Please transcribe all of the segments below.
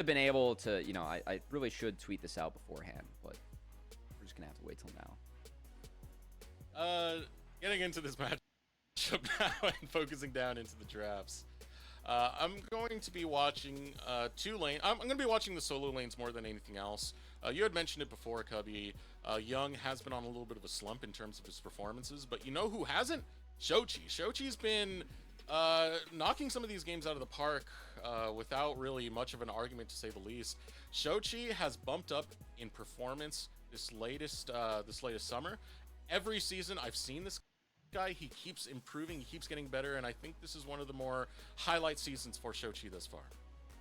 have been able to, I really should tweet this out beforehand, but we're just gonna have to wait till now. Getting into this matchup now and focusing down into the drafts. I'm going to be watching two lanes. I'm going to be watching the solo lanes more than anything else. You had mentioned it before, Cubby. Young has been on a little bit of a slump in terms of his performances, but you know who hasn't? Shochi. Shochi's been knocking some of these games out of the park without really much of an argument, to say the least. Shochi has bumped up in performance this latest summer. Every season I've seen this guy, he keeps improving, he keeps getting better, and I think this is one of the more highlight seasons for Shochi thus far.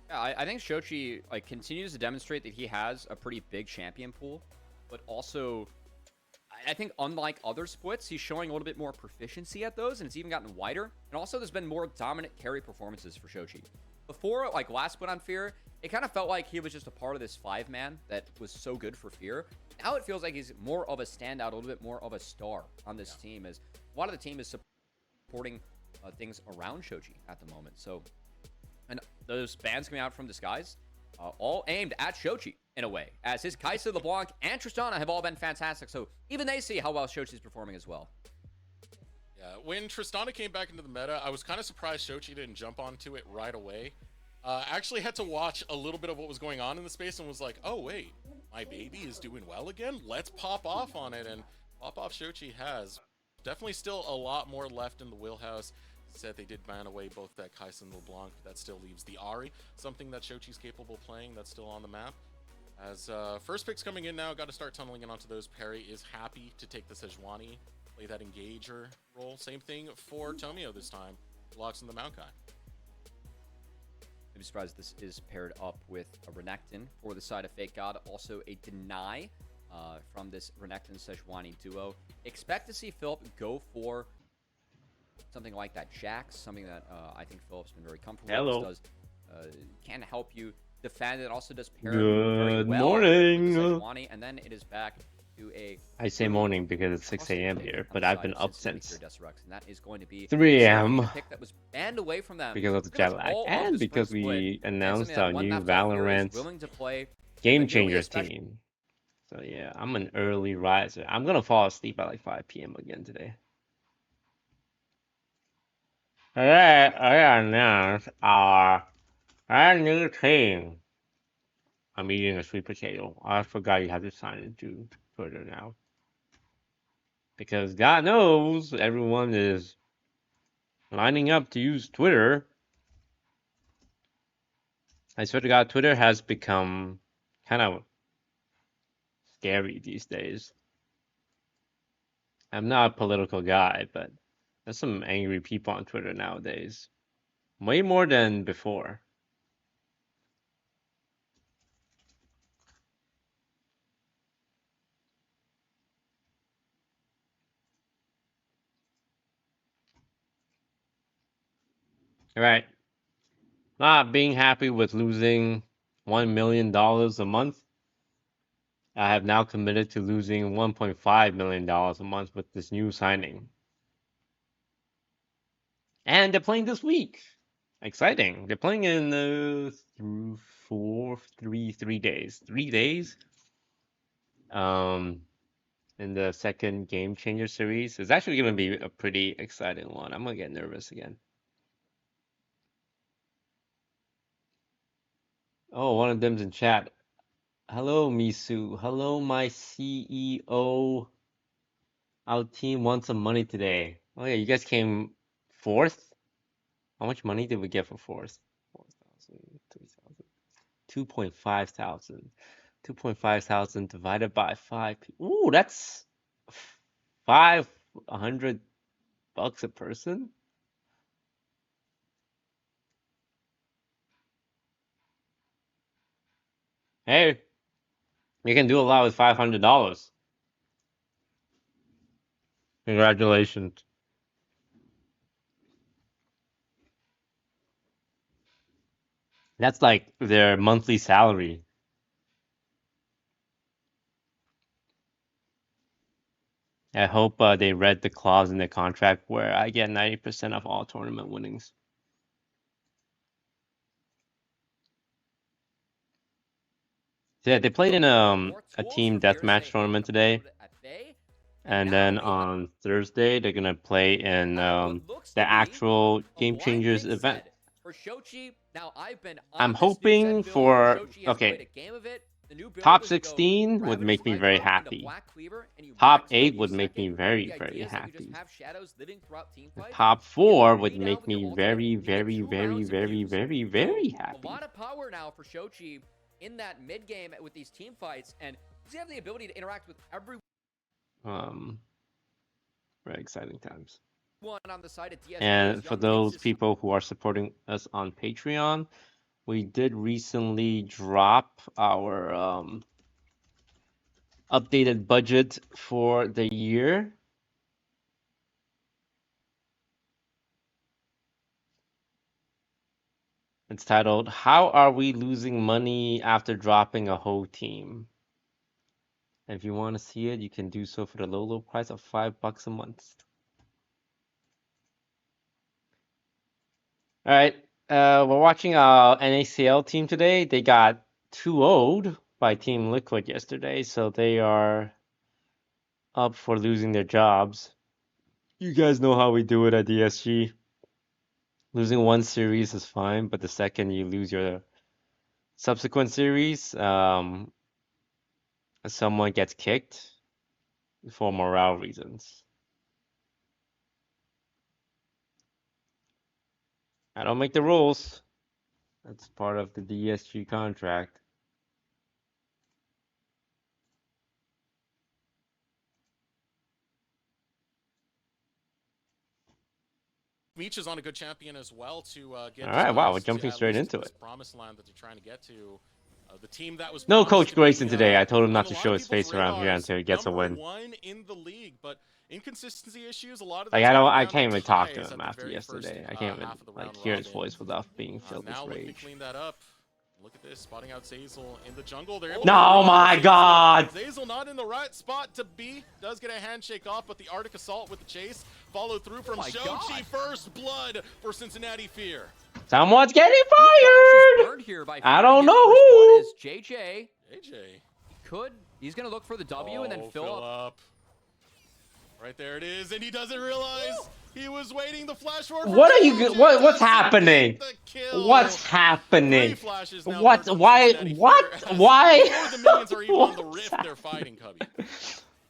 Yeah, I think Shochi continues to demonstrate that he has a pretty big champion pool, but also I think unlike other splits, he's showing a little bit more proficiency at those, and it's even gotten wider. And also, there's been more dominant carry performances for Shochi. Before, like last split on Fear, it kind of felt like he was just a part of this 5-man that was so good for Fear. Now it feels like he's more of a standout, a little bit more of a star on this team, as a lot of the team is supporting things around Shochi at the moment. So, and those bans coming out from Disguise, all aimed at Shochi in a way, as his Kai'Sa, LeBlanc, and Tristana have all been fantastic. So even they see how well Shochi's performing as well. Yeah, when Tristana came back into the meta, I was kind of surprised Shochi didn't jump onto it right away. I actually had to watch a little bit of what was going on in the space and was like, oh wait, my baby is doing well again? Let's pop off on it, and pop off Shochi has. Definitely still a lot more left in the wheelhouse. Said they did ban away both that Kai'Sa and LeBlanc, but that still leaves the Ahri, something that Shochi's capable of playing, that's still on the map. As first picks coming in now, got to start tunneling in onto those. Perry is happy to take the Sejuani, play that engager role. Same thing for Tomio this time. Locks in the Maokai. I'd be surprised this is paired up with a Renekton for the side of Fake God. Also a Deny from this Renekton-Sejuani duo. Expect to see Philip go for something like that Jax, something that I think Philip's been very comfortable Hello. with. This can help you defend. It also does pair Good very well morning. with the Sejuani, and then it is back to a... I say morning because it's 6 a.m. here, but I've been up since and that is going to be 3 a.m. pick that was banned away from them because of the pretty jet much lag all of and the because spring we split. And announced something that our one new map developer is Valorant willing to play Game with a really Changers special... team. So yeah, I'm an early riser. I'm gonna fall asleep at like 5 p.m. again today. Today, I announced our new team. I'm eating a sweet potato. I forgot you have to sign into Twitter now. Because God knows everyone is lining up to use Twitter. I swear to God, Twitter has become kind of scary these days. I'm not a political guy, but there's some angry people on Twitter nowadays. Way more than before. Alright. Not being happy with losing $1 million a month. I have now committed to losing $1.5 million a month with this new signing. And they're playing this week. Exciting. They're playing in 3 days. 3 days. In the second Game Changer series. It's actually going to be a pretty exciting one. I'm going to get nervous again. Oh, one of them's in chat. Hello, Misu. Hello, my CEO. Our team wants some money today. Oh yeah, you guys came fourth? How much money did we get for fourth? 4,000, 3,000, 2.5 thousand. 2.5 thousand divided by 5. Ooh, that's $500 a person? Hey, you can do a lot with $500. Congratulations. That's like their monthly salary. I hope they read the clause in the contract where I get 90% of all tournament winnings. Yeah, they played in More a tools team for Fierce. deathmatch They tournament today, unload at bay. And and now then we have on Thursday they're gonna play in what looks the to be actual a Game blind Changers pig event. set for Shochi. Now, I've been I'm on this new hoping set build where for Shochi has played okay, a game of it. The new build top is to go 16 would Ravager make me very Sniper into happy. Black Cleaver, and you Top max 8 W would make me second. very, The very idea is that you just happy. have shadows living throughout team The fights. top You get 4 the would 3 down make with your me ultimate, very, and you get very, 2 very, rounds of very, use. very, So, very a happy. lot of power now for Shochi in that mid game with these team fights, and does he have the ability to interact with everyone Very exciting times. on the side of DSG And as for young kids those just people who are supporting us on Patreon, we did recently drop our updated budget for the year. It's titled, How Are We Losing Money After Dropping a Whole Team? And if you want to see it, you can do so for the low price of $5 a month. All right, we're watching our NACL team today. They got 2-0'd by Team Liquid yesterday, so they are up for losing their jobs. You guys know how we do it at DSG. Losing one series is fine, but the second you lose your subsequent series, someone gets kicked for morale reasons. I don't make the rules. That's part of the DSG contract. Meech is on a good champion as well to get All right, wow, we're Disguised to jumping at straight least into this it. promised land that they're trying to get to. The team that was No promised Coach to Grayson be today. I told him on not a to lot show of his people's face around here radars, until he gets a win. #1 in the league, but inconsistency issues. A lot of Like that's coming I down can't to even talk to ties him at the after very first yesterday. I can't even half of the like round hear his robin. voice without being filled Now with looking to rage. clean that up. Look at this, spotting out Zazel in the jungle. They're able to No, read my Zazel. God! Zazel not in the right spot to be. Does get a handshake off, but the Arctic Assault with the chase. Follow through from Shochi. First blood for Cincinnati Fear. Someone's getting flashes fired! burned here by I Fear to don't get know first blood who! is JJ. AJ. He's gonna look for the W and then fill up. Right there it is, and he doesn't realize he was waiting the flash forward. What are you? What's happening? What's happening? What? Why? What? Why? Before the minions are even on the What's rift, they're fighting Cubby.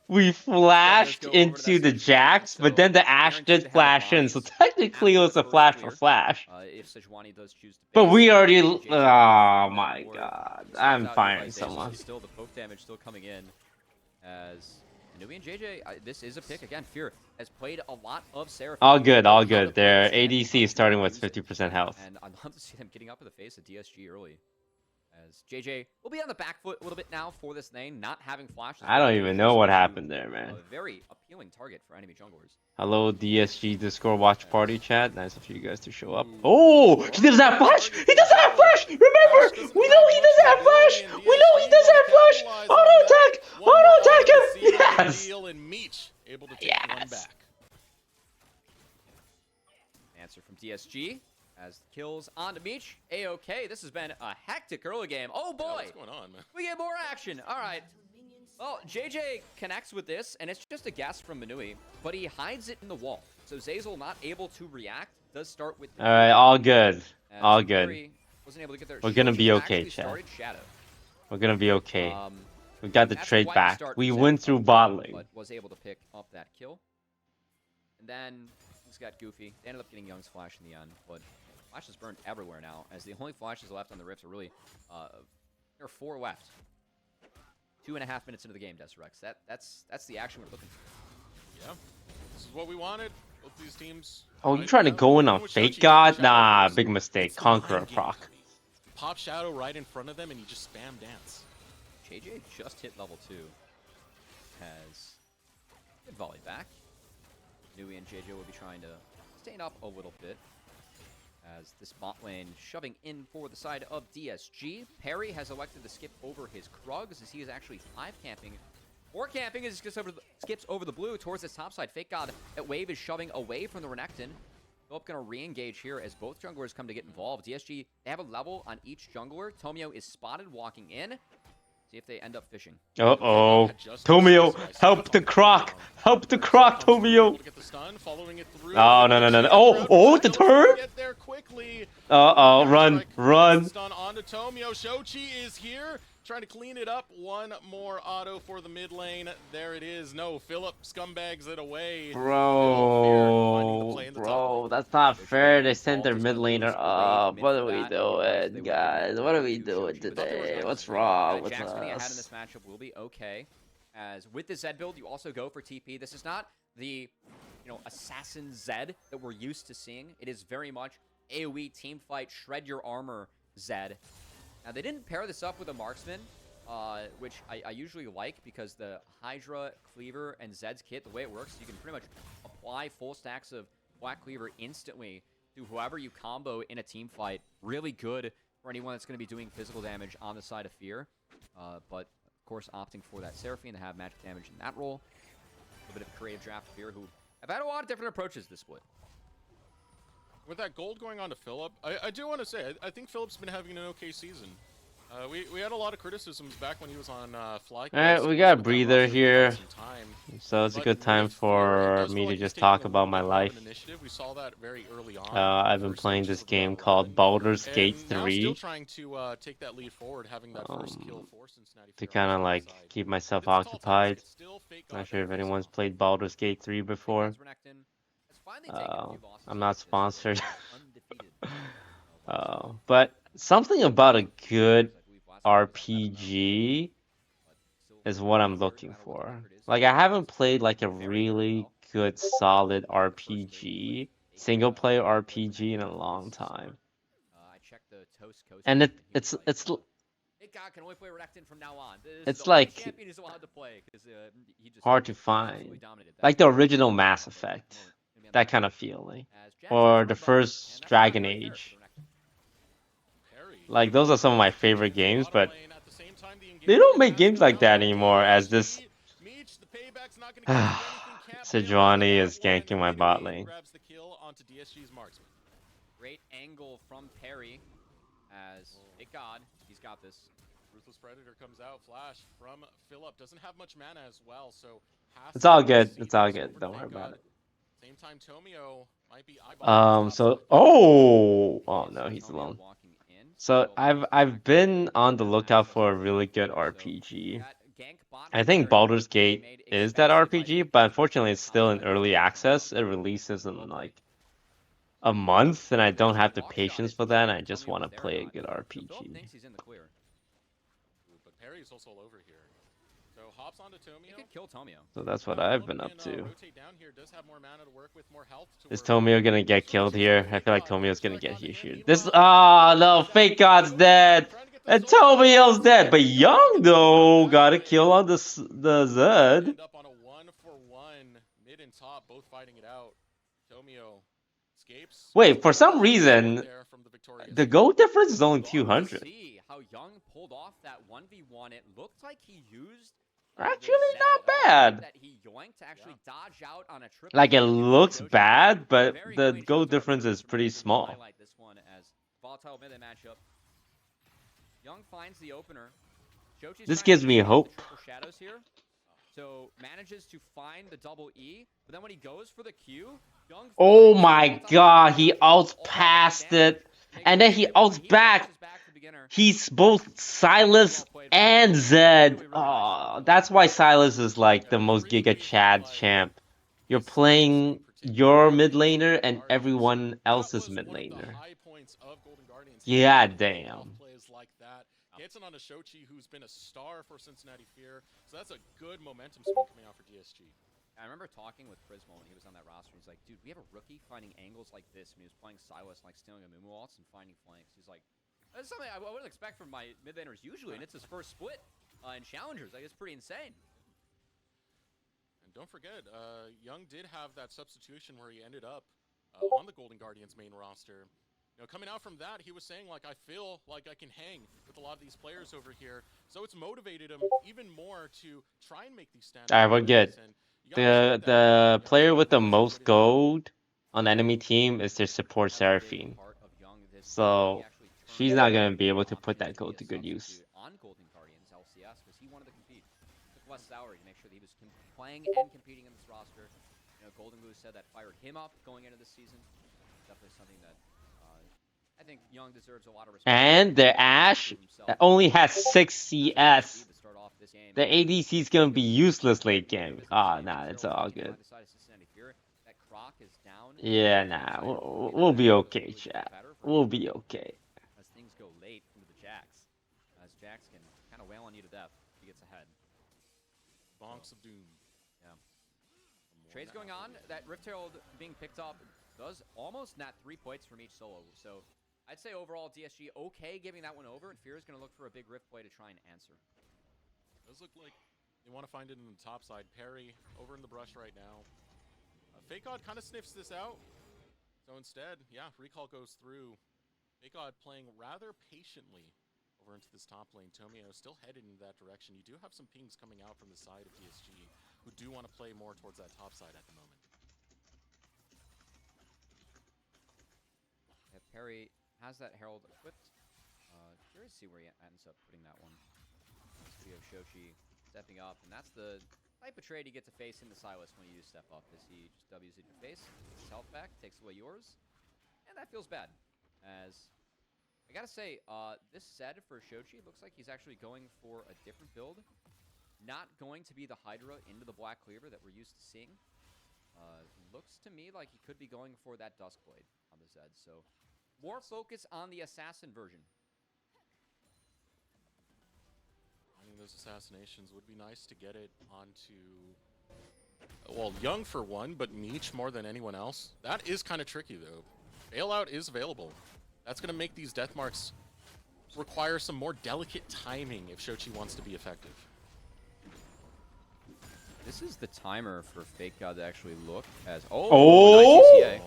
We flashed into the Jax, but then the Ash did flash in, so technically it was a flash for flash. If Sejuani does choose to But base, we already. JJ Oh from that my ward. God! Snuffed I'm out here by firing Zazel. someone. Still, the poke damage still coming in as Nui and JJ. This is a pick again. Fear has played a lot of Seraphine. All good, all How to good. play Their this and ADC how is to starting with use it. 50% health. And I'd love to see them getting up in the face of DSG early. As JJ will be on the back foot a little bit now for this lane, not having flashes. I don't even know what happened there, man. A very appealing target for enemy junglers. Hello, DSG Discord watch party chat. Nice of you guys to show up. Oh, he doesn't have flash. He doesn't have flash. Remember, we know he doesn't have flash. We know he doesn't have flash. Auto attack. Auto attack him. Yes. Able to take one back. Answer from DSG as kills onto Meech. A-OK. This has been a hectic early game. Oh boy. What's going on, man? We get more action. All right. Well, JJ connects with this, and it's just a guess from Manui, but he hides it in the wall. So Zazel not able to react. Does start with. All right, all good. All good. Wasn't able to get there. We're gonna be okay, Chat. Chat. We're gonna be okay. We got the That's trade why back. start We was went at through up bot top, lane. but was able to pick up that kill. And then he's got Goofy. They ended up getting Young's flash in the end, but flash is burned everywhere now, as the only flashes left on the Rifts are really there are 4 left. 2.5 minutes into the game, Desrex. That's the action we're looking for. Yeah, this is what we wanted. Both these teams. Oh, you trying to go in on Fake God? Nah, big mistake. Conqueror proc. Pop Shadow right in front of them, and you just spam dance. JJ just hit level 2. Has good volley back. Nui and JJ will be trying to stand up a little bit. As this bot lane shoving in for the side of DSG. Perry has elected to skip over his Krugs as he is actually 5 camping. 4 camping as he skips over the blue towards this top side. Fake God at wave is shoving away from the Renekton. Philip gonna re-engage here as both junglers come to get involved. DSG, they have a level on each jungler. Tomio is spotted walking in. See if they end up fishing. Uh-oh. Had just Tomio, missed by help the Stefan croc! Brown. Help the Turns croc, up onto three, Tomio! able to get the stun, following it through. Oh, no, Able no, to no, no. get Oh, through. oh, the Phillips trying to turn! get there quickly. Uh-oh, run, Gets the run. stun onto Tomio. Shochi is here, trying to clean it up. One more auto for the mid lane. There it is. No, Philip scumbags it away. Phil Fear finding the play in the top lane. That's not Shochi fair. getting They sent their involved as mid well. It laner was great up. commit What for are we that. Otherwise, they doing, would've been guys? able What are to we do doing Shochi, but today? Zed What's was wrong with Jackson Mania had in this us? matchup will be okay. As with the Zed build, you also go for TP. This is not the assassin Zed that we're used to seeing. It is very much AoE team fight, shred your armor Zed. Now they didn't pair this up with a marksman, which I usually like because the Hydra, Cleaver, and Zed's kit, the way it works, you can pretty much apply full stacks of Black Cleaver instantly to whoever you combo in a team fight. Really good for anyone that's going to be doing physical damage on the side of Fear. But of course, opting for that Seraphine to have magic damage in that role. A bit of a creative draft for Fear, who have had a lot of different approaches this split. With that gold going on to Philip, I do want to say, I think Philip's been having an okay season. We had a lot of criticisms back when he was on FlyQuest. Alright, we got a breather here. So it's a good time for me to just talk about my life. We saw that very early on. I've been playing this game called Baldur's Gate 3. Still trying to take that lead forward, having that first kill for Cincinnati to kind of like keep myself occupied. Not sure if anyone's played Baldur's Gate 3 before. I'm not sponsored. But something about a good RPG is what I'm looking for. Like, I haven't played like a really good solid RPG, single player RPG in a long time. And it's like hard to find. Like the original Mass Effect, that kind of feeling. Or the first Dragon Age. Like, those are some of my favorite games, but they don't make games like that anymore, as this Sejuani is ganking my bot lane. Great angle from Perry as Big God, he's got this. Ruthless Predator comes out, flash from Philip. Doesn't have much mana as well, so it's all good. It's all good. Don't worry about it. Same time, Tomio might be oh no, he's alone. So I've been on the lookout for a really good RPG. I think Baldur's Gate is that RPG, but unfortunately it's still in early access. It releases in like a month, and I don't have the patience for that. And I just want to play a good RPG. But Perry's also over here. So hops onto Tomio. He could kill Tomio. So that's what I've been up to. Is Tomio Tomio gonna get killed here? I feel like Tomio's gonna get issued. No, Fake God's dead! And Tomio's dead! But Young, though, got a kill on the Zed. End up on a 1-for-1, mid and top, both fighting it out. Tomio escapes. Wait, for some reason, the goal difference is only 200. See how Young pulled off that 1v1. It looked like he used actually not bad. That he yoinked to actually dodge out on a triple. Like, it looks bad, but the goal difference is pretty small. Highlight this one as volatile mid matchup. Young finds the opener. This gives me hope. Shadows here. So manages to find the double E, but then when he goes for the Q, Young. Oh my God, he ults past it, and then he ults back. He's both Silas and Zed. Oh, that's why Silas is like the most Giga Chad champ. You're playing your mid laner and everyone else's mid laner. Yeah, damn. Gets it on a Shochi, who's been a star for Cincinnati Fear. So that's a good momentum spin coming out for DSG. I remember talking with Prismo when he was on that roster. He's like, dude, we have a rookie finding angles like this when he was playing Silas, like stealing a Mumu ults and finding flanks. He's like, that's something I wouldn't expect from my mid laners usually, and it's his first split in Challengers. Like, it's pretty insane. And don't forget, Young did have that substitution where he ended up on the Golden Guardians main roster. You know, coming out from that, he was saying, like, I feel like I can hang with a lot of these players over here. So it's motivated him even more to try and make these standouts. Alright, we're good. The player with the most gold on the enemy team is their support Seraphine. So she's not going to be able to put that gold to good use. Golden Guardians LCS because he wanted to compete. Took less salary to make sure that he was playing and competing in this roster. You know, Golden Goose said that fired him up going into this season. Definitely something that I think Young deserves a lot of respect. And the Ash only has 6 CS. The ADC is gonna be useless late game. Ah, nah, it's all good. Yeah, nah, we'll be okay, chat. We'll be okay. As things go late into the Jax, as Jax can kind of wail on you to death if he gets ahead. Bonks of Doom. Yeah. Trades going on. That Rift Herald being picked up does almost net 3 points from each solo. So I'd say overall DSG okay giving that one over, and Fear is going to look for a big Rift play to try and answer. Does look like they want to find it in the top side. Perry over in the brush right now. Fake God kind of sniffs this out. So instead, yeah, Recall goes through. Fake God playing rather patiently over into this top lane. Tomio still headed in that direction. You do have some pings coming out from the side of DSG who do want to play more towards that top side at the moment. If Perry has that Herald equipped, curious to see where he ends up putting that one. We have Shochi stepping up, and that's the type of trade you get to face in the Silas when you do step up, is he just W's in your face, gets his health back, takes away yours, and that feels bad. As I gotta say, this set for Shochi looks like he's actually going for a different build. Not going to be the Hydra into the Black Cleaver that we're used to seeing. Looks to me like he could be going for that Duskblade on the Zed, so more focus on the Assassin version. Those assassinations would be nice to get it onto, well, Young for one, but Meech more than anyone else. That is kind of tricky though. Bailout is available. That's going to make these death marks require some more delicate timing if Shochi wants to be effective. This is the timer for Fake God to actually look as nice ECA.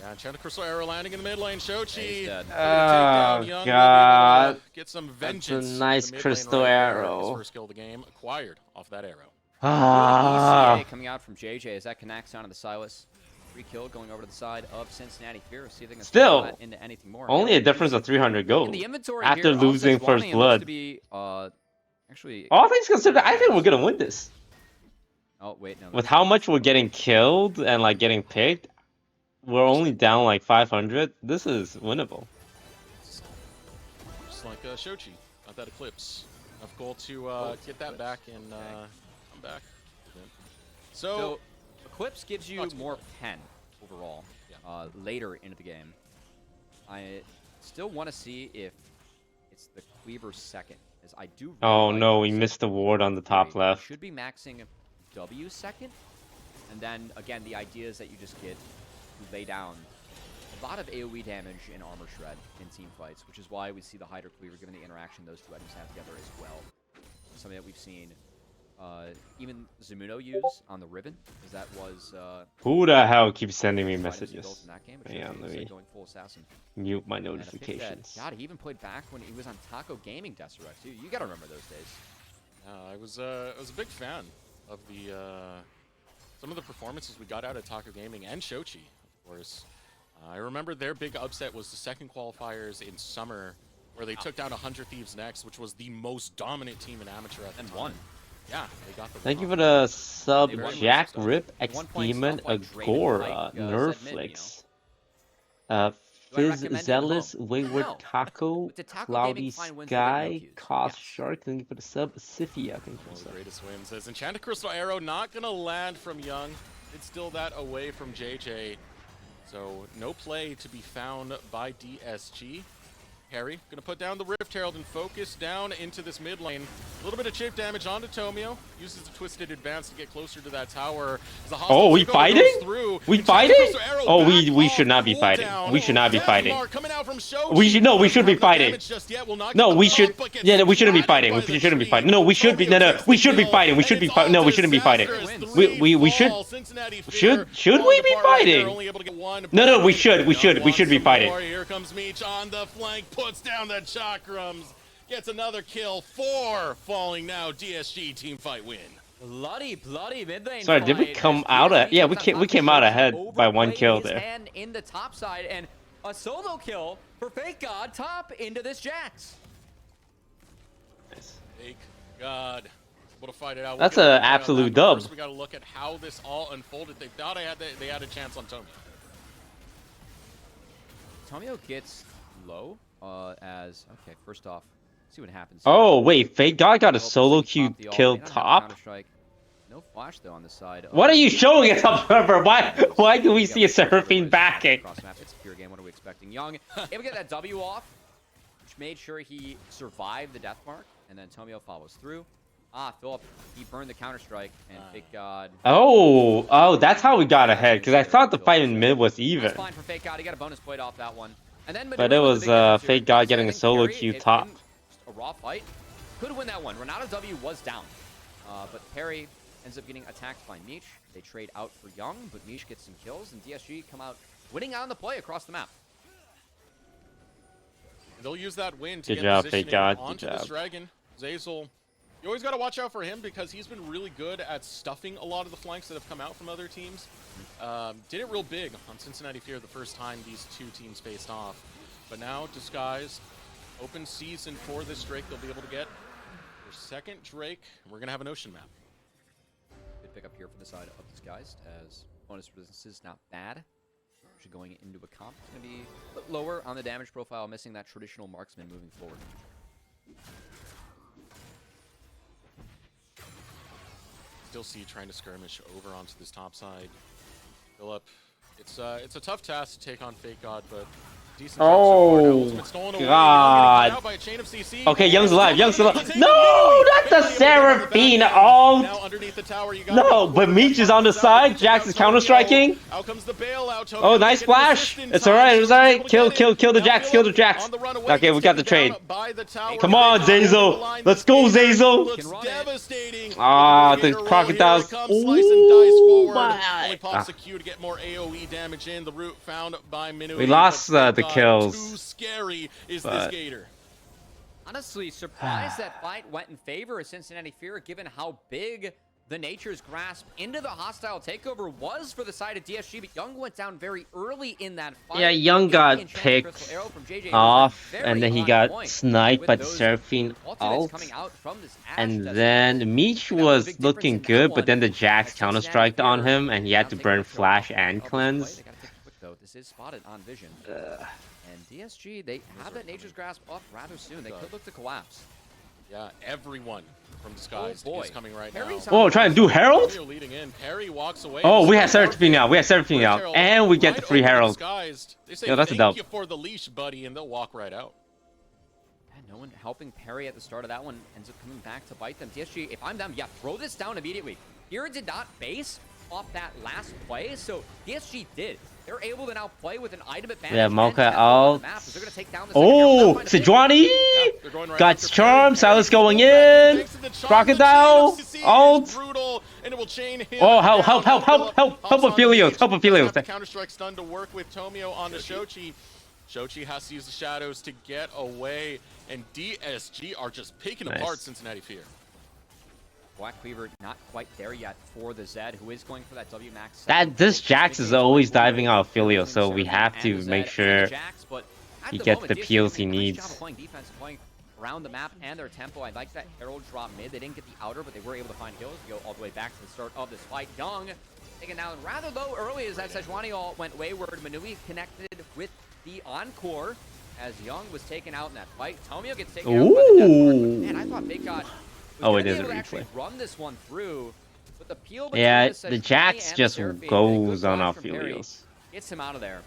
Yeah, Enchanted Crystal Arrow landing in the mid lane. Shochi. Oh, God. Get some vengeance. That's a nice crystal arrow. His first kill of the game acquired off that arrow. ECA coming out from JJ as that connects onto the Silas. Free kill going over to the side of Cincinnati Fear. See if they can still that into anything more. Only a difference of 300 gold. In the inventory after here, losing first blood. To be, actually, all things considered, I think we're gonna win this. Oh wait, no. With how much we're getting killed and like getting picked. We're only down like 500. This is winnable. Just like Shochi, got that Eclipse. Enough gold to get that back and come back. So Eclipse gives you more pen overall later into the game. I still want to see if it's the Cleaver second, as I do. Really oh like no, we missed the ward on the top left. Should be maxing W second, and then again the idea is that you just get lay down a lot of AoE damage in Armor Shred in team fights, which is why we see the Hydra Cleaver given the interaction those two items have together as well. Something that we've seen even Zamuno use on the Riven, because that was who the hell keeps sending me messages? In that game, yeah, let me going full assassin. Mute my notifications. God, he even played back when he was on Taco Gaming Desirect too. You gotta remember those days. I was a big fan of the some of the performances we got out of Taco Gaming and Shochi. Of course, I remember their big upset was the second qualifiers in summer, where they took down 100 Thieves next, which was the most dominant team in amateur at the time. Won. Yeah, they got the. Thank you for the sub, Jack Rip X Demon Agora Nerflix. Fizz Zealous Wayward Taco Cloudy Sky Cost Shark. Thank you for the sub, Sifia. Thank you for the sub. Greatest wins as Enchanted Crystal Arrow not gonna land from Young. It's still that away from JJ. So no play to be found by DSG. Harry gonna put down the Rift Herald and focus down into this mid lane. A little bit of chip damage onto Tomio. Uses the Twisted Advance to get closer to that tower. Oh, we fighting? We fighting? Oh, we should not be fighting. We should not be fighting. We should we should be fighting. No, we should. Yeah, we shouldn't be fighting. We shouldn't be fighting. No, we should be. No, we should be fighting. We should be fighting. No, we shouldn't be fighting. We should. Should we be fighting? No, we should. We should be fighting. Here comes Meech on the flank. Puts down the chakrams, gets another kill. 4 falling now. DSG team fight win. Bloody mid lane. Sorry, did we come out? Yeah, we came out ahead by 1 kill there. And in the top side, and a solo kill for Fake God top into this Jax. Nice. God. Able to fight it out. That's We'll get an a replay on absolute that, but dub. First, we got to look at how this all unfolded. They thought they had a chance on Tomio. Tomio gets low. Okay, first off, see what happens. Oh wait, Fake God got a Well, solo looks like he queue popped the ult, kill may not have top. Counter-Strike. No flash though on the side. What are of- you showing us, observer? Why do we We see a got like Seraphine boys backing? across the map. It's a pure game. What are we expecting? Young able to get that W off, which made sure he survived the death mark, and then Tomio follows through. Philip, he burned the Counter-Strike, and Fake God. Oh, that's how we got ahead. Because I thought the fight in mid was even. That's fine for Fake God. He got a bonus plate off that one. And then But it Manui with was the big difference here. Fake God Honestly, I getting a think solo Perry, queue in top. just a raw fight, could win that one. Renato W was down. But Perry ends up getting attacked by Meech. They trade out for Young, but Meech gets some kills, and DSG come out winning out on the play across the map. They'll use that win to Good get job, positioning Fake God. Good onto job. this Dragon. Zeyzal, you always got to watch out for him because he's been really good at stuffing a lot of the flanks that have come out from other teams. Did it real big on Cincinnati Fear the first time these two teams faced off. But now, Disguised, open season for this Drake. They'll be able to get their second Drake. We're going to have an Ocean map. Good pick up here for the side of Disguised, as bonus resistance is not bad. Actually going into a comp, it's going to be a bit lower on the damage profile, missing that traditional marksman moving forward. Still see trying to skirmish over onto this top side. Philip, it's a tough task to take on Fake God, but decent. God. By a chain of CC. Okay, Young's alive. Young's alive. No, not the Seraphine ult. Now underneath the tower, you got No, but Meech is on the side. Jax is counter-striking. Out comes the bailout. Oh, nice flash. It's alright, it's alright. Kill the Jax, kill the Jax. Okay, we got the trade. Come on, Zeyzal. Let's go, Zeyzal. Ah, the crocodiles. Oh my. Only pops a Q to get more AoE damage in. The route found by Minui. We lost the kills. Too scary is but this Gator. Honestly, surprised that fight went in favor of Cincinnati Fear, given how big the Nature's Grasp into the hostile takeover was for the side of DSG, but Young went down very early in that fight. Yeah, Young got picked off, and then he got sniped by the Seraphine ult. And then Meech was looking good, but then the Jax counter-striked on him, and he had to burn Flash and Cleanse. This is spotted on Vision. And DSG, they have that Nature's Grasp up rather soon. They could look to collapse. Yeah, everyone from Disguised is coming right now. Oh, trying to do Herald? Leading in. Perry walks away. Oh, we have Seraphine now. We have Seraphine now. And we get the free Herald. They say, Yo, that's a thank dub. you for the leash, buddy, and they'll walk right out. And no one helping Perry at the start of that one ends up coming back to bite them. DSG, if I'm them, yeah, throw this down immediately. Here did not base off that last play, so DSG did. They're able to now play with an item advantage. Yeah, Mocha out. Oh, Sejuani got charm. Silas going in. Crocodile ult. Oh, help Aphelios. Help Aphelios. Counter-Strike stun to work with Tomio on the Shochi. Shochi has to use the shadows to get away, and DSG are just picking apart Cincinnati Fear. Black Cleaver not quite there yet for the Zed, who is going for that W max. This Jax is always diving out Aphelios, so we have to make sure he gets the peels he needs. Playing defense, playing around the map and their tempo. I like that Herald drop mid. They didn't get the outer, but they were able to find kills to go all the way back to the start of this fight. Young taken down rather low early as that Sejuani all went wayward. Manui connected with the Encore as Young was taken out in that fight. Tomio gets taken out by the death mark. Man, I thought Big God oh, it is a replay. Run this one through, but the peel yeah, the Jax just goes on Aphelios. Gets him out of there.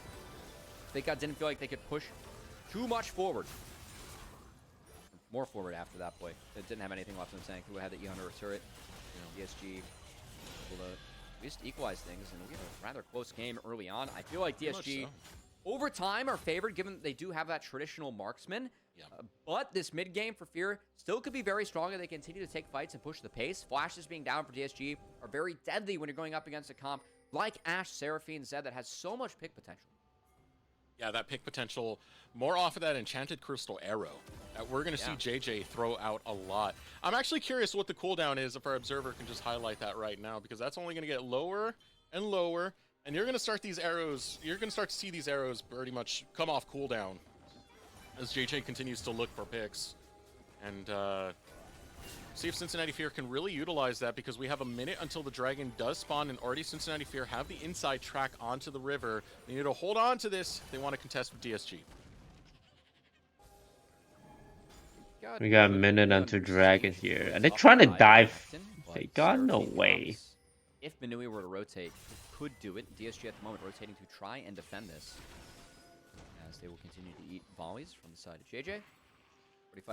Big God didn't feel like they could push too much forward. More forward after that play. It didn't have anything left in the tank. Who had the E-Hunter turret? You know, DSG able to at least equalize things, and we had a rather close game early on. I feel like DSG over time are favored, given that they do have that traditional marksman. But this mid game for Fear still could be very strong if they continue to take fights and push the pace. Flashes being down for DSG are very deadly when you're going up against a comp like Ashe, Seraphine, Zed that has so much pick potential. Yeah, that pick potential, more off of that Enchanted Crystal Arrow that we're going to see JJ throw out a lot. I'm actually curious what the cooldown is, if our observer can just highlight that right now, because that's only going to get lower and lower, and you're going to start these arrows, you're going to start to see these arrows pretty much come off cooldown as JJ continues to look for picks. And See if Cincinnati Fear can really utilize that, because we have a minute until the Dragon does spawn, and already Cincinnati Fear have the inside track onto the river. They need to hold on to this if they want to contest with DSG. We got a minute until Dragon here. Are they trying to dive? They got no way. If Manui were to rotate, he could do it. DSG at the moment rotating to try and defend this, as they will continue to eat volleys from the side of JJ.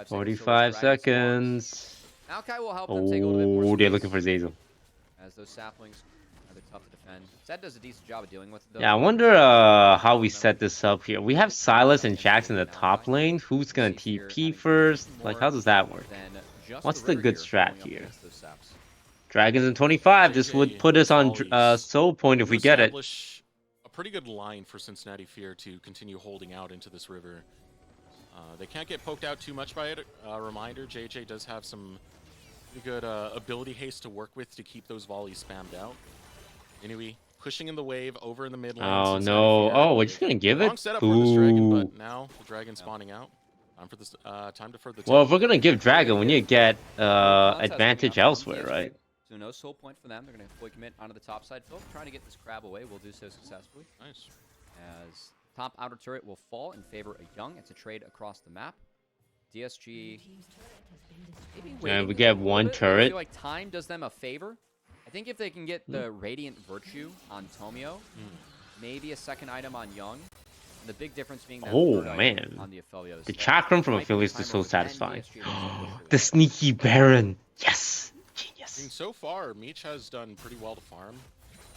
45 seconds. Maokai will help them take a little bit more Oh, space, they're looking for Zazel. as those saplings are tough to defend. Zed does a decent job of dealing with it, though. Yeah, I wonder how we set this up here. We have Silas and Jax in the top lane. Who's gonna TP first? Like, how does that work? What's the good strat here? Dragons in 25. This would put us on soul point if we get it. A pretty good line for Cincinnati Fear to continue holding out into this river. They can't get poked out too much by it. Reminder, JJ does have some pretty good ability haste to work with to keep those volleys spammed out. Anyway, pushing in the wave over in the mid lane. Oh no! Oh, we're just gonna give it. Wrong setup for this Dragon, but now the Dragon spawning out. Time for this. Time to further. Well, if we're gonna give Dragon, we need to get advantage elsewhere, right? So no soul point for them. They're going to fully commit onto the top side. Phil trying to get this crab away. Will do so successfully. Nice. As top outer turret will fall in favor of Young. It's a trade across the map. DSG. And we get one I turret. feel like time does them a favor. I think if they can get the Radiant Virtue on Tomio, maybe a second item on Young. And the big difference being that third item on the Aphelios. The chakram from Aphelios is so satisfying. The sneaky Baron. Yes. I mean, so far, Meech has done pretty well to farm.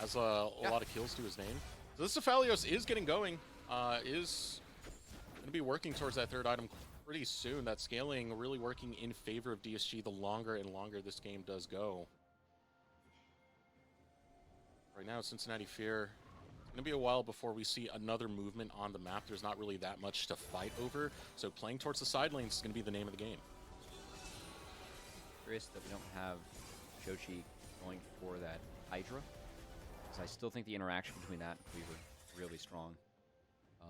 Has a lot of kills to his name. So this Aphelios is getting going. Is going to be working towards that third item pretty soon. That scaling really working in favor of DSG the longer and longer this game does go. Right now, Cincinnati Fear, it's going to be a while before we see another movement on the map. There's not really that much to fight over. So playing towards the side lanes is going to be the name of the game. Curious that we don't have Shochi going for that Hydra, because I still think the interaction between that and Cleaver is really strong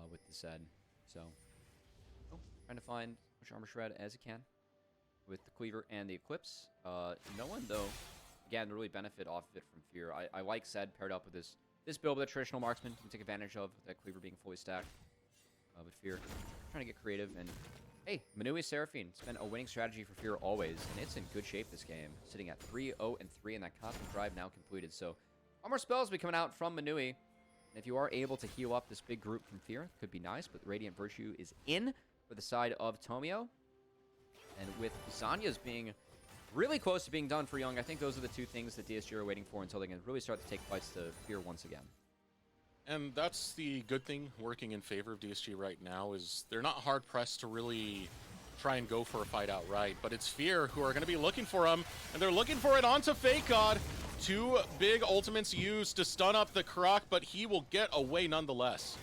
with the Zed. So, trying to find much armor shred as it can with the Cleaver and the Eclipse. No one, though, again, really benefit off of it from Fear. I like Zed paired up with this build that traditional marksman can take advantage of, that Cleaver being fully stacked. With Fear, trying to get creative, and hey, Manui Seraphine. It's been a winning strategy for Fear always, and it's in good shape this game. Sitting at 3-0-3, and that Cosmic Drive now completed. So, one more spells will be coming out from Manui. And if you are able to heal up this big group from Fear, could be nice, but Radiant Virtue is in for the side of Tomio. And with Zanya's being really close to being done for Young, I think those are the two things that DSG are waiting for until they can really start to take fights to Fear once again. And that's the good thing working in favor of DSG right now, is they're not hard-pressed to really try and go for a fight outright, but it's Fear who are going to be looking for him, and they're looking for it onto Fake God. Two big ultimates used to stun up the Croc, but he will get away nonetheless.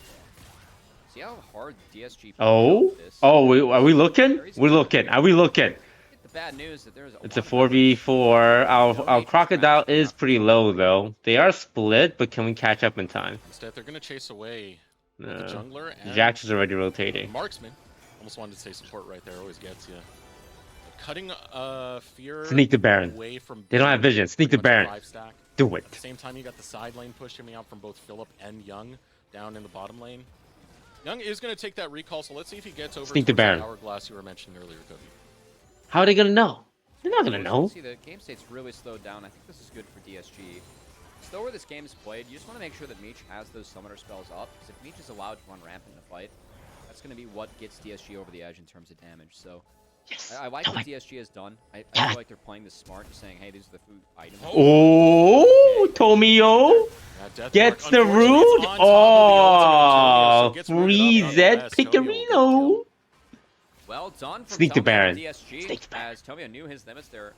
See how hard DSG... Oh? Oh, are we looking? We're looking. Are we looking? The bad news that there's it's a 4v4. Our Crocodile is pretty low, though. They are split, but can we catch up in time? Instead, they're going to chase away the jungler. And Jax is already rotating. Marksman. Almost wanted to say support right there. Always gets you. Cutting Fear Sneak the Baron. Away from they don't have vision. Sneak the Baron. Do it. At the same time, you got the side lane push coming out from both Philip and Young down in the bottom lane. Young is going to take that recall, so let's see if he gets over Sneak the Baron. Hourglass you were mentioning earlier, Cody. How are they going to know? They're not going to know. See, the game state's really slowed down. I think this is good for DSG. Slower this game is played, you just want to make sure that Meech has those summoner spells up, because if Meech is allowed to run rampant in a fight, that's going to be what gets DSG over the edge in terms of damage. So, I like what DSG has done. I feel like they're playing this smart, just saying, hey, these are the food items. Oh, Tomio gets the root. Oh, Reset Picarino. Well done from Sneak the Baron. DSG, as Tomio knew his limits there.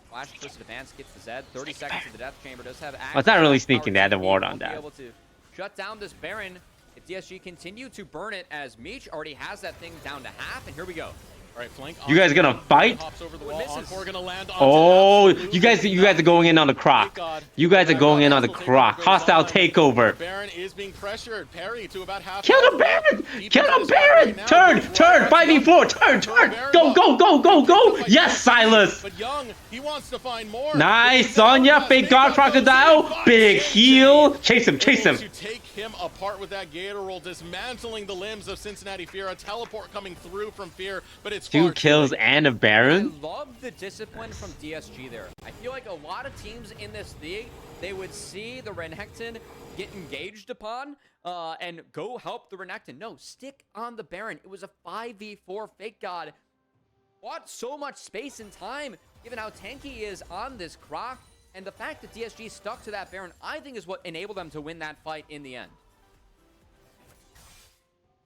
Flash Twisted Advance gets the Zed. 30 seconds to the Death Chamber. Does have access. Well, it's not really sneaking. They had a ward on that. Able to shut down this Baron if DSG continue to burn it, as Meech already has that thing down to half. And here we go. All right, flank. You guys gonna fight? Hops over the It wall. misses. Encore gonna land on Oh, absolutely you guys are going in on the croc. You guys are going in on the croc. Hostile takeover. Baron is being pressured. Parry to about half. Kill the Baron! Kill the Baron! Turn! 5v4! Turn! Go! Yes, Silas! But Young, he wants to find more. Nice, Sonya, fake God Crocodile, big heal. Chase him. To take him apart with that Gator roll, dismantling the limbs of Cincinnati Fear. A teleport coming through from Fear, but it's 2 kills and a I Baron. love the discipline from DSG there. I feel like a lot of teams in this league, they would see the Renekton get engaged upon and go help the Renekton. No, stick on the Baron. It was a 5v4 fake God. Bought so much space and time, given how tanky he is on this Croc. And the fact that DSG stuck to that Baron, I think, is what enabled them to win that fight in the end.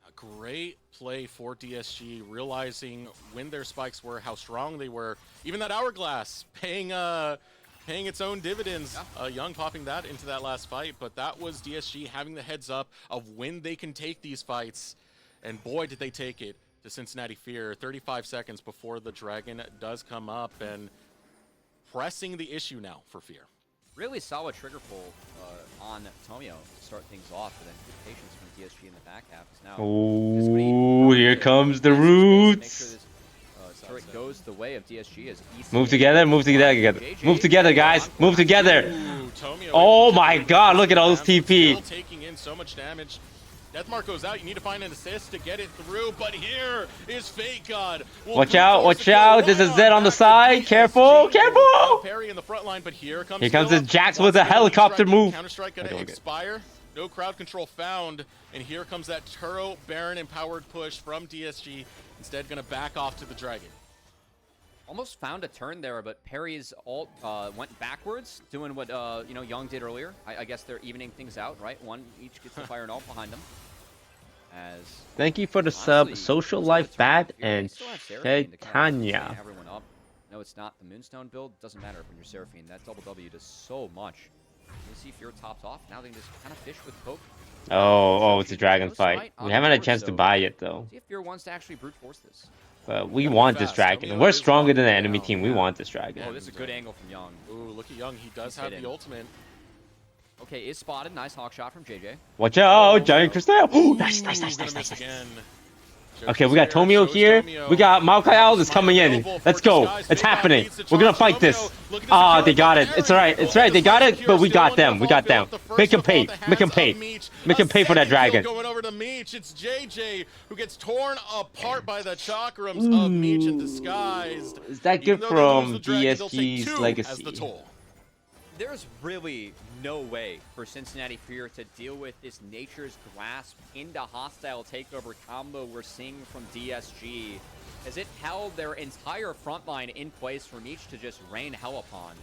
A great play for DSG, realizing when their spikes were, how strong they were. Even that Hourglass paying its own dividends. Young popping that into that last fight, but that was DSG having the heads up of when they can take these fights. And boy, did they take it to Cincinnati Fear 35 seconds before the Dragon does come up, and pressing the issue now for Fear. Really solid trigger pull on Tomio to start things off, and then good patience from DSG in the back half. Now, Oh, here comes the roots. Make sure this turret goes the way of DSG as Move together, guys. Move together. Ooh, Tomio Oh my god, look at all this TP. Still taking in so much damage. Deathmark goes out. You need to find an assist to get it through, but here is Fake God. Watch out. There's a Zed on the side. Careful. Parry in the front line, but here comes this Jax with a helicopter move. Counter-strike gonna expire. No crowd control found, and here comes that Turo Baron empowered push from DSG. Instead, gonna back off to the Dragon. Almost found a turn there, but Parry's ult went backwards, doing what Young did earlier. I guess they're evening things out, right? One each gets the fire and ult behind them. As thank you for the honestly, sub, Social Life Bat and Tanya. Tanya. Everyone up. No, it's not the Moonstone build. Doesn't matter when you're Seraphine. That double W does so much. You see Fear tops off. Now they can just kind of fish with poke. Oh, it's a dragon fight. We haven't had a chance to buy it though. See if Fear wants to actually brute force this. But we want this dragon. We're stronger than the enemy team. We want this dragon. Oh, this is a good angle from Young. Ooh, look at Young. He does have the ultimate. Okay, is spotted. Nice hawk shot from JJ. Watch out, Giant Crystal. Oh, nice. Again. Okay, we got Tomio here. We got Maokai Owl is coming in. Let's go. It's happening. We're gonna fight this. Ah, they got it. It's alright. They got it, but we got them. Make them pay. Make them pay for that dragon. Going over to Meech. It's JJ who gets torn apart by the chakrams of Meech and Disguised. Is that good from DSG's legacy? There's really no way for Cincinnati Fear to deal with this Nature's Grasp into hostile takeover combo we're seeing from DSG, as it held their entire front line in place for Meech to just rain hell upon.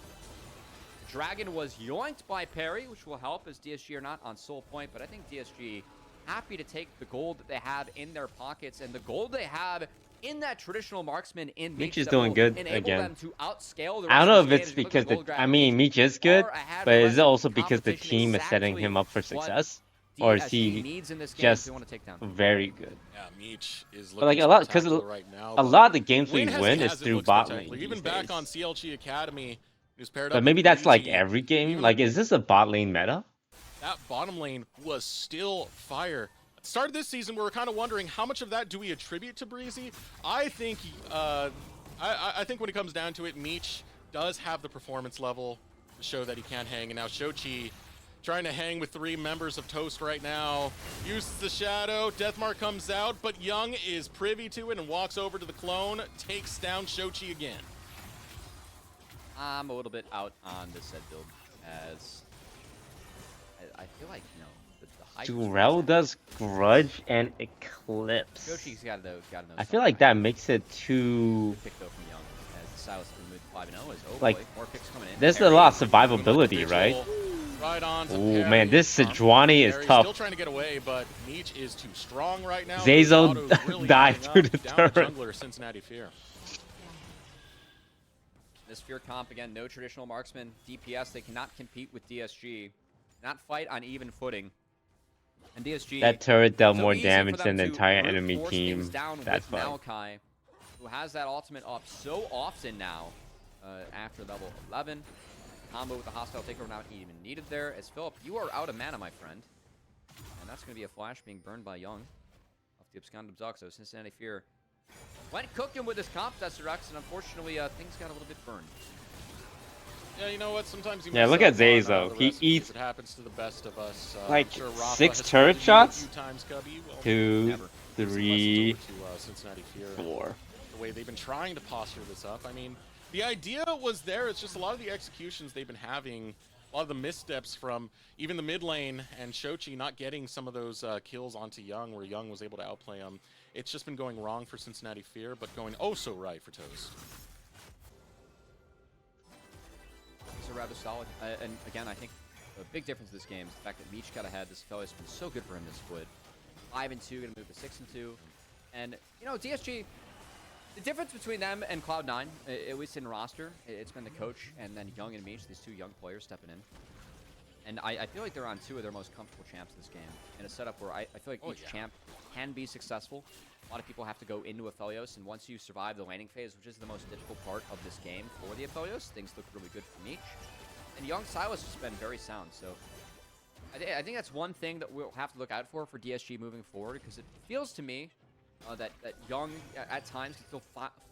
Dragon was yoinked by Parry, which will help as DSG are not on soul point, but I think DSG happy to take the gold that they have in their pockets and the gold they have in that traditional marksman in Meech is doing good again. Them to outscale the I don't know if it's because Meech is good, but is it also because the team is setting him up for success, or is he just very good? Yeah, Meech is but like a lot, because right now, a lot of the games we win is through bot lane. Even back on CLG Academy, he was paired up. But maybe that's like every game. Like, is this a bot lane meta? That bottom lane was still fire. At the start of this season, we were kind of wondering how much of that do we attribute to Breezy. I think when it comes down to it, Meech does have the performance level to show that he can hang. And now Shochi trying to hang with 3 members of Toast right now. Uses the shadow. Deathmark comes out, but Young is privy to it and walks over to the clone. Takes down Shochi again. I'm a little bit out on this set build, as I feel like, Durell does Grudge and Eclipse. Yoshi's got to know. I feel like that makes it too. Pick though from Young, as Silas moved 5-0. Like, more picks coming in. There's a lot of survivability, right? Oh man, this Sejuani is tough. Still trying to get away, but Meech is too strong right now. Zazel really died through the turret. Jungler, Cincinnati Fear. This Fear comp again, no traditional marksman, DPS. They cannot compete with DSG. Not fight on even footing. And DSG, that turret dealt more damage than the entire enemy team. That's fine. Maokai. who has that ultimate up so often now after level 11. Combo with the hostile takeover not even needed there. As Philip, you are out of mana, my friend. And that's going to be a flash being burned by Young off the Abscondum Duck. So Cincinnati Fear went cooking with his comp tester X, and unfortunately things got a little bit burned. Yeah, you know what? Sometimes you look at Zazo. He eats it happens to the best of us. like I'm sure Rafa 6 has turret told you a shots. few times, Cubby. Well, 2, never. 3, to Cincinnati Fear. 4. The way they've been trying to posture this up. I mean, the idea was there. It's just a lot of the executions they've been having, a lot of the missteps from even the mid lane and Shochi not getting some of those kills onto Young, where Young was able to outplay him. It's just been going wrong for Cincinnati Fear, but going oh so right for Toast. It's a rather solid. And again, I think a big difference in this game is the fact that Meech got ahead. This fella has been so good for him this split. 5 and 2, gonna move to 6 and 2. And you know, DSG, the difference between them and Cloud9, at least in roster, it's been the coach and then Young and Meech, these two young players stepping in. And I feel like they're on 2 of their most comfortable champs this game, in a setup where I feel like each champ can be successful. A lot of people have to go into Aphelios, and once you survive the laning phase, which is the most difficult part of this game for the Aphelios, things look really good for Meech. And Young Silas has been very sound, so I think that's one thing that we'll have to look out for DSG moving forward, because it feels to me that Young at times can still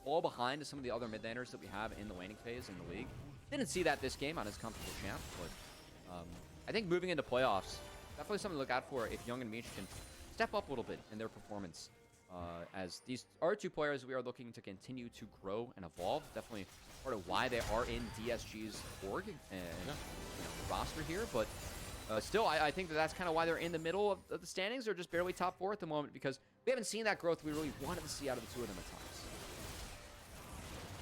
fall behind to some of the other mid laners that we have in the laning phase in the league. Didn't see that this game on his comfortable champ, but I think moving into playoffs, definitely something to look out for if Young and Meech can step up a little bit in their performance. As these are 2 players we are looking to continue to grow and evolve. Definitely part of why they are in DSG's org and roster here. But still, I think that's kind of why they're in the middle of the standings. They're just barely top 4 at the moment, because we haven't seen that growth we really wanted to see out of the 2 of them at times.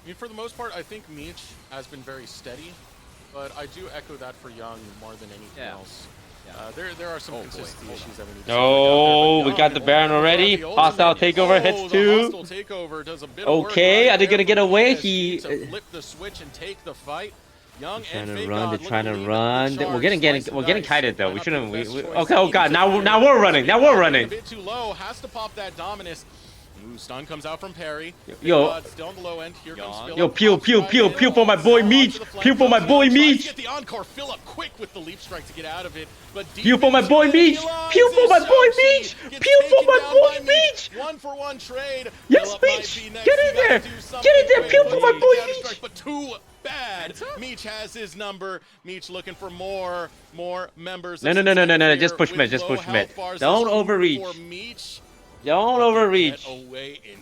I mean, for the most part, I think Meech has been very steady, but I do echo that for Young more than anything else. There are some consistency issues that we need to Oh, we got the Baron already. Hostile takeover hits 2. Hostile takeover does a bit of work Okay, right are they gonna there get for away? DSG to flip the switch and take the fight. Young They're and trying to Fake run. God They're trying to looking run. to We're charge, getting slice kited and though. dice. We Not shouldn't. the best choice. Okay. Oh god. Now we're running. Now we're running. A bit too low. Has to pop that Dominus. Ooh, stun comes out from Perry. Yo, still on the low end. Here comes Phillip. yo, pew for my boy Meech. Pew for my boy Meech. Get the encore. Phillip quick with the leap strike to get out of it. But Pew for my boy Meech. Pew for my boy Meech. Pew for my boy Meech. 1-for-1 trade. Yes, Meech. Get in there. Get in there. Pew for my boy Meech. But too bad. Meech has his number. Meech looking for more members. No. Just push mid. Just push mid. Don't overreach. Don't overreach.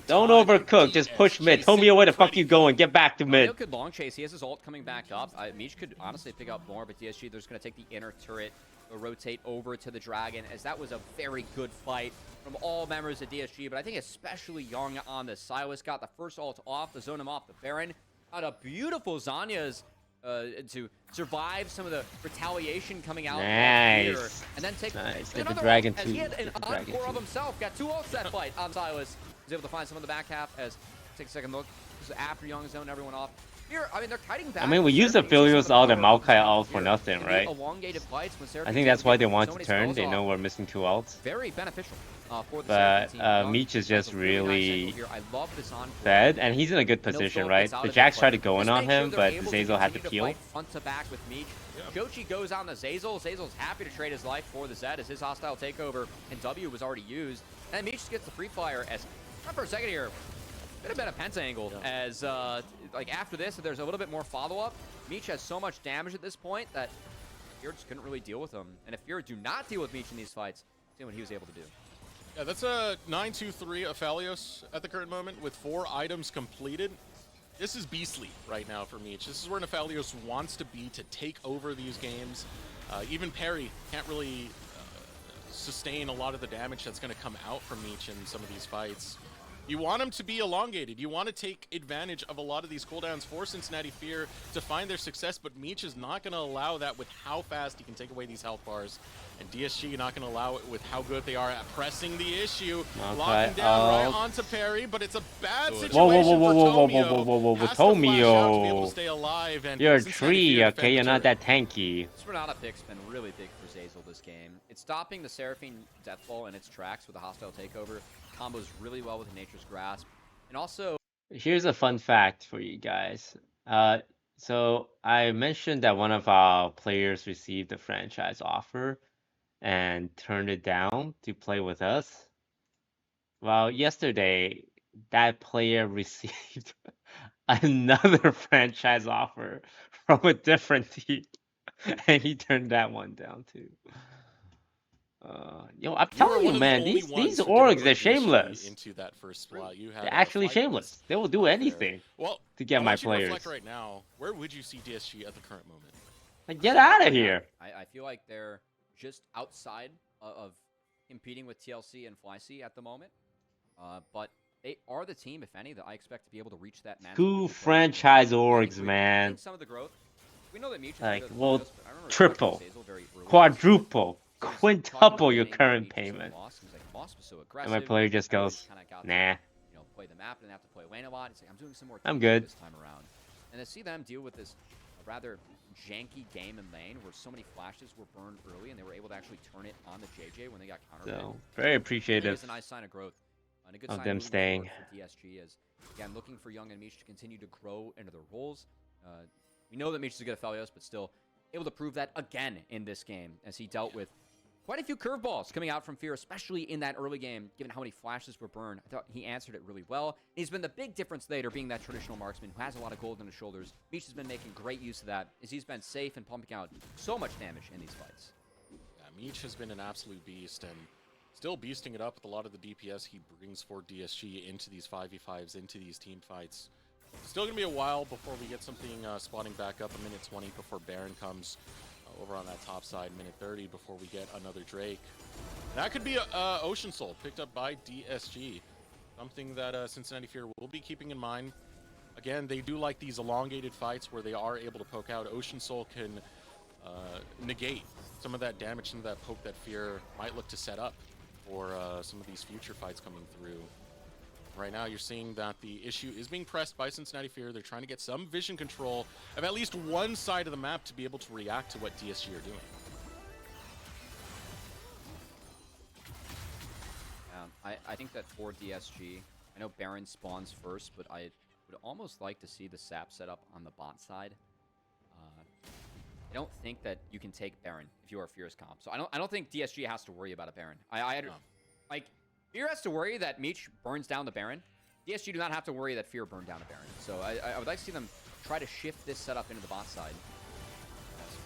Don't overcook. Just push mid. Tell me where the fuck you going. Get back to mid. Could long chase. He has his ult coming back up. Meech could honestly pick up more, but DSG, they're just going to take the inner turret, rotate over to the dragon, as that was a very good fight from all members of DSG, but I think especially Young on the Silas. Got the first ult off, to zone him off the Baron. Got a beautiful Zanya's to survive some of the retaliation coming out here, and then take Get the dragon ult, as he had an encore of himself. Got 2 ults that fight on Silas. Was able to find some of the back half. As take a second look, this is after Young zoned everyone off. Here, I mean, they're kiting back. I mean, we used the Filios all the Maokai ult for nothing, right? Elongated fights when I think that's why they want to turn. They know we're missing 2 ults. Very beneficial for the But Meech is just really fed, and he's in a good position, right? The Jax tried to go in on him, but Zazel had to peel. Front to back with Meech. Shochi goes on the Zazel. Zazel's happy to trade his life for the Zed, as his hostile takeover and W was already used. And Meech just gets the free fire, as for a second here, could have been a Penta angle, as like after this, if there's a little bit more follow-up, Meech has so much damage at this point that Fear just couldn't really deal with him. And if Fear do not deal with Meech in these fights, see what he was able to do. Yeah, that's a 9-2-3 Aphelios at the current moment with 4 items completed. This is beastly right now for Meech. This is where Aphelios wants to be, to take over these games. Even Perry can't really sustain a lot of the damage that's going to come out from Meech in some of these fights. You want him to be elongated. You want to take advantage of a lot of these cooldowns for Cincinnati Fear to find their success, but Meech is not going to allow that with how fast he can take away these health bars. And DSG not going to allow it with how good they are at pressing the issue. Locking down right onto Perry, but it's a bad situation whoa, Tomio. To be able to stay alive, and you're a tree, okay? You're not that tanky. This Renata pick's been really big for Zazel this game. It's stopping the Seraphine Deathfall in its tracks with a hostile takeover. Combos really well with Nature's Grasp. And also Here's a fun fact for you guys. So I mentioned that one of our players received a franchise offer and turned it down to play with us. Well, yesterday that player received another franchise offer from a different team, and he turned that one down too. Yo, I'm You are telling you, one of the man, only these ones who didn't orgs, they're put DSG shameless. into that first spot. You They're had actually FlyQuest shameless. They will do up there. anything Well, to get I my want you to reflect players. right now. Where would you see DSG at the current moment? Like, get out of here. I feel like they're just outside of competing with TLC and FlyC at the moment. But they are the team, if any, that I expect to be able to reach that management Two position. franchise I orgs, think man. some of the growth. We know that Meech is Like, good at well, Philios, but I remember triple, talking to Zazel very early in the season. quadruple, So he's talking about quintuple your winning, current Meech was so payment. lost. He's like, Moss was so And aggressive. my player just I really goes, kind of got nah, to, play the map and have to play Wayne a lot. He's like, I'm doing some more I'm teaming good. this time around. And to see them deal with this rather janky game in lane where so many flashes were burned early and they were able to actually turn it on the JJ when they got counter. So very appreciative It's a nice sign of growth and a good of sign them moving staying. forward for DSG as, again, looking for Young and Meech to continue to grow into their roles. We know that Meech is good at Phelios, but still able to prove that again in this game as he dealt with quite a few curveballs coming out from Fear, especially in that early game, given how many flashes were burned. I thought he answered it really well. He's been the big difference later, being that traditional marksman who has a lot of gold on his shoulders. Meech has been making great use of that as he's been safe and pumping out so much damage in these fights. Yeah, Meech has been an absolute beast and still beasting it up with a lot of the DPS he brings for DSG into these 5v5s, into these team fights. Still going to be a while before we get something spawning back up, a minute 20 before Baron comes over on that top side, minute 30 before we get another Drake. And that could be Ocean Soul picked up by DSG. Something that Cincinnati Fear will be keeping in mind. Again, they do like these elongated fights where they are able to poke out. Ocean Soul can negate some of that damage, some of that poke that Fear might look to set up for some of these future fights coming through. Right now, you're seeing that the issue is being pressed by Cincinnati Fear. They're trying to get some vision control of at least one side of the map to be able to react to what DSG are doing. I think that for DSG, I know Baron spawns first, but I would almost like to see the sap set up on the bot side. I don't think that you can take Baron if you are Fear's comp. So I don't think DSG has to worry about a Baron. Like, Fear has to worry that Meech burns down the Baron. DSG do not have to worry that Fear burned down a Baron. So I would like to see them try to shift this setup into the bot side.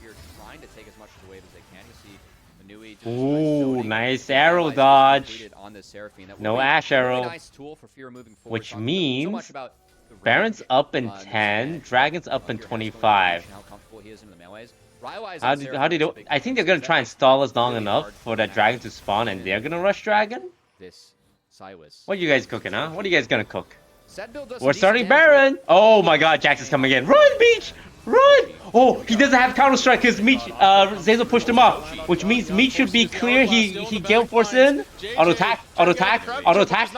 Fear trying to take as much of the wave as they can. You see Manui just Ooh, nice arrow dodge. on this Seraphine. That No will be Ash a really arrow. nice tool for Fear moving forward. Which Talking means so much about the Baron's range, up in and the 10, advantage Dragon's that up in Fear has going 25. and how comfortable he is in the melees. Rylai's How on do Seraphine they is a do? big I think they're difference, gonna try and because stall us long really enough hard for that dragon to spawn, and they're gonna rush dragon. this Silas. What are you guys cooking, huh? What are you guys gonna cook? Set build does some We're decent starting damage, Baron. Oh my God, Jax is coming in. Run, Meech! Run! Oh, he doesn't have Counter Strike because Meech, Zazel pushed him off, which means Meech should be clear. He Gale Force in. Auto attack, auto attack, auto attack.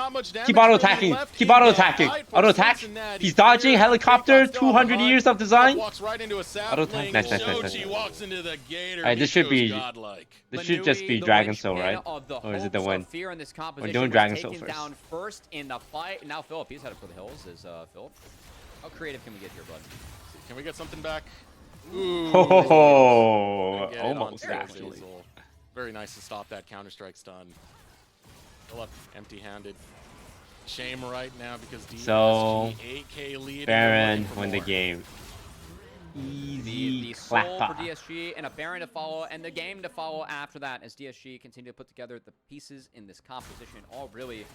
Keep auto attacking, keep auto attacking, auto attack. He's dodging helicopter. 200 years of design. Auto attack. Nice, nice, nice, nice. Alright, this should be. This should just be Dragon Soul, right? Or is it the win? We're doing Dragon Soul first. Down first in the fight. Now Philip, he's headed for the hills. Is Philip? How creative can we get here, bud? Can we get something back? Ooh, Oh, get it almost onto actually. Zazel. Very nice to stop that Counter-Strike stun. Philip, empty-handed. Shame right now because DSG So, 8K lead. Baron win the game. Easy The soul for clapper. DSG and a Baron to follow, and the game to follow after that as DSG continue to put together the pieces in this composition, all really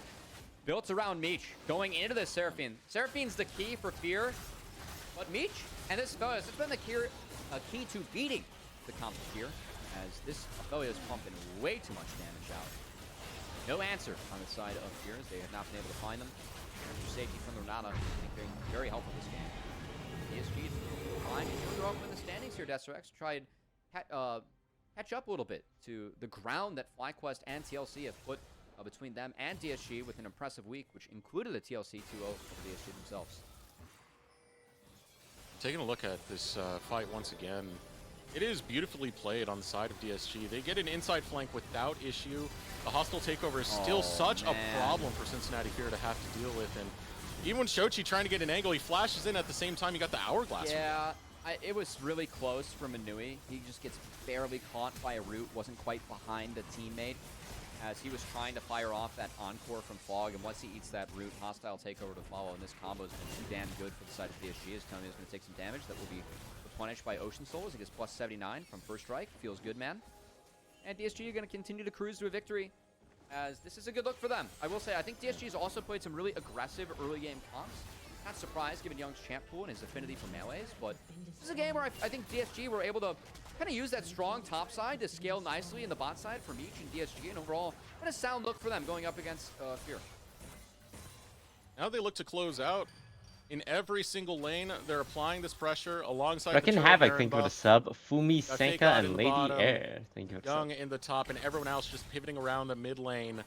built around Meech going into this Seraphine. Seraphine's the key for Fear, but Meech and this Aphelios, it's been the key to beating the comp of Fear, as this Aphelios pumping way too much damage out. No answer on the side of Fear, as they have not been able to find them. Safety from the Renata, I think being very helpful this game. DSG trying to further up in the standings here. DestroX tried catch up a little bit to the ground that FlyQuest and TLC have put between them and DSG with an impressive week, which included a TLC 2-0 over DSG themselves. Taking a look at this fight once again, it is beautifully played on the side of DSG. They get an inside flank without issue. The hostile takeover is still such a problem for Cincinnati Fear to have to deal with, and Even when Shochi trying to get an angle, he flashes in at the same time. You got the hourglass. Yeah, it was really close for Manui. He just gets barely caught by a root, wasn't quite behind a teammate as he was trying to fire off that encore from Fog, and once he eats that root, hostile takeover to follow, and this combo has been too damn good for the side of DSG. As Tony is going to take some damage that will be replenished by Ocean Soul as he gets plus 79 from first strike. Feels good, man. And DSG are going to continue to cruise to a victory, as this is a good look for them. I will say, I think DSG has also played some really aggressive early game comps. Not surprised given Young's champ pool and his affinity for melees, but this is a game where I think DSG were able to kind of use that strong top side to scale nicely in the bot side for Meech and DSG, and overall, what a sound look for them going up against Fear. Now they look to close out. In every single lane, they're applying this pressure alongside Reckon the Havoc, Baron thank you for the buff. sub. Fumi, Got Senka, Fake Out in and the Lady bottom, Air. Thank you for the sub. Young in the top, and everyone else just pivoting around the mid lane.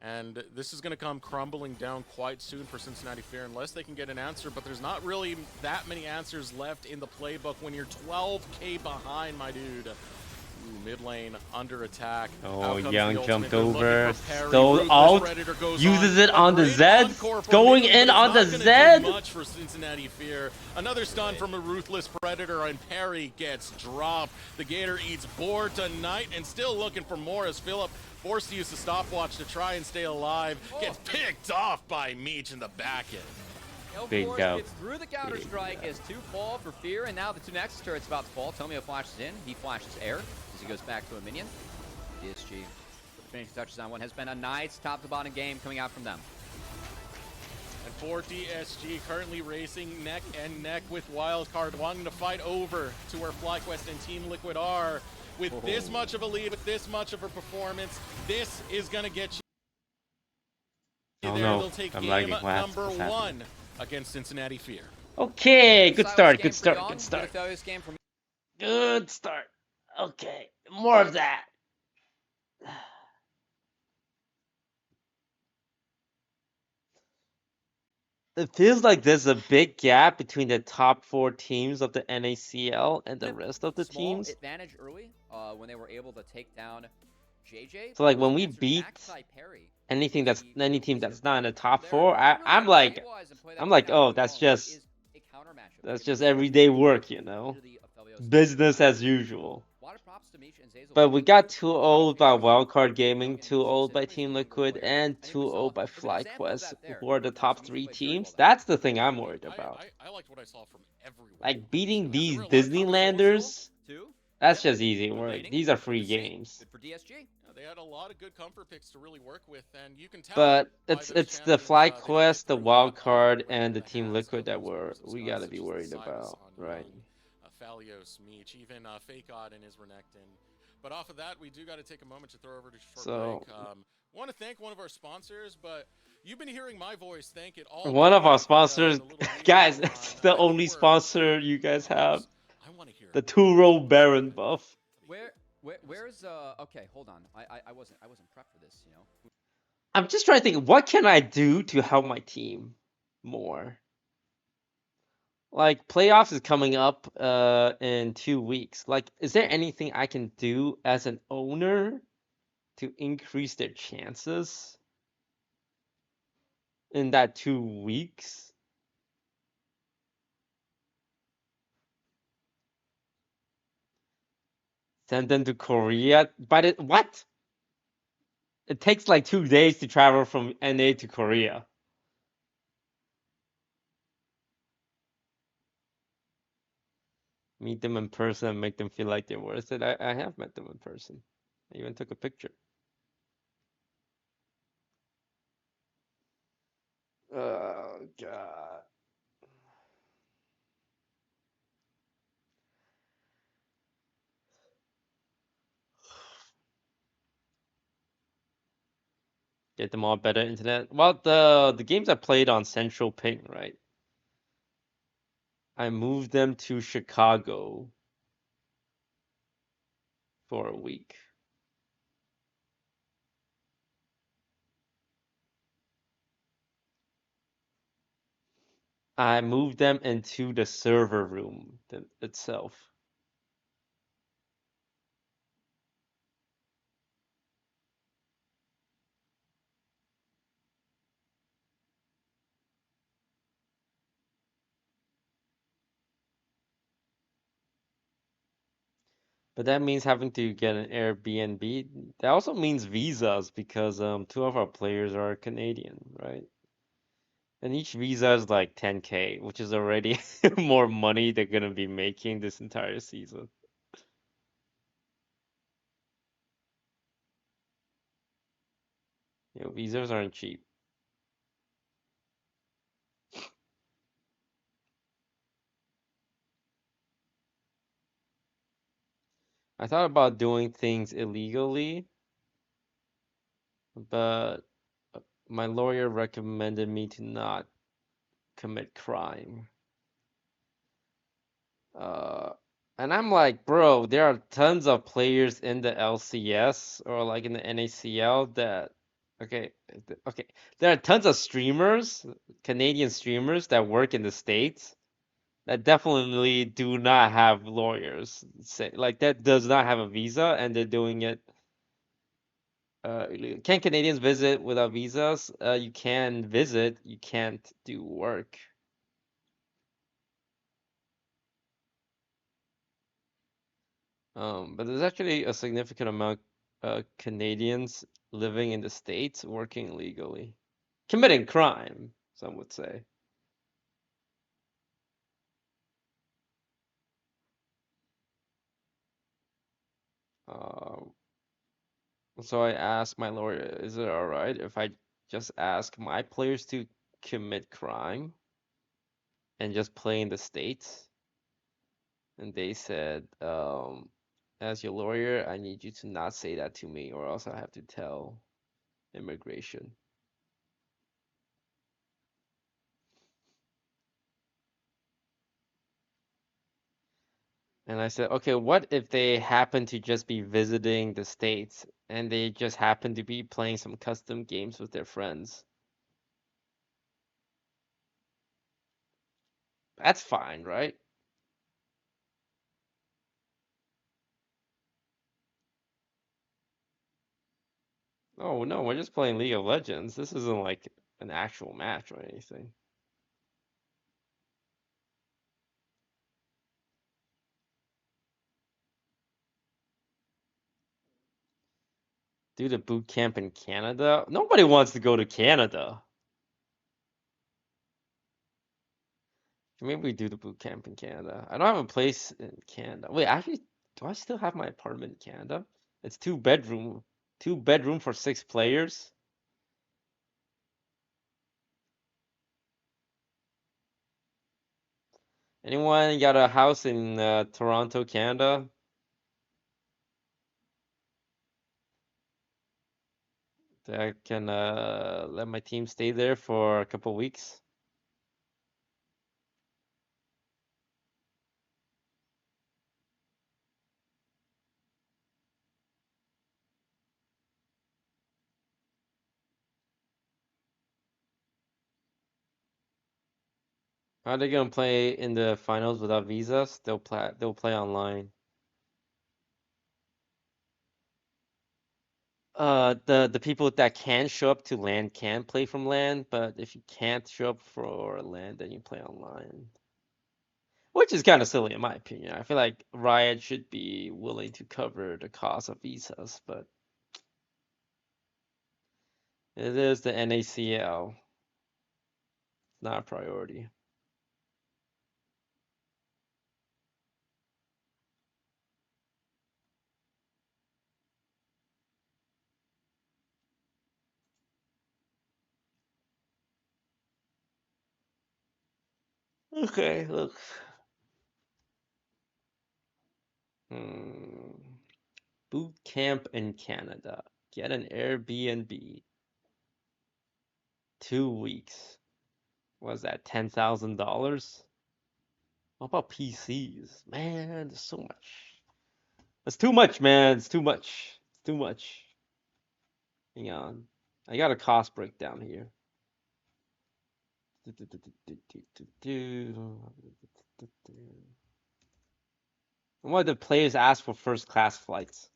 And this is going to come crumbling down quite soon for Cincinnati Fear unless they can get an answer. But there's not really that many answers left in the playbook when you're 12k behind, my dude. Ooh, mid lane under attack. Oh, Out comes Young the ultimate. jumped They're looking over, for parry. stole Ruthless out, Predator goes uses on. it on A the great Zed, encore for going Minimum, in but on it's the not gonna Zed. do much for Cincinnati Fear. Another stun from a Ruthless Predator, and parry gets dropped. The Gator eats board tonight and still looking for more as Philip forced to use the stopwatch to try and stay alive. Gets picked off by Meech in the back end. Big dub. Gets through the counter strike as 2 fall for Fear, and now the 2 Nexus turrets about to fall. Tomio flashes in, he flashes air as he goes back to a minion. DSG finishing touches on one. Has been a nice top to bottom game coming out from them. And for DSG, currently racing neck and neck with Wildcard, wanting to fight over to where FlyQuest and Team Liquid are. With this much of a lead, with this much of a performance, this is going to get you Oh there. no, They'll take I'm game lagging. number What's 1 happening? against Cincinnati Fear. Okay, good Silas start, game good for start, Young, good start. Failures game for Good start. Okay, more of that. It feels like there's a big gap between the top 4 teams of the NACL and the rest of the small teams. advantage early when they were able to take down JJ. So like Those when we answers beat backside parry, any team that's not in the top there, 4, you really I'm have to like stabilize and play that I'm play like, down oh, really that's well, and that just is a counter matchup. that's Given just the everyday work, you know. ability of Felios. Business as usual. A lot of props to Meech and Zazel. But we got 2-0 by Wildcard Gaming, 2-0 by Team Liquid, and 2-0 by FlyQuest, who are the top 3 teams. That's the thing I'm worried about. I liked what I saw from everyone. Like beating There these were a lot of Disneylanders, Two. that's Yeah. just easy work. Remaining. These are free To see. games. Good for DSG. They had a lot of good comfort picks to really work with, and you can tell. But by it's those the champions, they did FlyQuest, the prove that Wildcard, right and the in Team hands Liquid of that those members of we Scud, gotta such be as the worried Silas about, on right? Young, Phalios, Meech, even Fakod and his Renekton. But off of that, we do got to take a moment to throw over to short break. Want to thank one of our sponsors, but you've been hearing my voice thank it all. One of our day, sponsors, the little guys, video it's on the I only Think We're sponsor you guys have. I want to hear The it. 2-row Baron buff. Where's okay, hold on. I wasn't prepped for this, you know. I'm just trying to think, what can I do to help my team more? Like, playoffs is coming up in 2 weeks. Like, is there anything I can do as an owner to increase their chances in that 2 weeks? Send them to Korea? But what? It takes like 2 days to travel from NA to Korea. Meet them in person and make them feel like they're worth it. I have met them in person. I even took a picture. Oh, God. Get them all better internet. Well, the games I played on Central Ping, right? I moved them to Chicago for a week. I moved them into the server room itself. But that means having to get an Airbnb. That also means visas because two of our players are Canadian, right? And each visa is like 10K, which is already more money they're gonna be making this entire season. You know, visas aren't cheap. I thought about doing things illegally, but my lawyer recommended me to not commit crime. Uh, and I'm like, bro, there are tons of players in the LCS or like in the NACL that, okay, okay, there are tons of streamers, Canadian streamers that work in the States that definitely do not have lawyers. Say, like that does not have a visa and they're doing it. Can Canadians visit without visas? You can visit, you can't do work. But there's actually a significant amount Canadians living in the States working legally, committing crime, some would say. Um, so I asked my lawyer, is it all right if I just ask my players to commit crime and just play in the States? And they said, as your lawyer, I need you to not say that to me, or else I have to tell immigration. And I said, okay, what if they happen to just be visiting the States and they just happen to be playing some custom games with their friends? That's fine, right? Oh, no, we're just playing League of Legends. This isn't like an actual match or anything. Do the boot camp in Canada? Nobody wants to go to Canada. Maybe we do the boot camp in Canada. I don't have a place in Canada. Wait, actually, do I still have my apartment in Canada? It's two bedroom for 6 players. Anyone got a house in Toronto, Canada? That I can let my team stay there for a couple weeks? How are they gonna play in the finals without visas? They'll play online. The people that can show up to LAN can play from LAN, but if you can't show up for LAN, then you play online. Which is kind of silly in my opinion. I feel like Riot should be willing to cover the cost of visas, but it is the NACL. It's not a priority. Okay, look. Hmm. Boot camp in Canada. Get an Airbnb. 2 weeks. Was that $10,000? What about PCs? Man, there's so much. That's too much, man. It's too much. It's too much. Hang on. I got a cost breakdown here. And what the players ask for first class flights?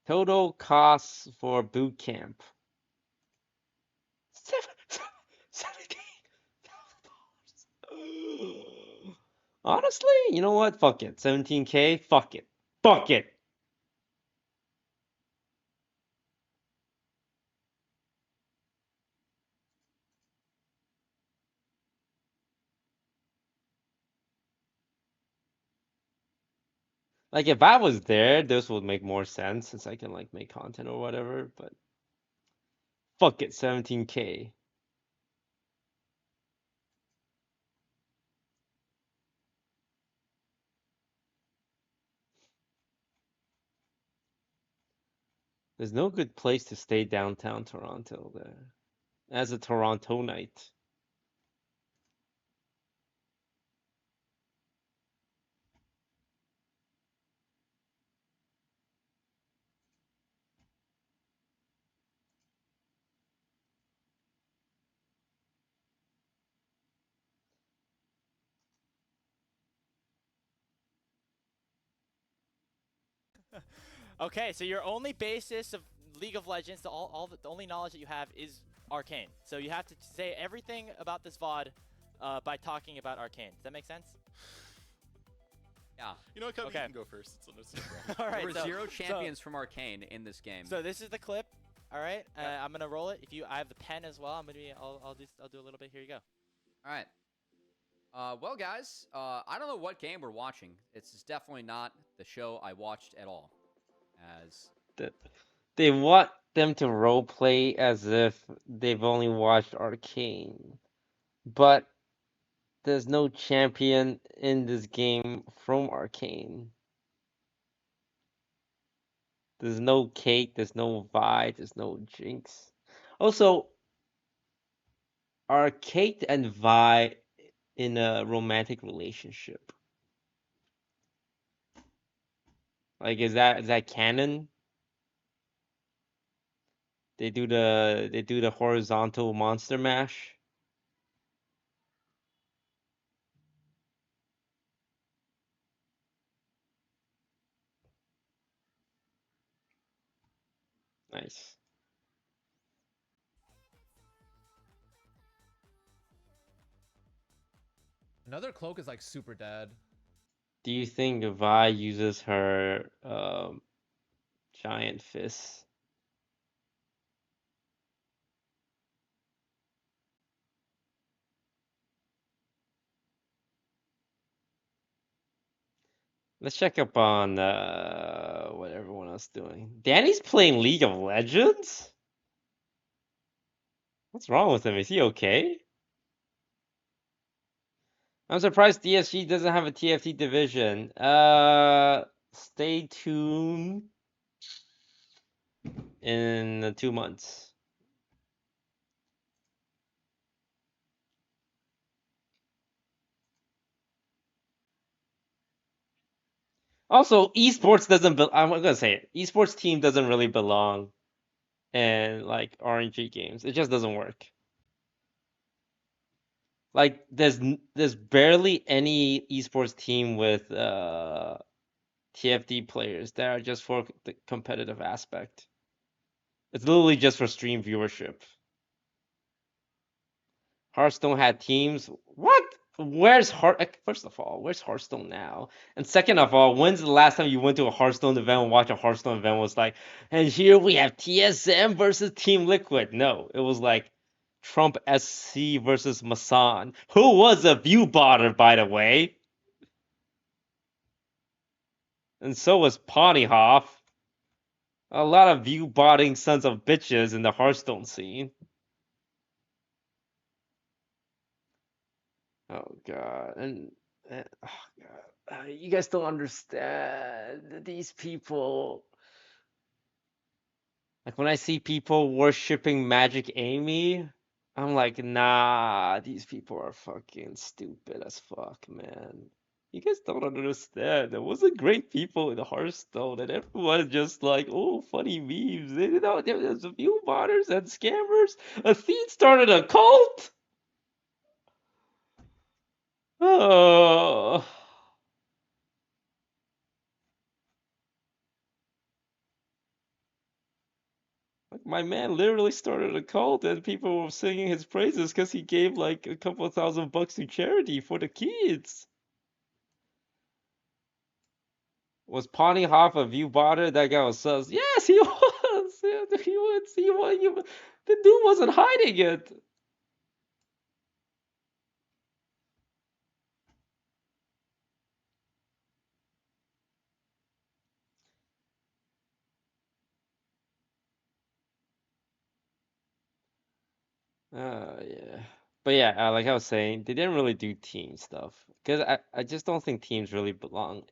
Total costs for boot camp. $17,000. Honestly, you know what? Fuck it. 17K? Fuck it. Fuck it. Like if I was there, this would make more sense since I can like make content or whatever, but fuck it, 17K. There's no good place to stay downtown Toronto there. As a Torontonite. Okay, so your only basis of League of Legends, the only knowledge that you have is Arcane. So you have to say everything about this VOD by talking about Arcane. Does that make sense? Yeah. You know what, Cubby? Okay. You can go first. It's no problem. All right. There were so, zero champions from Arcane in this game. So this is the clip. All right. Yeah. I'm gonna roll it. I have the pen as well. I'll do a little bit. Here you go. All right. Well, guys, I don't know what game we're watching. It's definitely not the show I watched at all. As They want them to roleplay as if they've only watched Arcane. But there's no champion in this game from Arcane. There's no Kate, there's no Vi, there's no Jinx. Also, are Kate and Vi in a romantic relationship? Like, is that canon? They do the horizontal monster mash. Nice. Another cloak is like super dead. Do you think Vi uses her giant fist? Let's check up on what everyone else is doing. Danny's playing League of Legends? What's wrong with him? Is he okay? I'm surprised DSG doesn't have a TFT division. Stay tuned in 2 months. Also, esports doesn't. I'm gonna say it. Esports team doesn't really belong in like RNG games. It just doesn't work. Like there's barely any esports team with TFT players that are just for the competitive aspect. It's literally just for stream viewership. Hearthstone had teams. What? Where's First of all, where's Hearthstone now? And second of all, when's the last time you went to a Hearthstone event and watched a Hearthstone event was like, and here we have TSM versus Team Liquid? No, it was like Trump SC versus Masan, who was a view botter, by the way. And so was Ponyhoff. A lot of view botting sons of bitches in the Hearthstone scene. Oh god, and oh god, you guys don't understand these people. Like when I see people worshipping Magic Amy, I'm like, nah, these people are fucking stupid as fuck, man. You guys don't understand. There wasn't great people in Hearthstone, and everyone just like, oh, funny memes. You know, there's a few modders and scammers. Athene started a cult. Oh. Like my man literally started a cult and people were singing his praises because he gave like a couple of $1,000 to charity for the kids. Was Pawnee Hoff a view botter? That guy was sus. Yes, he was. Yeah, he was. He was. The dude wasn't hiding it. Yeah. But yeah, like I was saying, they didn't really do team stuff because I just don't think teams really belong.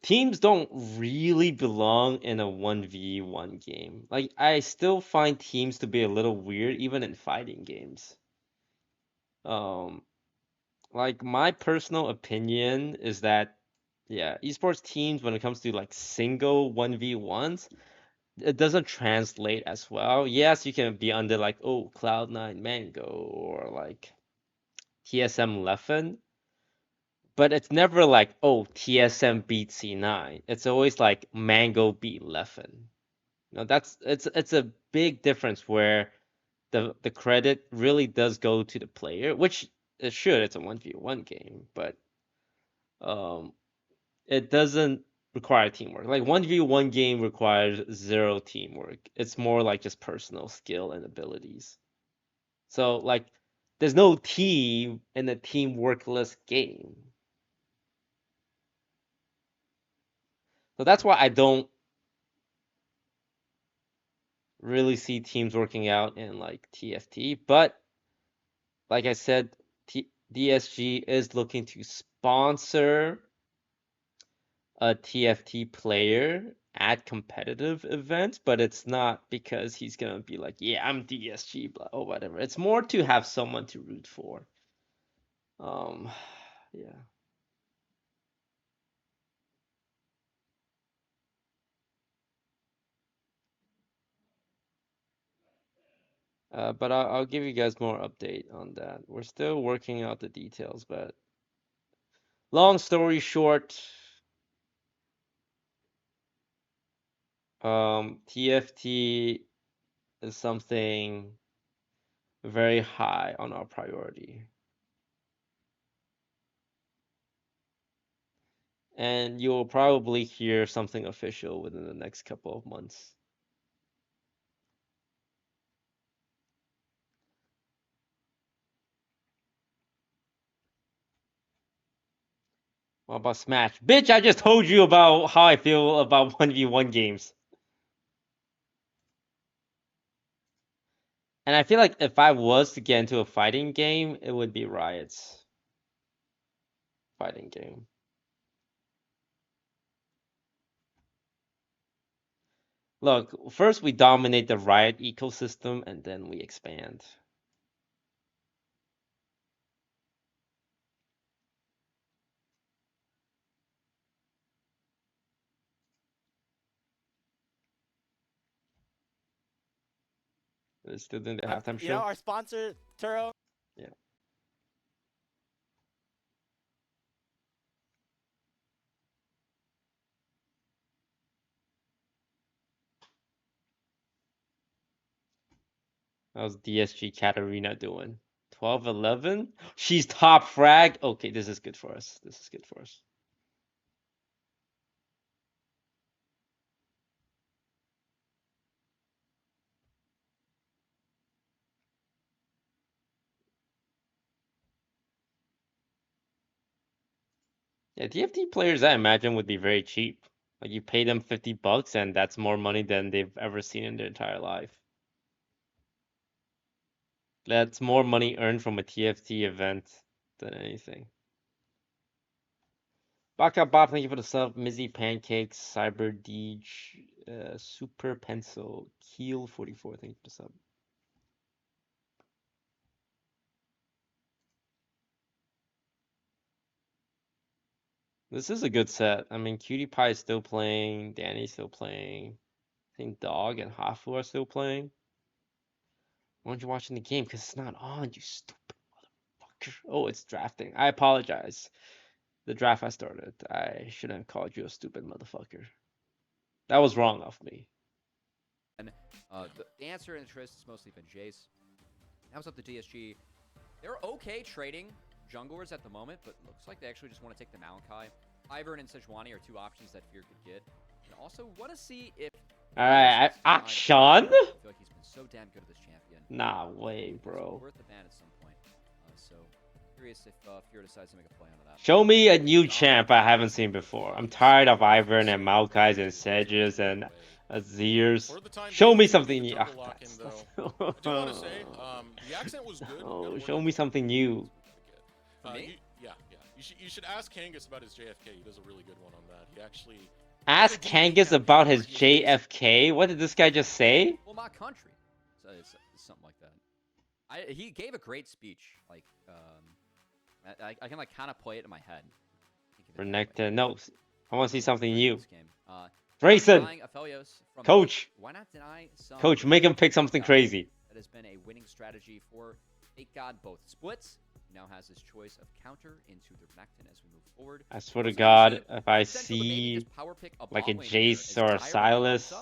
Teams don't really belong in a 1v1 game. Like I still find teams to be a little weird even in fighting games. Um, like my personal opinion is that yeah, esports teams when it comes to like single 1v1s, it doesn't translate as well. Yes, you can be under like oh Cloud9 Mango or like TSM Leffen, but it's never like oh TSM beat C9. It's always like Mango beat Leffen. No, that's it's a big difference where the credit really does go to the player, which it should. It's a 1v1 game, but um, it doesn't require teamwork. Like 1v1 game requires zero teamwork. It's more like just personal skill and abilities. So like there's no team in a teamworkless game. So that's why I don't really see teams working out in like TFT. But like I said, DSG is looking to sponsor a TFT player at competitive events, but it's not because he's gonna be like, yeah, I'm DSG, blah, or whatever. It's more to have someone to root for. Yeah. But I'll give you guys more update on that. We're still working out the details, but long story short, TFT is something very high on our priority. And you'll probably hear something official within the next couple of months. What about Smash? Bitch, I just told you about how I feel about 1v1 games. And I feel like if I was to get into a fighting game, it would be Riot's fighting game. Look, first we dominate the Riot ecosystem and then we expand. They're still doing the halftime You know, show. our sponsor, Turo. Yeah. How's DSG Katarina doing? 12-11? She's top frag? Okay, this is good for us. This is good for us. Yeah, DFT players I imagine would be very cheap. Like you pay them $50 and that's more money than they've ever seen in their entire life. That's more money earned from a TFT event than anything. Baka Bob, thank you for the sub. Mizzy Pancakes, Cyber Deej, Super Pencil, Keel 44, thank you for the sub. This is a good set. I mean, Cutie Pie is still playing, Danny's still playing. I think Dog and Hafu are still playing. Why aren't you watching the game? Because it's not on, you stupid motherfucker. Oh, it's drafting. I apologize. The draft I started. I shouldn't have called you a stupid motherfucker. That was wrong of me. And the answer in interest has mostly been Jace. Now it's up to DSG. They're okay trading junglers at the moment, but looks like they actually just want to take the Maokai. Ivern and Sejuani are two options that Fear could get. And also want to see if... Alright, Akshan? I feel like he's been so damn good at this champion. Nah, way, bro. Worth the ban at some point. So, curious if Fear decides to make a play on that. Show me a new champ I haven't seen before. I'm tired of Ivern and Maokai's and Sedges and Azirs. Show me something new. I do want to say, the accent was good. Oh, show me something new. Yeah. You should ask Kangas about his JFK. He does a really good one on that. He actually... Ask Kangas about his JFK? What did this guy just say? Well, my country. So it's something like that. He gave a great speech. Like, I can like kind of play it in my head. Renekton. No, I want to see something new. Grayson! Coach! Why not deny some... Coach, make him pick something crazy. That has been a winning strategy for Fake God both splits. He now has his choice of counter into the Renekton as we move forward. I swear to God, if I see like a Jace or a Silas,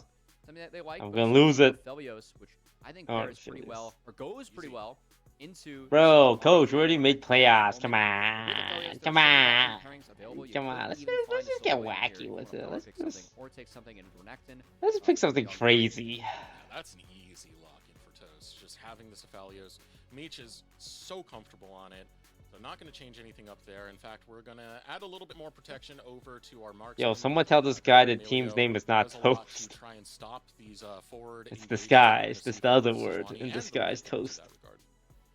I'm gonna lose it. Phelios, which I think pairs pretty well, or goes pretty well into... Bro, Coach, we already made playoffs. Come on. Come on. Come on. Let's just get wacky with it. Let's pick something crazy. That's an easy lock-in for Toast. Just having this Aphelios. Meech is so comfortable on it. They're not going to change anything up there. In fact, we're going to add a little bit more protection over to our marks. Yo, someone tell this guy the team's name is not Toast. Try and stop these, forward it's disguise. That's the other word in disguise, Toast.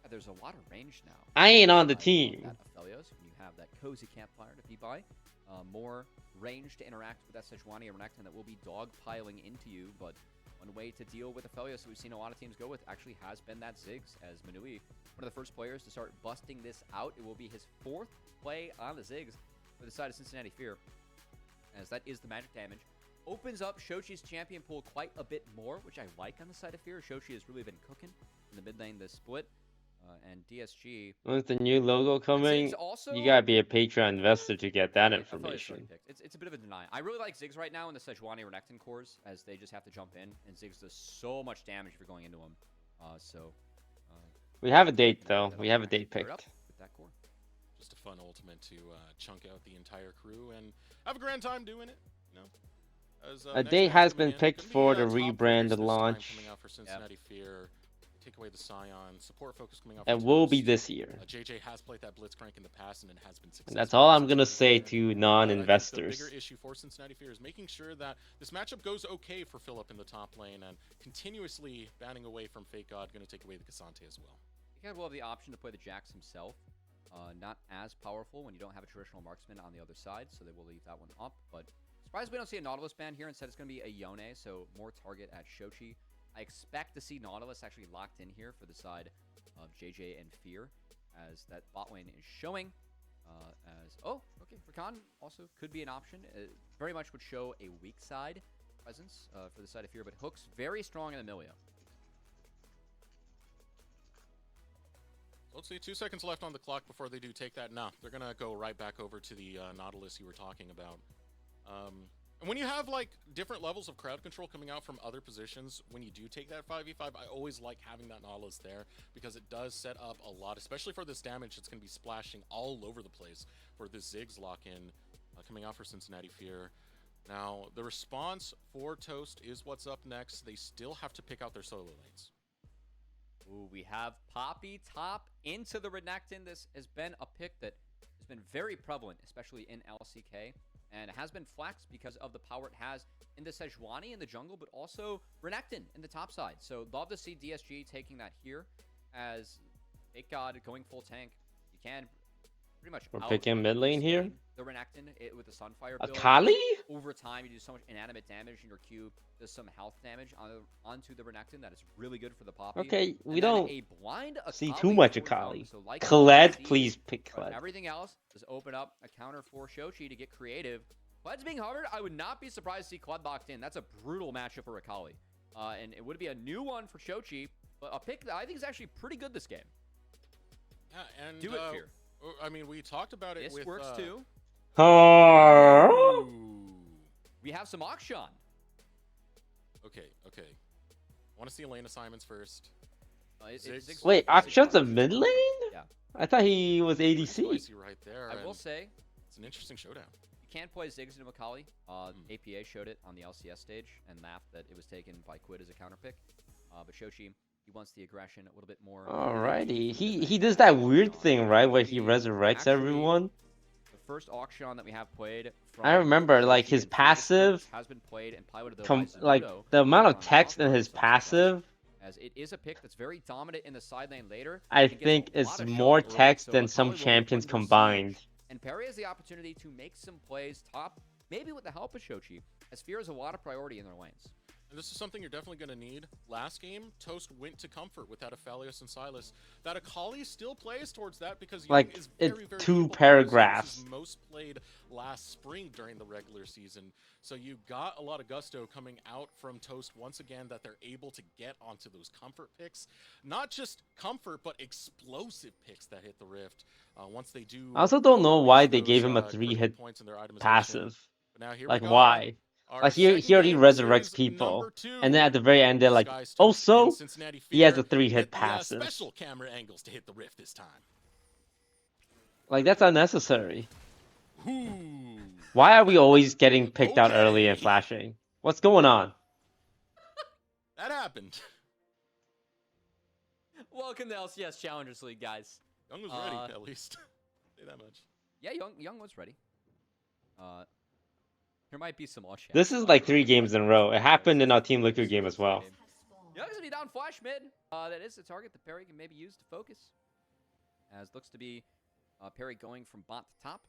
There's a lot of range now. I ain't on the team. Aphelios, when you have that cozy campfire to be by, more range to interact with that Sejuani or Renekton that will be dogpiling into you, but one way to deal with Aphelios that we've seen a lot of teams go with actually has been that Ziggs, as Manui, one of the first players to start busting this out. It will be his 4th play on the Ziggs for the side of Cincinnati Fear, as that is the magic damage. Opens up Shochi's champion pool quite a bit more, which I like on the side of Fear. Shochi has really been cooking in the mid lane this split. And DSG. With the new logo coming, also, you gotta be a Patreon investor to get that information. It's a bit of a deny. I really like Ziggs right now in the Sejuani Renekton cores, as they just have to jump in, and Ziggs does so much damage if you're going into him. We have a date though. We have a date picked. With that core. Just a fun ultimate to chunk out the entire crew and have a grand time doing it. You know, as, a date has been picked for the rebranded launch. Coming out for Cincinnati Fear. Take away the Scion, support focus coming out. It will be this year. JJ has played that Blitzcrank in the past and it has been successful. And that's all I'm gonna say to non-investors. The bigger issue for Cincinnati Fear is making sure that this matchup goes okay for Philip in the top lane and continuously banning away from Fake God, going to take away the Cassante as well. He will have the option to play the Jax himself. Not as powerful when you don't have a traditional marksman on the other side, so they will leave that one up. But surprised we don't see a Nautilus ban here. Instead, it's going to be a Yone, so more target at Shochi. I expect to see Nautilus actually locked in here for the side of JJ and Fear, as that bot lane is showing. Rakan also could be an option. It very much would show a weak side presence for the side of Fear, but Hook's very strong in Amelia. Let's see, 2 seconds left on the clock before they do take that. Nah, they're going to go right back over to the Nautilus you were talking about. And when you have, like, different levels of crowd control coming out from other positions, when you do take that 5v5, I always like having that Nautilus there, because it does set up a lot, especially for this damage that's going to be splashing all over the place for this Ziggs lock-in coming out for Cincinnati Fear. Now, the response for Toast is what's up next. They still have to pick out their solo lanes. Ooh, we have Poppy top into the Renekton. This has been a pick that has been very prevalent, especially in LCK. And it has been flexed because of the power it has in the Sejuani in the jungle, but also Renekton in the top side. So love to see DSG taking that here as Fake God going full tank. You can pretty much we're picking mid lane here. The Renekton with the Sunfire build. Akali? Over time, you do so much inanimate damage in your Q. Does some health damage onto the Renekton that is really good for the Poppy. Okay, we and don't a blind see Akali too much for Akali. so like Khaled, please pick Khaled. Everything else does open up a counter for Shochi to get creative. Kled's being hovered. I would not be surprised to see Kled locked in. That's a brutal matchup for Akali. And it would be a new one for Shochi, but a pick that I think is actually pretty good this game. Yeah, and do it here. I mean, we talked about it. This with, works too. We have some Akshan. Okay. Want to see lane assignments first. Ziggs. Wait, Akshan's a mid lane? Yeah. I thought he was Pretty ADC. spicy right there. I will and say, it's an interesting showdown. you can't play Ziggs into Macaulay. APA showed it on the LCS stage and laughed that it was taken by Quid as a counter pick. But Shochi, he wants the aggression a little bit more. Alrighty. He does that weird thing, right, where he resurrects Actually, everyone. The first auction that we have played from I remember, like, his Shochi in previous passive, splits has been played and piloted though by like, Cejudo the amount of on text in top his of some passive, as it is a pick that's very dominant in the side lane later. I and gets a think lot is of more shove early, text so than Macaulay some will be champions under siege, combined. And Perry has the opportunity to make some plays top, maybe with the help of Shochi, as Fear has a lot of priority in their lanes. And this is something you're definitely going to need. Last game, Toast went to Comfort without Aphelios and Silas. That Akali still plays towards that because Young Like, is it's very, very 2 capable. paragraphs. This is most played last spring during the regular season. So you got a lot of gusto coming out from Toast once again that they're able to get onto those Comfort picks. Not just Comfort, but explosive picks that hit the Rift. Once they do... I also don't know why reach they those, gave him a critical 3-hit points in their itemization. passive. But now here Like, we go. why? Our Like, second he already game, resurrects series people. number 2. And then at the very end, they're like, Disguised oh, Toast and so? Cincinnati He has Fear a 3-hit get the, passive. special camera angles to hit the Rift this time. Like, that's unnecessary. Ooh. Why are we always getting picked out early and Okay. flashing? What's going on? That happened. Welcome to LCS Challengers League, guys. Young was ready, at least. Say that much. Yeah, Young was ready. There might be some luck. This is like 3 games in a row. It happened in our Team Liquid game as well. Young's gonna be down flash mid. That is the target that Perry can maybe use to focus. As looks to be Perry going from bot to top.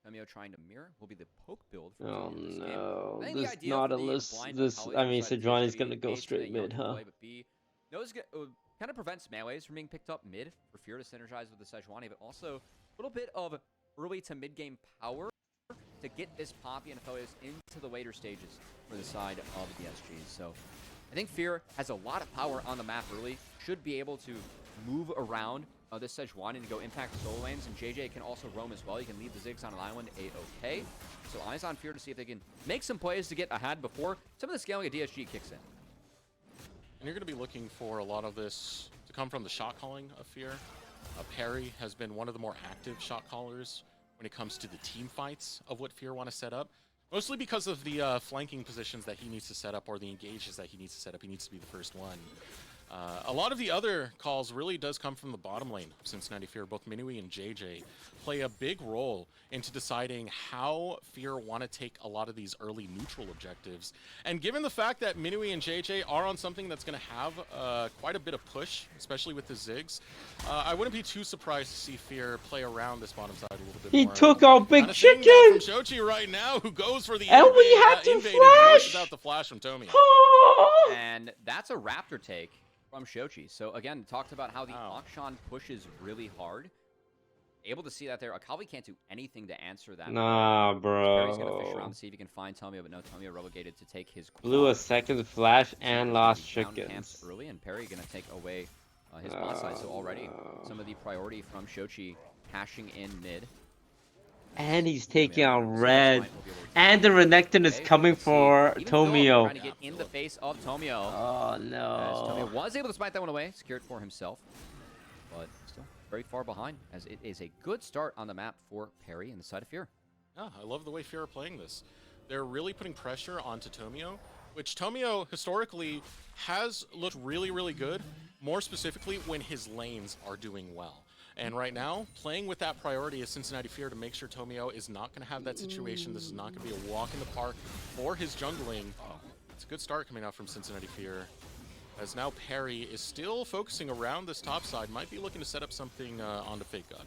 Tomio trying to mirror will be the poke build for Oh Tomio this game. no, I think the this idea for the Nautilus, blind this, Macaulay I mean, side of Sejuani's DSG gonna go is straight that Young mid, can huh? play, but B knows kind of prevents melees from being picked up mid for Fear to synergize with the Sejuani, but also a little bit of early to mid game power to get this Poppy and Aphelios into the later stages for the side of DSG. So I think Fear has a lot of power on the map early, should be able to move around this Sejuani to go impact solo lanes, and JJ can also roam as well. You can leave the Ziggs on an island A-OK. So eyes on Fear to see if they can make some plays to get ahead before some of the scaling of DSG kicks in. And you're going to be looking for a lot of this to come from the shot calling of Fear. Perry has been one of the more active shot callers when it comes to the team fights of what Fear want to set up. Mostly because of the flanking positions that he needs to set up or the engages that he needs to set up. He needs to be the first one. A lot of the other calls really does come from the bottom lane of Cincinnati Fear. Both Minui and JJ play a big role into deciding how Fear want to take a lot of these early neutral objectives. And given the fact that Minui and JJ are on something that's going to have quite a bit of push, especially with the Ziggs, I wouldn't be too surprised to see Fear play around this bottom side a little bit He more. took out Big Kinda seeing Chicken! that from Shochi right now, who goes for the And we invade, had to invade and forces flash! out the flash from Tomio. And that's a Raptor take from Shochi. So again, talked about how the Wow. Akshan pushes really hard. Able to see that there. Akawi can't do anything to answer that. Nah, Perry's gonna fish around bro. to see if he can find Tomio, but no, Tomio relegated to take his Blew a quad. second flash So and he's lost gonna be down camps chickens. early, and Perry gonna take away his bot side. So already some of the priority from Shochi cashing in mid. And he's taking Tomio, out so red. Giant will be able to And the Renekton is okay, coming let's see. for Even Philip Tomio. trying to get in the face of Tomio. Oh As Tomio no. was able to smite that one away, secured for himself, but still very far behind, as it is a good start on the map for Perry and the side of Fear. Yeah, I love the way Fear are playing this. They're really putting pressure onto Tomio, which Tomio historically has looked really, really good, more specifically when his lanes are doing well. And right now, playing with that priority is Cincinnati Fear to make sure Tomio is not going to have that situation. This is not going to be a walk in the park for his jungling. It's a good start coming out from Cincinnati Fear. As now Perry is still focusing around this top side, might be looking to set up something onto Fake God.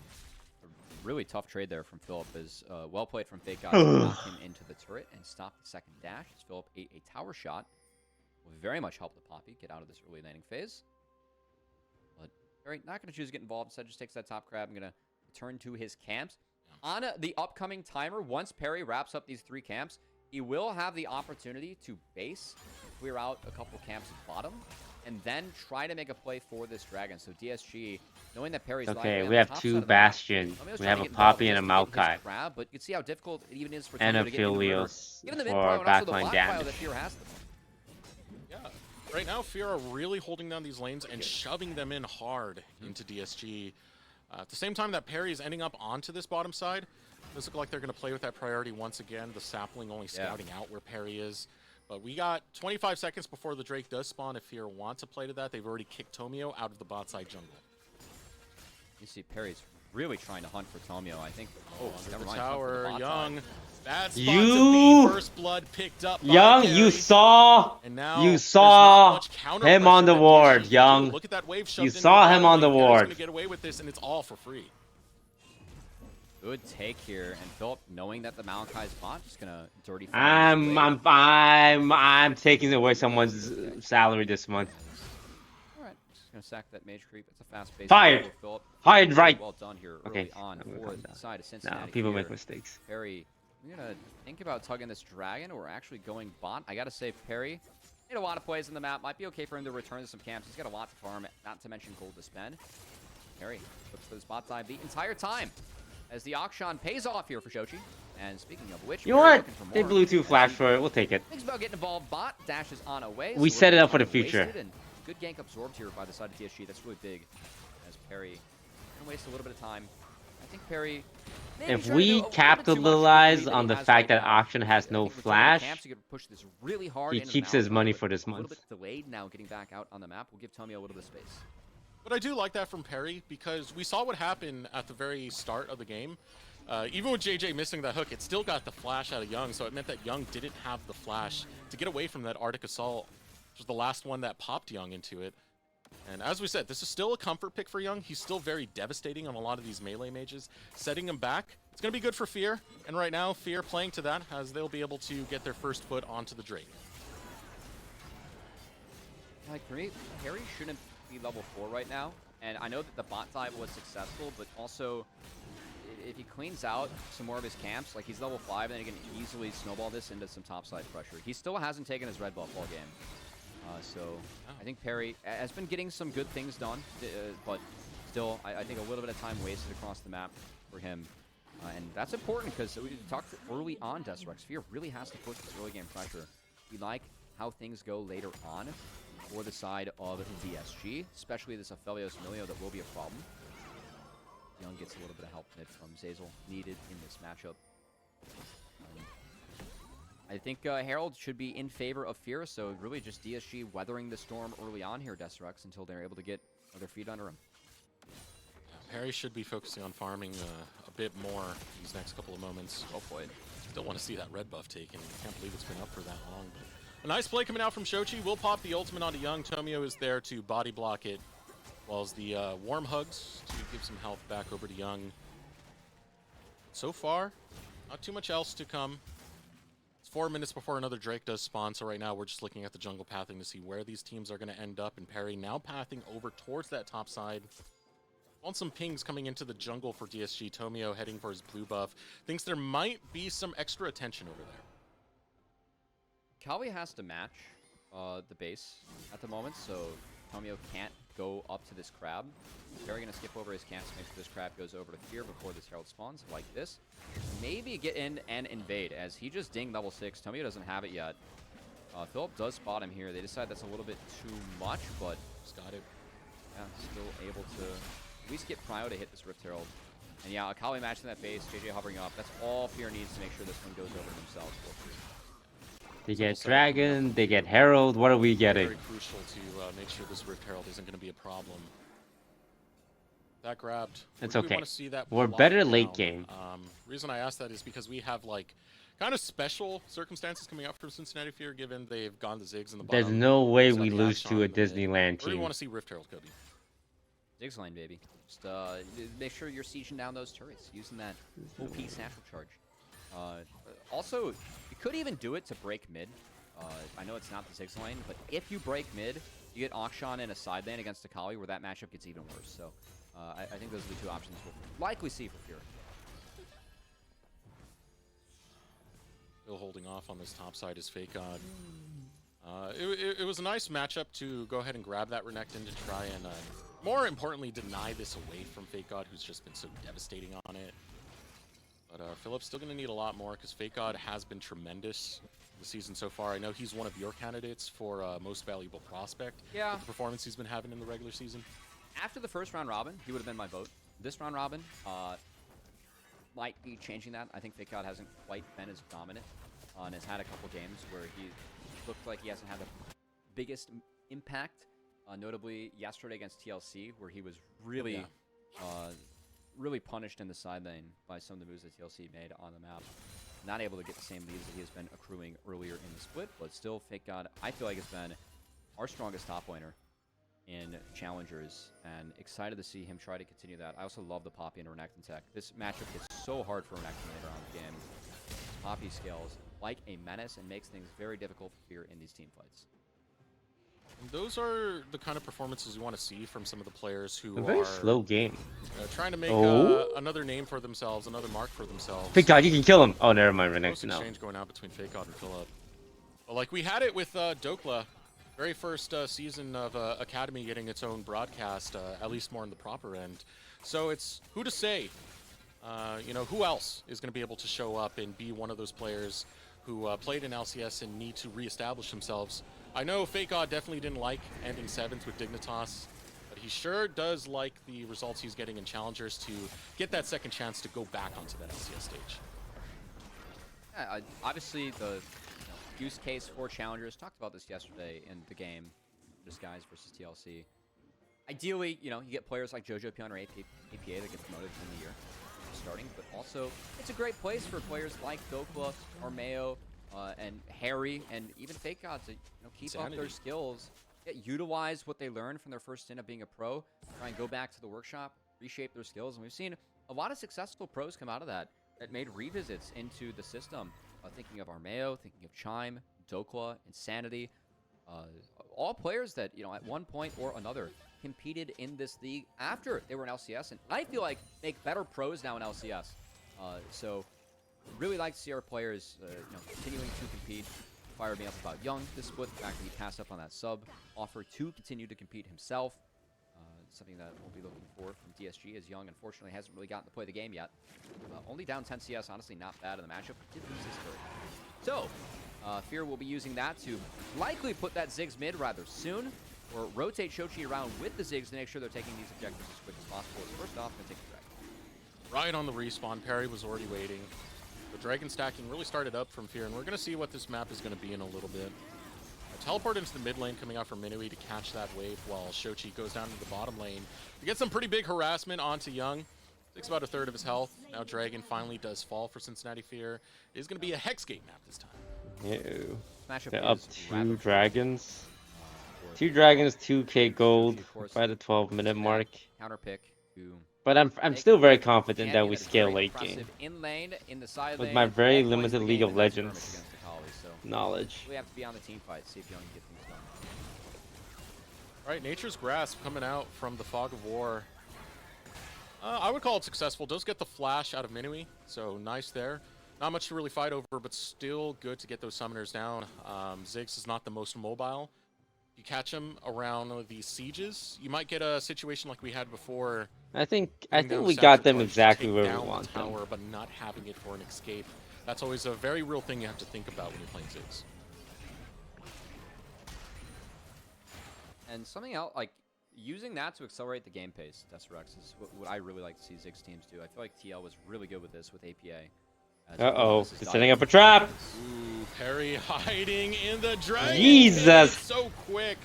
Really tough trade there from Philip. Is well played from Fake God to knock him into the turret and stop the second dash. As Philip ate a tower shot, will very much help the Poppy get out of this early laning phase. But Perry not going to choose to get involved. Instead, just takes that top crab. I'm going to return to his camps. On the upcoming timer, once Perry wraps up these 3 camps, he will have the opportunity to base, clear out a couple camps at bottom, and then try to make a play for this dragon. So DSG, knowing that Perry's Okay, likely we on have the top 2 side of the map, Bastion. Tommy's We trying have to a get involved Poppy and a just to get Maokai. his crab, but you can see how difficult it even is for And Tomio a to get into the river. Filios Given the mid for prio and also the backline bot damage. prio that Fear has them. Yeah, Right now, Fear are really holding down these lanes and shoving them in hard into DSG. At the same time that Perry is ending up onto this bottom side, does look like they're going to play with that priority once again. The sapling only scouting out where Perry is. But we got 25 seconds before the Drake does spawn. If Fear want to play to that, they've already kicked Tomio out of the bot side jungle. You see Perry's really trying to hunt for Tomio. I think. Oh, never the mind. tower, Young. Side. Bad spot You- to be. First blood picked up by Young, Perry. you saw And now you there's saw not much counter him on pressure the that ward, DSG can do. Young. Look at that wave shoved You into saw the him bottom on the lane. Perry's ward. gonna get away with this, and it's all for free. Good take here, and Philip, knowing that the Malachi's bot, just gonna dirty. farm his I'm taking away someone's salary this month. All right, just gonna sack that mage creep. It's a fast pace. Fired. Philip. Fired right. Well done here early Okay, on I'm gonna for calm the down. side of Cincinnati. No, people here. make mistakes. Perry, we're gonna think about tugging this dragon or actually going bot. I gotta say, Perry made a lot of plays in the map. Might be okay for him to return to some camps. He's got a lot to farm, not to mention gold to spend. Perry looks for this bot side the entire time as the auction pays off here for Shochi. And speaking of which, You know Perry what? looking for They more blew 2 as flash he for it. We'll take it. thinks about getting involved. Bot dashes on away. We so set it little up for the time future. wasted, and good gank absorbed here by the side of TSG. That's really big as Perry gonna waste a little bit of time. I think Perry. maybe If trying to do we a little bit too much with the capitalize lead on that the he has fact right that now. auction has I no think with some of the flash, camps, he could push this really hard he into the keeps his Malachi, money but for this a little month. bit delayed now getting back out on the map. We'll give Tommy a little bit of space. But I do like that from Perry because we saw what happened at the very start of the game. Even with JJ missing that hook, it still got the flash out of Young, so it meant that Young didn't have the flash to get away from that Arctic Assault, which was the last one that popped Young into it. And as we said, this is still a comfort pick for Young. He's still very devastating on a lot of these melee mages. Setting him back, it's going to be good for Fear. And right now, Fear playing to that as they'll be able to get their first foot onto the Drake. Like for me, Perry shouldn't be level 4 right now. And I know that the bot dive was successful, but also if he cleans out some more of his camps, like he's level 5, then he can easily snowball this into some topside pressure. He still hasn't taken his red buff all game. So I think Perry has been getting some good things done, but still, I think a little bit of time wasted across the map for him. And that's important because we talked early on, Desrex. Fear really has to push this early game pressure. We like how things go later on for the side of DSG, especially this Aphelios Milio that will be a problem. Young gets a little bit of help mid from Zazel needed in this matchup. I think Herald should be in favor of Fear, so really just DSG weathering the storm early on here, Desrex, until they're able to get their feet under him. Perry should be focusing on farming a bit more these next couple of moments. Hopefully. Still want to see that red buff taken. Can't believe it's been up for that long. But a nice play coming out from Shochi. Will pop the ultimate onto Young. Tomio is there to body block it, while the warm hugs to give some health back over to Young. So far, not too much else to come. It's 4 minutes before another Drake does spawn, so right now we're just looking at the jungle pathing to see where these teams are going to end up. And Perry now pathing over towards that top side. On some pings coming into the jungle for DSG. Tomio heading for his blue buff. Thinks there might be some extra attention over there. Calvi has to match the base at the moment, so Tomio can't go up to this crab. Perry gonna skip over his camps, make sure this crab goes over to Fear before this Herald spawns, like this. Maybe get in and invade, as he just dinged level 6. Tomio doesn't have it yet. Philip does spot him here. They decide that's a little bit too much, but Just got it. yeah, still able to at least get Prio to hit this Rift Herald. And yeah, Akali matching that base, JJ hovering up. That's all Fear needs to make sure this one goes over themselves. They get Dragon, they get Herald. What are we getting? Very crucial to make sure this Rift Herald isn't going to be a problem. That grabbed. It's We okay. want to see that We're block better down. late game. Reason I asked that is because we have like kind of special circumstances coming up from Cincinnati Fear, given they've gone to Ziggs in the bottom. There's no way It's we got lose Dash to a on the mid. Disneyland Where do you team. want to see Rift Herald, Kobe? Ziggs lane, baby. Just make sure you're sieging down those turrets, using that OP satchel charge. Also, you could even do it to break mid. I know it's not the Ziggs lane, but if you break mid, you get Akshan in a side lane against Akali, where that matchup gets even worse. So I think those are the two options we'll likely see for Fear. Still holding off on this top side is Fake God. It was a nice matchup to go ahead and grab that Renekton to try and, more importantly, deny this away from Fake God, who's just been so devastating on it. But Philip's still going to need a lot more because Fake God has been tremendous the season so far. I know he's one of your candidates for most valuable prospect. Yeah. With the performance he's been having in the regular season. After the first round robin, he would have been my vote. This round robin might be changing that. I think Fake God hasn't quite been as dominant and has had a couple games where he looked like he hasn't had the biggest impact. Notably yesterday against TLC, where he was really, really punished in the side lane by some of the moves that TLC made on the map. Not able to get the same leads that he has been accruing earlier in the split, but still, Fake God, I feel like, has been our strongest top laner in challengers, and excited to see him try to continue that. I also love the Poppy and Renekton tech. This matchup gets so hard for Renekton later on in the game. Poppy scales like a menace and makes things very difficult for Fear in these team fights. And those are the kind of performances you want to see from some of the players who A very are slow game. trying to make another name for themselves, another mark for themselves. Fake God, you can kill him. Oh, never mind, Close Renekton. No. exchange going out between Fake God and Philip. Well, like we had it with Dokla. Very first season of Academy getting its own broadcast, at least more in the proper end. So it's who to say, you know, who else is going to be able to show up and be one of those players who played in LCS and need to reestablish themselves. I know Fake God definitely didn't like ending 7th with Dignitas, but he sure does like the results he's getting in Challengers to get that second chance to go back onto that LCS stage. Yeah, obviously the use case for challengers, talked about this yesterday in the game, Disguise versus TLC. Ideally, you know, you get players like Jojo Pion or APA that get promoted in the year starting, but also it's a great place for players like Dokla or Mayo and Harry and even Fake God to keep up their skills, utilize what they learned from their first stint of being a pro, try and go back to the workshop, reshape their skills, and we've seen a lot of successful pros come out of that made revisits into the system. Thinking of Armeo, thinking of Chime, Dokla, Insanity, all players that, at one point or another competed in this league after they were in LCS, and I feel like make better pros now in LCS. So really like to see our players, continuing to compete. Fired me up about Young this split, the fact that he passed up on that sub offer to continue to compete himself. Something that we'll be looking for from DSG, as Young unfortunately hasn't really gotten to play the game yet. Only down 10 CS, honestly not bad in the matchup, but did lose his turret. So, Fear will be using that to likely put that Ziggs mid rather soon, or rotate Shochi around with the Ziggs to make sure they're taking these objectives as quick as possible. So first off, going to take the Dragon. Right on the respawn, Perry was already waiting. The Dragon stacking really started up from Fear, and we're going to see what this map is going to be in a little bit. Teleport into the mid lane coming out from Minui to catch that wave while Shochi goes down to the bottom lane. We get some pretty big harassment onto Young. Takes about a third of his health. Now Dragon finally does fall for Cincinnati Fear. It is going to be a Hexgate map this time. Ew. Matchup They're up is 2 dragons. 2 dragons, 2k gold by the 12-minute mark. Counter pick to But I'm still very confident that we scale late game. In lane, in the side With lane, my very all points limited of the League game, of and that's Legends skirmish against the Kali, so knowledge. we have to be on the team fight, see if Young can get things done. All right, Nature's Grasp coming out from the Fog of War. I would call it successful. Does get the flash out of Minui, so nice there. Not much to really fight over, but still good to get those summoners down. Ziggs is not the most mobile. You catch him around the sieges, you might get a situation like we had before. I think we got them exactly where we want them. Tower, but not having it for an escape. That's always a very real thing you have to think about when you're playing Ziggs. And something else, like using that to accelerate the game pace, Deserex, is what I really like to see Ziggs teams do. I feel like TL was really good with this with APA. Uh-oh, he's setting up a trap! Ooh, Perry hiding in the dragon. Jesus! So quick.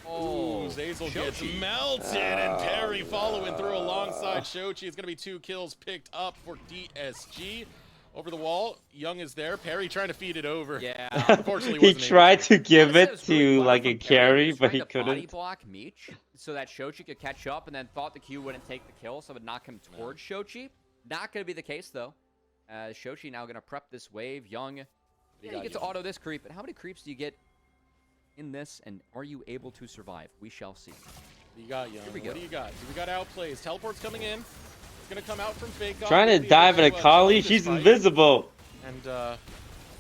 Oh, Ooh, Zazel gets melted, and Perry following through alongside Shochi. It's going to be 2 kills picked up for DSG. Over the wall, Young is there. Perry trying to feed it over. Yeah. Unfortunately, He tried to give it to like a carry, but he Body couldn't. block Meech so that Shochi could catch up, and then thought the Q wouldn't take the kill, so it would knock him towards Shochi. Not going to be the case though. Shochi now going to prep this wave. Young, you get to auto this creep, but how many creeps do you get in this, and are you able to survive? We shall see. You got Young. Here we go. What do you got? We got outplays. Teleport's coming in. It's going to come out from Fake God. Trying to dive at a Kali, she's invisible. And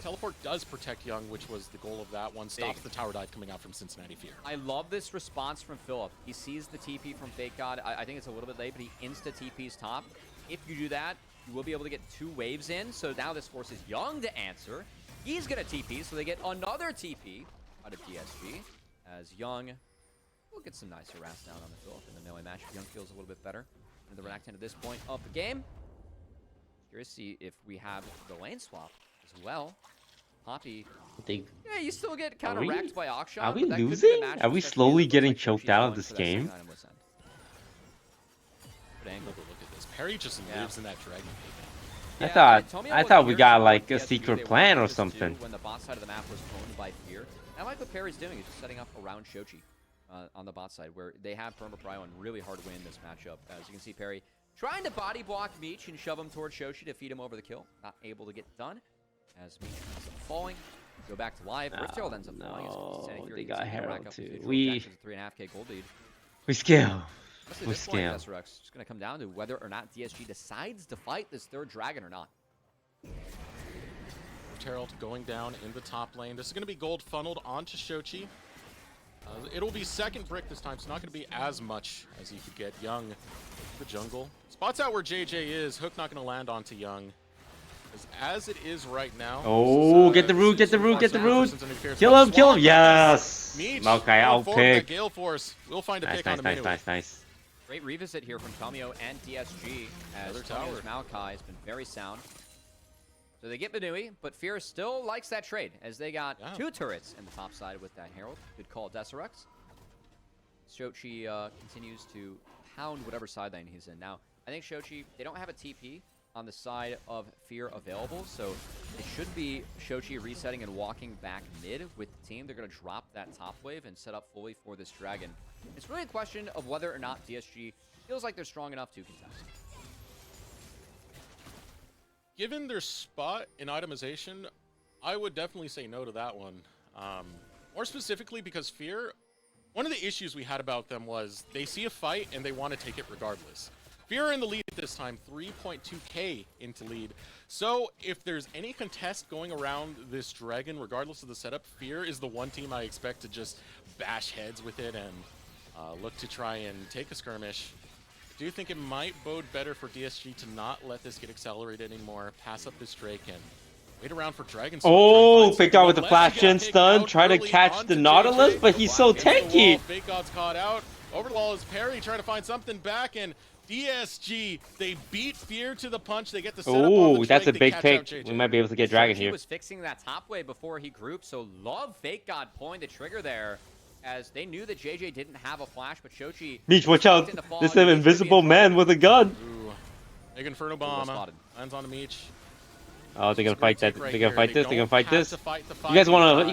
teleport does protect Young, which was the goal of that one. Stops the tower dive coming out from Cincinnati Fear. I love this response from Philip. He sees the TP from Fake God. I think it's a little bit late, but he insta-TP's top. If you do that, You will be able to get 2 waves in, so now this forces Young to answer. He's going to TP, so they get another TP out of DSG, as Young will get some nicer harass down on the Philip in the melee match. Young feels a little bit better. And the reactant at this point of the game. Curious to see if we have the lane swap as well. Poppy, yeah, you still get kind of wrecked by Akshan. Are we but that could be the losing? matchup, Are we especially slowly as it looks getting like choked Shochi's out going of this for that second game? item with Send. Good angle. Look at this. Perry just lives in that dragon. I thought we got like a secret plan or something. When the bot side of the map was owned by Fear. I like what Perry's doing. He's just setting up around Shochi on the bot side, where they have Perma Prio and really hard win this matchup. As you can see, Perry trying to body block Meech and shove him towards Shochi to feed him over the kill. Not able to get done. As Meech ends up falling. Go back to live. Rift Herald ends up falling. No, As they got Herald too. We 3.5k gold lead. We scale. Honestly, this point, Desrex, it's going to come down to whether or not DSG decides to fight this third dragon or not. Herald going down in the top lane. This is going to be gold funneled onto Shochi. It'll be second brick this time, so not going to be as much as you could get. Young, the jungle. Spots out where JJ is. Hook not going to land onto Young. As it is right now. Oh, get the root, get the root, get the root. Kill him, kill him. Yes. Okay, I'll pick. Gale Force. We'll find a Nice, pick nice, on the nice, nice, nice. Great revisit here from Tomio and DSG, as Tomio's Maokai has been very sound. So they get Benui, but Fear still likes that trade, as they got 2 turrets in the top side with that Herald. Good call, Desrex. Shochi continues to pound whatever side lane he's in. Now, I think Shochi, they don't have a TP on the side of Fear available, so it should be Shochi resetting and walking back mid with the team. They're going to drop that top wave and set up fully for this dragon. It's really a question of whether or not DSG feels like they're strong enough to contest. Given their spot in itemization, I would definitely say no to that one. More specifically because Fear, one of the issues we had about them was they see a fight and they want to take it regardless. Fear in the lead this time, 3.2k into lead. So if there's any contest going around this dragon, regardless of the setup, Fear is the one team I expect to just bash heads with it and look to try and take a skirmish. I do think it might bode better for DSG to not let this get accelerated anymore, pass up this Drake and wait around for Dragon. Oh, Fake God with the flash in stun, try to catch the Nautilus, but he's so tanky. Fake God's caught out. Over the wall is Perry trying to find something back, and DSG, they beat Fear to the punch. They get the setup on the Drake. That's a They big catch pick. out JJ. We might be able to get Dragon He here. was fixing that top wave before he grouped, so love Fake God pulling the trigger there, as they knew that JJ didn't have a flash, but Shochi... Meech, watch out. This is an invisible man with a gun. Ooh. Big Inferno Bomb lands on the Meech. Oh, they're gonna fight that. They're gonna fight this. They're gonna fight this. You You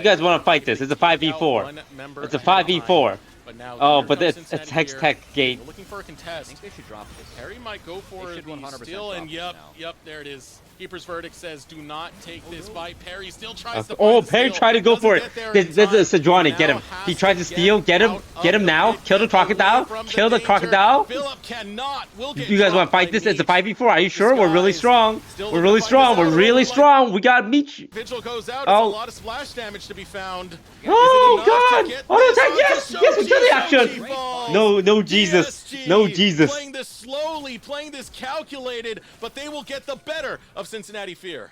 guys wanna fight this. It's a 5v4. It's a 5v4. But now Oh, here but comes it's Cincinnati Hex here. Tech Gate. They're looking for a I contest. think they should drop this. Perry might go for They should the 100% steal, drop and this yep, now. yep, there it is. Keeper's verdict says, do not take this fight. Perry still tries to Oh, find the Perry steal. tried to go Doesn't for it. get there This in is time. Sejuani. Get Now him. has He tried to get steal. Get him. out Get of him the now. pit, Kill the get away crocodile. from the Kill the danger. crocodile. Philip cannot. Will get You guys want dropped to fight by this? It's a Meech. 5v4. Are you sure? We're really Disguised. strong. Still We're looking really to fight strong. this We're out. really Like- strong. We got Meech. Vigil goes out. Oh. It's a lot of splash damage to be found. Oh, Is it enough to God. get Auto this attack. onto Yes. Yes, we Shochi? did the action. Shochi falls. No, Jesus. DSG No, Jesus. Playing this slowly, playing this calculated, but they will get the better of Cincinnati Fear.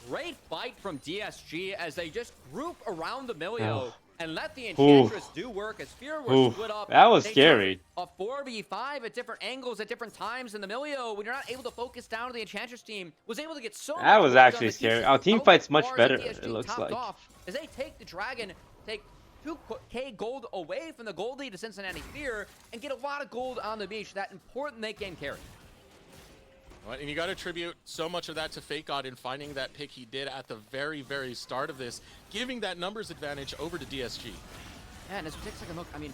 Great fight from DSG as they just group around the Milio Oh. and let the Enchantress do work as Fear was split up. That was They scary. took a 4v5 at different angles at different times, and the Milio, when you're not able to focus down to the Enchantress team, was able to get so That much was work done actually that scary. keeps Our team both fights much bars better, that DSG it looks topped like. off as they take the Dragon, take 2k gold away from the gold lead to Cincinnati Fear, and get a lot of gold on the beach. That important late game carry. Right, and you got to attribute so much of that to Fake God in finding that pick he did at the very, very start of this, giving that numbers advantage over to DSG. Yeah, and as we take a second look, I mean,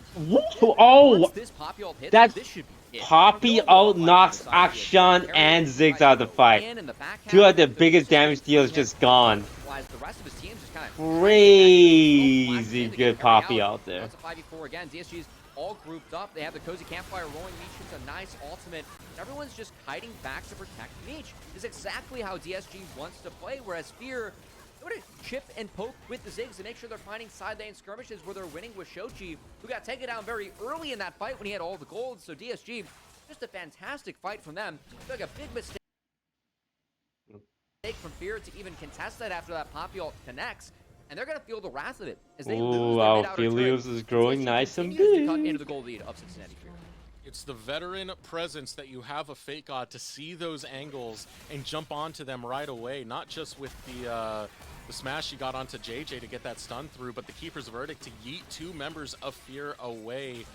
Oh, once this Poppy ult hits, that's this should be it. Poppy No out more knocks fights inside Akshan DSG. and Perry Ziggs out of the fight. in the back Two half of the of biggest position. damage deals just gone. While the rest of his team's just kind of Crazy good Poppy out there. It's a 5v4 again. DSG's all grouped up. They have the cozy campfire rolling. Meech hits a nice ultimate. Everyone's just kiting back to protect Meech. Is exactly how DSG wants to play, whereas Fear, they want to chip and poke with the Ziggs to make sure they're finding side lane skirmishes where they're winning with Shochi, who got taken down very early in that fight when he had all the gold. So DSG, just a fantastic fight from them. Like a big mistake. from Fear to even contest that after that Poppy ult connects. And they're going to feel the wrath of it as they lose Ooh, their mid-outer turret. Alphelios is growing DSG nice and continues to cut into big. the goal lead of Cincinnati Fear. It's the veteran presence that you have of Fake God to see those angles and jump onto them right away. Not just with the smash you got onto JJ to get that stun through, but the Keeper's Verdict to yeet 2 members of Fear away.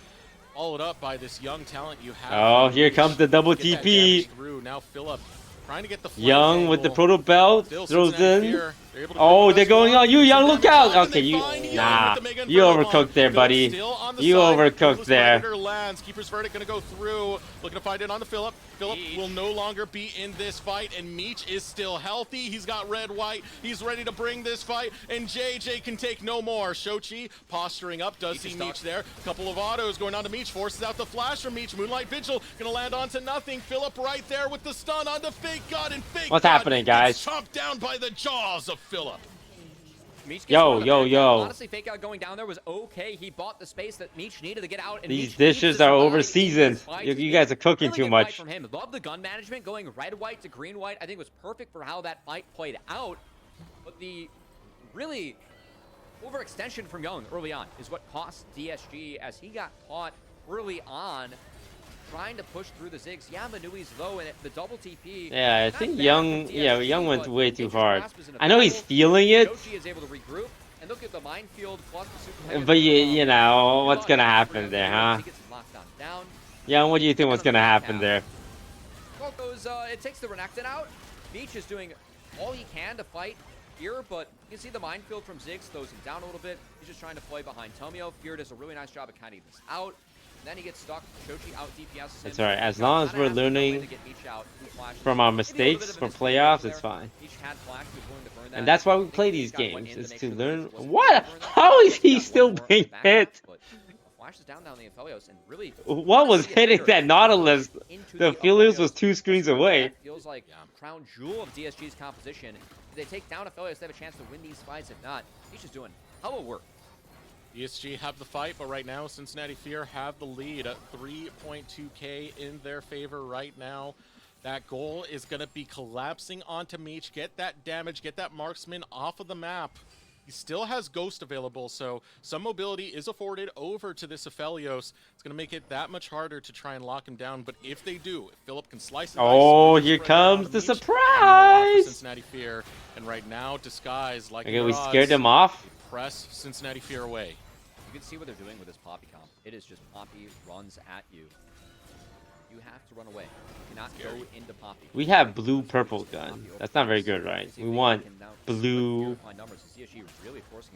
Followed up by this young talent you have. Oh, here comes the double Get that TP. damage through. Now Philip trying to get the flank Young with the angle. proto belt Still throws Cincinnati in. Fear. They're able to Oh, bring the they're best going one. on. You, Young, Some look damage out. on, and Okay, they you, find Young nah, with the Mega you Inferno overcooked bomb. there, Philip buddy. still on the You side. overcooked Ruthless there. Predator lands. Keeper's Verdict gonna go through. Looking to find it on the Philip. Philip will no longer be in this fight, and Meech is still healthy. He's got red-white. He's ready to bring this fight, and JJ can take no more. Shochi posturing up, does see Meech there. Couple of autos going on to Meech, forces out the flash from Meech. Moonlight Vigil gonna land onto nothing. Philip right there with the stun onto Fake God, and Fake What's God happening, guys? gets chomped down by the jaws of Philip. Meech gets Yo, one on the yo, back. yo. Honestly, Fake Out going down there was okay. He bought the space that Meech needed to get out. And These Meech dishes needs to are survive over in seasoned. this fight. You guys are cooking Really too good fight much. from him. Love the gun management, going red-white to green-white. I think was perfect for how that fight played out. But the really overextension from Young early on is what cost DSG as he got caught early on trying to push through the Ziggs. Yeah, Manui's low, and the double TP. Yeah, I not think bad Young, from yeah, DSG, Young went but way too Nature's hard. Grasp is I know he's inevitable. feeling it, Shochi is able to regroup, and look at the minefield plus the super Mega but you from, know, what's Young gonna for happen Young there, as huh? he gets locked on down. Young, what do you think was gonna happen there? Well, goes, it takes the Renekton out. Meech is doing all he can to fight here, but you can see the minefield from Ziggs throws him down a little bit. He's just trying to play behind Tomio. Fear does a really nice job of counting this out. And then he gets stuck. Shochi out DPS. That's alright, as long as we're learning from our mistakes for playoffs, it's fine. And that's why we play these games, is to learn. What? How is he still being hit? Flashes down the Aphelios and really What was hitting that Nautilus? The Aphelios was 2 screens away. Feels like crown jewel of DSG's composition. If they take down Aphelios, they have a chance to win these fights. If not, he's just doing hella work. DSG have the fight, but right now Cincinnati Fear have the lead at 3.2k in their favor right now. That goal is going to be collapsing onto Meech. Get that damage, get that marksman off of the map. He still has Ghost available, so some mobility is afforded over to this Aphelios. It's going to make it that much harder to try and lock him down, but if they do, if Philip can slice it. Oh, here comes the surprise! Cincinnati Fear, and right now, Disguise, like Okay, we scared them off. Press Cincinnati Fear away. You can see what they're doing with this Poppy comp. It is just Poppy runs at you. You have to run away. You cannot go into Poppy. We have blue-purple gun. That's not very good, right? We want blue...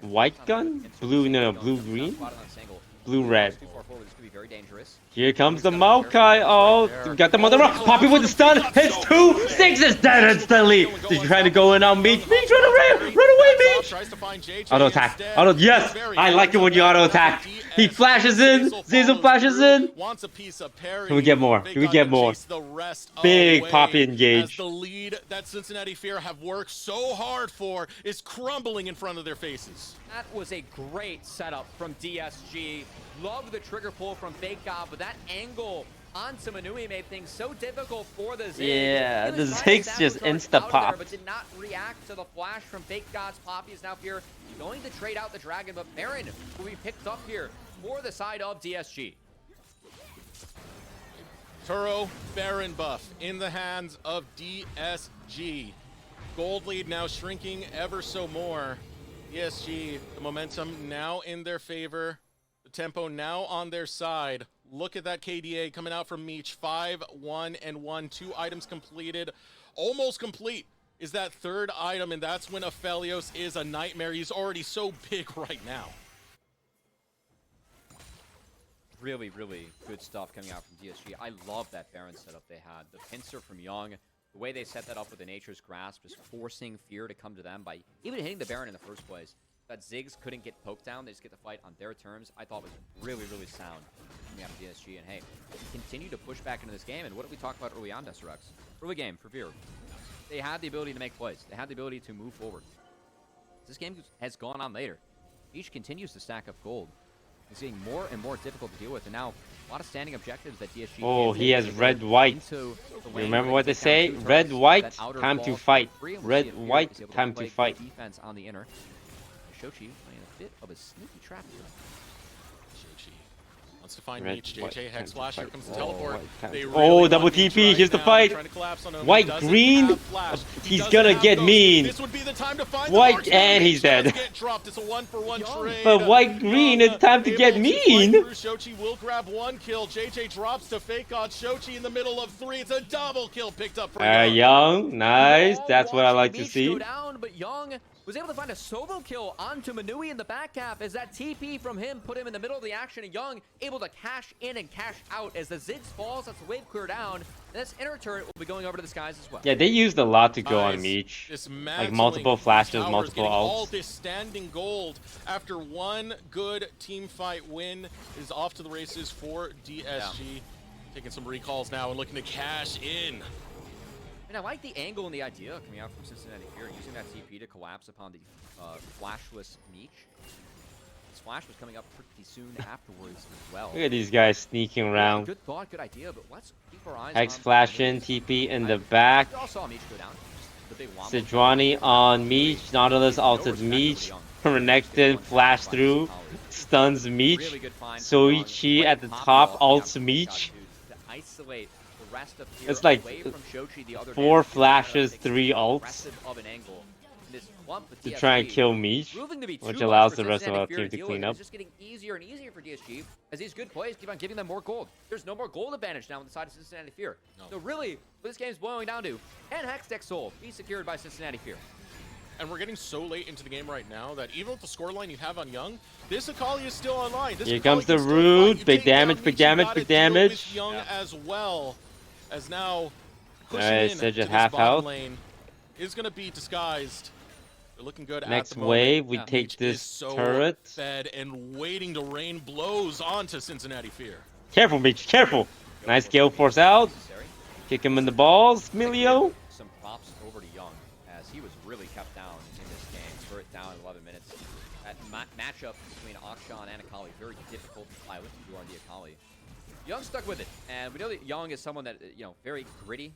White gun? Blue, no, blue-green? Blue-red. Here comes the Maokai. Oh, we got them on the run. Poppy with the stun. Hits 2. 6 is dead instantly. Did you try to go in on Meech? Meech, run away! Run away, Meech! Auto attack. Auto. Yes! I like it when you auto attack. He flashes in. Zizu flashes in. Can we get more? Can we get more? Big Poppy engage. The lead that Cincinnati Fear have worked so hard for is crumbling in front of their faces. That was a great setup from DSG. Love the trigger pull from Fake God, but that angle onto Manui made things so difficult for the Ziggs. Yeah, the Ziggs just insta-popped. But did not react to the flash from Fake God's Poppy. Is now here going to trade out the Dragon, but Baron will be picked up here for the side of DSG. Turo Baron buff in the hands of DSG. Gold lead now shrinking ever so more. DSG, the momentum now in their favor. The tempo now on their side. Look at that KDA coming out from Meech. 5, 1, and 1. 2 items completed. Almost complete is that third item, and that's when Aphelios is a nightmare. He's already so big right now. Really, really good stuff coming out from DSG. I love that Baron setup they had. The pincer from Young, the way they set that up with the Nature's Grasp, just forcing Fear to come to them by even hitting the Baron in the first place. That Ziggs couldn't get poked down. They just get the fight on their terms. I thought was really, really sound coming out of DSG. And hey, continue to push back into this game. And what did we talk about early on, Deserex? Early game for Fear. They had the ability to make plays. They had the ability to move forward. This game has gone on later. Each continues to stack up gold. It's getting more and more difficult to deal with. And now A lot of standing objectives that DSG. Oh, can he take has to go red-white. into the You lane. remember They're what gonna they take down say? 2 turrets. Red-white, That outer time to ball fight. free, and we'll see if Fear Red-white, is able to time to play good fight. defense on the inner. Shochi playing a bit of a sneaky trap here. Shochi wants to find Red, Meech. white, JJ time Hex to Flash. Here fight. comes the Oh, teleport. white, time They to- really Oh, want double Meech TP, here's the now. fight. Trying to collapse on him. White, Doesn't green. have Flash. He He's doesn't gonna have get Ghost. mean. This would be the time to find White, the marksman. and he's Meech does dead. Get dropped. It's a 1-for-1 trade. But white, green, Young it's time to get able fight mean. through. Shochi will grab 1 kill. JJ drops to fake on Shochi in the middle of 3. It's a double kill picked up for Young. Young, nice. All That's what I watching like to Meech see. Go down, but Young was able to find a solo kill onto Manui in the back half as that TP from him put him in the middle of the action, and Young able to cash in and cash out as the Ziggs falls. That's the wave clear down, and this inner turret will be going over to the skies as well. Yeah, they used a lot to go on Guys, Meech. this Like multiple mantling, flashes, these towers multiple getting all ults. this standing gold after 1 good team fight win is off to the races for DSG. Taking some recalls now and looking to cash in. And I like the angle and the idea coming out from Cincinnati here, using that TP to collapse upon the flashless Meech. His flash was coming up pretty soon afterwards as well. Look at these guys sneaking around. Good thought, good idea, but let's keep our eyes Hex on flash in, TP in the back. We all saw Meech go down. Just the big wombo. Sejuani on Meech. Nautilus ulted Meech. Renekton flash through. Stuns Meech. Really good find. Soichi at the top ults Meech. To isolate the rest of Fear It's like away from Shochi, the other 4 damage. flashes, Takes 3 ults aggressive of an angle. And this lump with to try and DSG kill Meech, proving to be which too allows much the for rest of Cincinnati our Fear team to deal clean with. up. It's just getting easier and easier for DSG as these good plays keep on giving them more gold. There's no more gold advantage now on the side of Cincinnati Fear. No. So really, what this game's boiling down to, can Hextech Soul be secured by Cincinnati Fear? And we're getting so late into the game right now that even with the scoreline you have on Young, this Akali is still online. This Here Akali comes the can still Root. fight. You Big take down damage, Meech, big you damage, gotta big deal with damage. Young as well, as now pushing Alright, in Sedge to at this half bottom health. lane is going to be disguised. They're looking good at Next the moment. wave, we Yeah. take Meech this is so turret. fed and waiting to rain blows onto Cincinnati Fear. Careful, Meech, careful. Nice Gale Force out. Necessary. Kick him in the balls, Milio. Some props over to Young as he was really kept down in this game. Turret down in 11 minutes. That matchup between Akshan and Akali, very difficult to fly with if you are the Akali. Young stuck with it, and we know that Young is someone that, very gritty,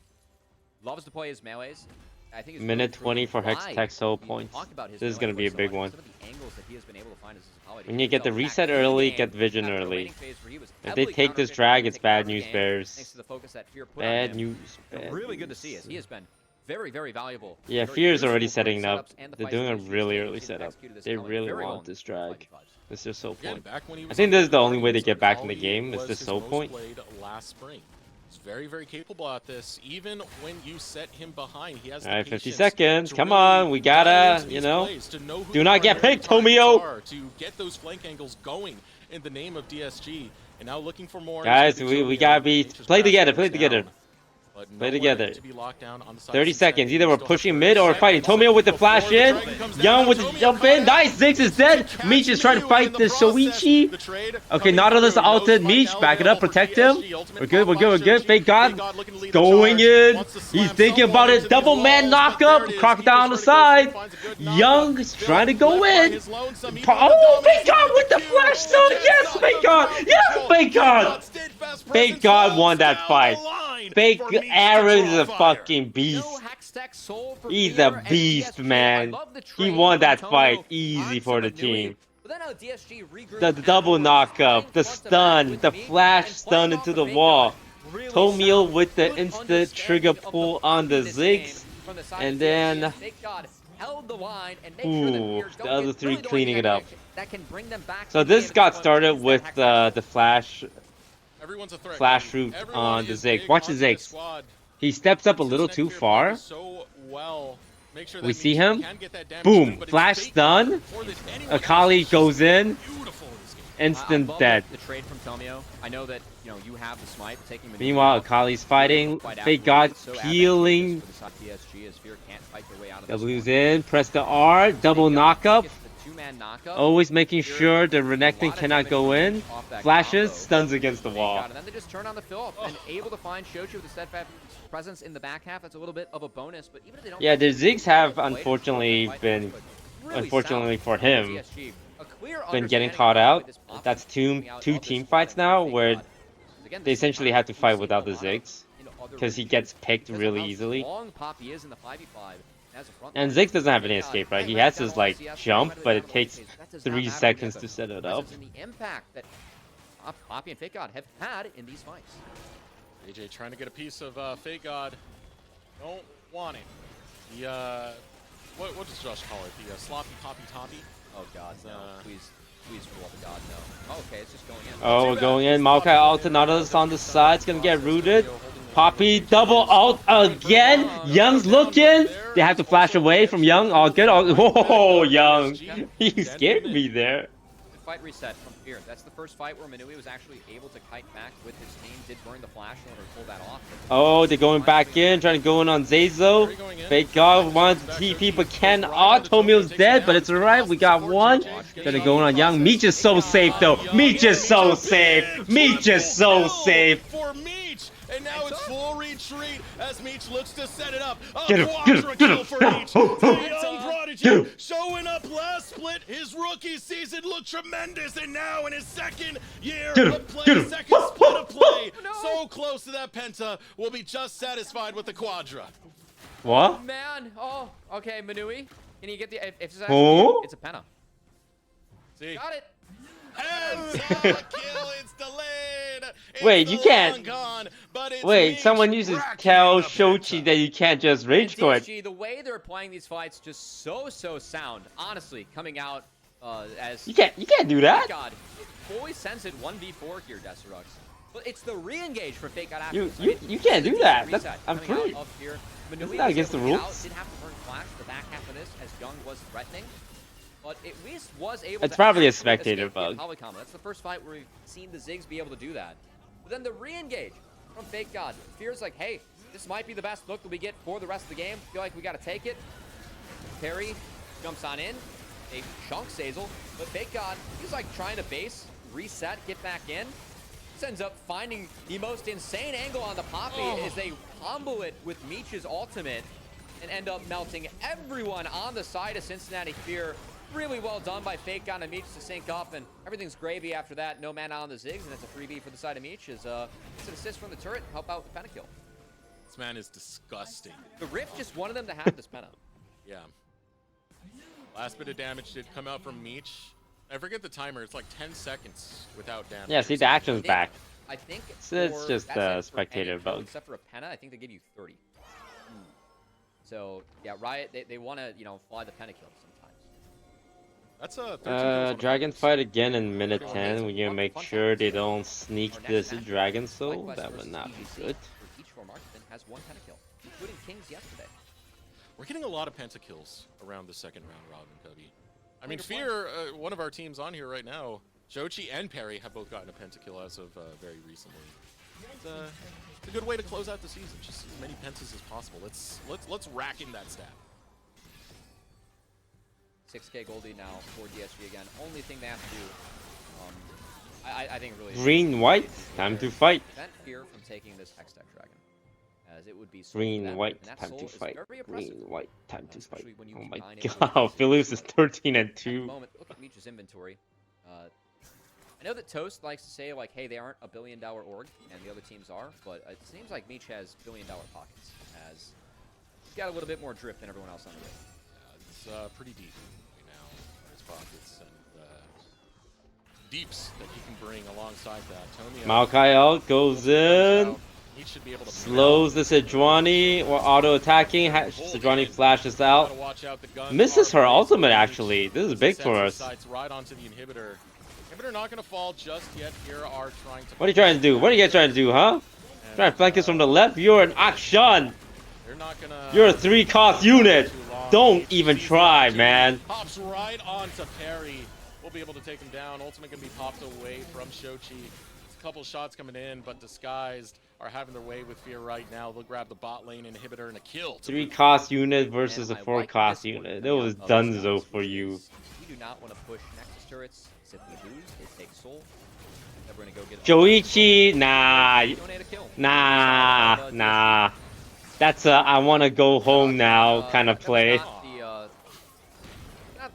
loves to play his melees. I think it's Minute really 20 for why Hextech soul we points. talk about his This is melee gonna be a play so big much. one. Some of the angles that he has been able to find as Akali. When you get the Back reset in the early, game, get vision after a early. waning phase where he was If they heavily take this counter-picked, drag, he it's was bad taking news, over the game, Bears. thanks to the focus that Fear put on Bad him. news. Bad Really good to see news. as he has been very, very valuable. Yeah, Very Fear's already useful for the setting up. setups and the They're fights doing that a he's really used to early see setup. executed this They Akali really very want well this in fighting drag. vibes. This is their soul Again, point. back when he was I think on this is the only board, way to get back in the Akali game, is was the his soul most point. played last spring. He's very, very capable at this. Even when you set him behind, he has the Alright, 50 patience seconds. to Come really on, we dive gotta, into you these know. plays, to know who Do the not get primary picked, targets Tomio! are, to get those flank angles going in the name of DSG. And now looking for more. Guys, It's gonna be we Tomio. gotta be Nature's play Grasp together, goes play together. down, but Play nowhere together. to be locked down on the side of 30 Cincinnati. seconds. Either we're Still have pushing 30 mid or we're fighting. seconds Tomio with the before flash the in. dragon comes down. Young with the Tomio jump caught in. out. Nice, Ziggs is dead. Catch Meech is trying to Miyu fight in the process. Soichi. The trade Okay, coming Nautilus through. No ulted spike Meech. Back it up, available for protect him. DSG. Ultimate We're good, we're pop good, we're by good. Shochi. Fake God looking to lead the going charge. in. Wants to He's slam thinking someone about into it. these Double man walls, but there knockup. it is. Crocodile on the Keeper's trying to side. go through, finds a good knockup. Young is Bill trying to go left by in. his lonesome. He Oh, went Fake God with the Q. flash zone. Yes, Fake God. Yes, Fake God. Fake God won that fight. Fake Aaron is a fucking beast. No Hextech Soul for He's Fear a and beast, DSG. man. I love the He trade won from that Tomo fight easy onto for the Manui, team. but then how DSG regrouped The double afterwards, knockup, the playing front to back stun, with the Meech flash and stun playing into off the Fake wall. God. Really Tomio sound. with the Good instant trigger understanding of pull the on the fight in this game Ziggs. from the side And of then- DSG. Fake God held the line and made sure that Ooh, Fear the don't other get three really the cleaning it up. that can bring them back So in the this game got if someone started sees with that the flash. Everyone's a threat. Flash guys. route Everyone on the is Ziggs. big Watch the onto this Ziggs. squad. He steps up a little Cincinnati too Fear far. plays so well. Make sure that We means see you him. can get that damage Boom, through, but it's flash fake stun. more than anyone Akali else. goes in. Beautiful in this game. Instant I love dead. The trade from Tomio. I know that you have the smite taking. Maneuver Meanwhile, off. Akali's fighting. Quite Fake God afterwards, so peeling. advantageous for the side of DSG as Fear can't fight their way out of this W's one. in. Press the R. Double Fake God knockup. gets the two-man knockup. Always making Fear sure the gets a lot Renekton of cannot damage go in. off that Flashes. combo. Stuns against the Fake wall. God, and then they just turn on the fill and able to find Shochi with the steadfast presence in the back half. That's a little bit of a bonus, but even if they don't. Yeah, the Ziggs have play it, unfortunately fight, been, but really unfortunately sound for from him, DSG. A clear been getting understanding caught of how out. this offense That's is coming out two of this team one fights and now Fake where God Again, They this is essentially a have to we've fight seen without a the lot of Ziggs in other because he regions gets picked because of really how easily. strong Poppy is in the 5v5 as a front And line. Ziggs doesn't have any Fake God, escape, right? He right has down his on like CS, jump, right but down it on the lane takes phase. That does not 3 matter seconds the to set it up. presence and the impact that Poppy and Fake God have had in these fights. AJ trying to get a piece of Fake God. Don't want it. The what does Josh call it? The sloppy poppy toppy. Oh God, no! Please roll the God, no. Oh, okay, it's just going in. Oh, we're going in. Maokai Alternatives on the side. It's gonna get rooted. Poppy double ult again. Young's looking. They have to flash away from Young. All good. Oh, Young. He scared me there. Good fight reset from Fear. That's the first fight where Manui was actually able to kite back with his team. Did burn the flash in order to pull that off. Oh, they're going back in, trying to go in on Zazo. Fake God wants TP, but can Tomio's dead, but it's alright. We got one. Gonna go in on Young. Meech is so safe though. Meech is so safe. Meech is so safe. For Meech, and now it's full retreat as Meech looks to set it up. Get him, get him, get him. For Meech. The young prodigy showing up last split. His rookie season looked tremendous, and now in his second year of play, second split of play, so close to that penta, will be just satisfied with the quadra. What? Man, oh, okay, Manui. Can you get the? If it's Oh? it's a penna. See? Got it. Kill, it's delayed. It's Wait, you can't- long gone, but it's Wait, Meech someone needs to racking tell in the Shochi penta. that you can't just rage And quit. DSG, the way they're playing these fights, just so sound. Honestly, coming out as You can't do that. God, fully censored 1v4 here, Deserux. But it's the re-engage for Fake God after You this. I you mean, you can't do it's a that. reset That's, I'm coming out pretty. of here. That's Manui not was against able the to get rules. out, didn't have to burn flash the back half of this as Young was threatening. But at least was able It's to probably a actually spectator escape the bug. Poly combo. That's the first fight where we've seen the Ziggs be able to do that. But then the re-engage from Fake God. Fear's like, hey, this might be the best look that we get for the rest of the game. Feel like we got to take it. Perry jumps on in. They chunk Sazel. But Fake God, he's like trying to base, reset, get back in. This ends up finding the most insane angle on the Poppy as they combo it with Meech's ultimate and end up melting everyone on the side of Cincinnati Fear. Really well done by Fake God and Meech to sync up, and everything's gravy after that. No mana on the Ziggs, and it's a 3v for the side of Meech. It's an assist from the turret, help out with the pentakill. This man is disgusting. The Rift just wanted them to have this penta. Yeah. Last bit of damage did come out from Meech. I forget the timer. It's like 10 seconds without damage. Yeah, see the action's back. I think So it's for- just that's a it for spectator any kill bug. Except for a penta, I think they give you 30. So yeah, Riot they want to fly the pentakill sometimes. That's a 13 kills on a Dragon focus. fight again in minute Okay, 10. so We're gonna fun- make fun sure fact. they don't sneak Our next this match, Dragon Soul. FlyQuest That would versus not be EGC, good. where each for marksman has one pentakill, including Kings yesterday. We're getting a lot of pentakills around the second round, Robin Cubby. I mean, Good point. Fear, one of our teams on here right now, Jochi and Perry have both gotten a pentakill as of very recently. It's a good way to close out the season. Just as many pentas as possible. Let's rack in that stat. 6K Goldie now for DSG again. Only thing they have to do, I think really. Green, white, time to fight. Prevent Fear from taking this Hextech Dragon, as it would be soul for Green, them, white, and that time soul to is fight. very oppressive. Green, white, time to fight. Especially when you Oh my combine it with god, Meech's Phillips is inventory. 13 and At the 2. moment, look at Meech's inventory. I know that Toast likes to say, like, hey, they aren't a billion-dollar org, and the other teams are, but it seems like Meech has billion-dollar pockets, as he's got a little bit more drip than everyone else on the list. It's pretty deep right now in his pockets and deeps that he can bring alongside that. Tomio Maokai out, goes in. He should be able to Slows the Sejuani or auto attacking. Sejuani flashes out. Gotta watch out, the guns Misses are her blazing ultimate huge. actually. This is big for Sensor us. sights right onto the inhibitor. Inhibitor not gonna fall just yet. Here are trying to. What are you trying to do? What are you guys trying to do, huh? And, Trying to flank us from the left? You're an action! They're not gonna. You're a 3-cost unit! too long. Don't He even sees try, the man. Pops right onto Perry. We'll be able to take him down. Ultimate gonna be popped away from Shochi. A couple shots coming in, but Disguised are having their way with Fear right now. They'll grab the bot lane inhibitor and a kill. 3-cost unit versus a And I 4-cost like this unit. one That was coming out of dunzo Disguise, for which you. is We do not want to push Nexus turrets. If we lose, they take soul. Then we're gonna go get Joichi, nah, donate a kill. nah. That's a I wanna go home now kind of That was play.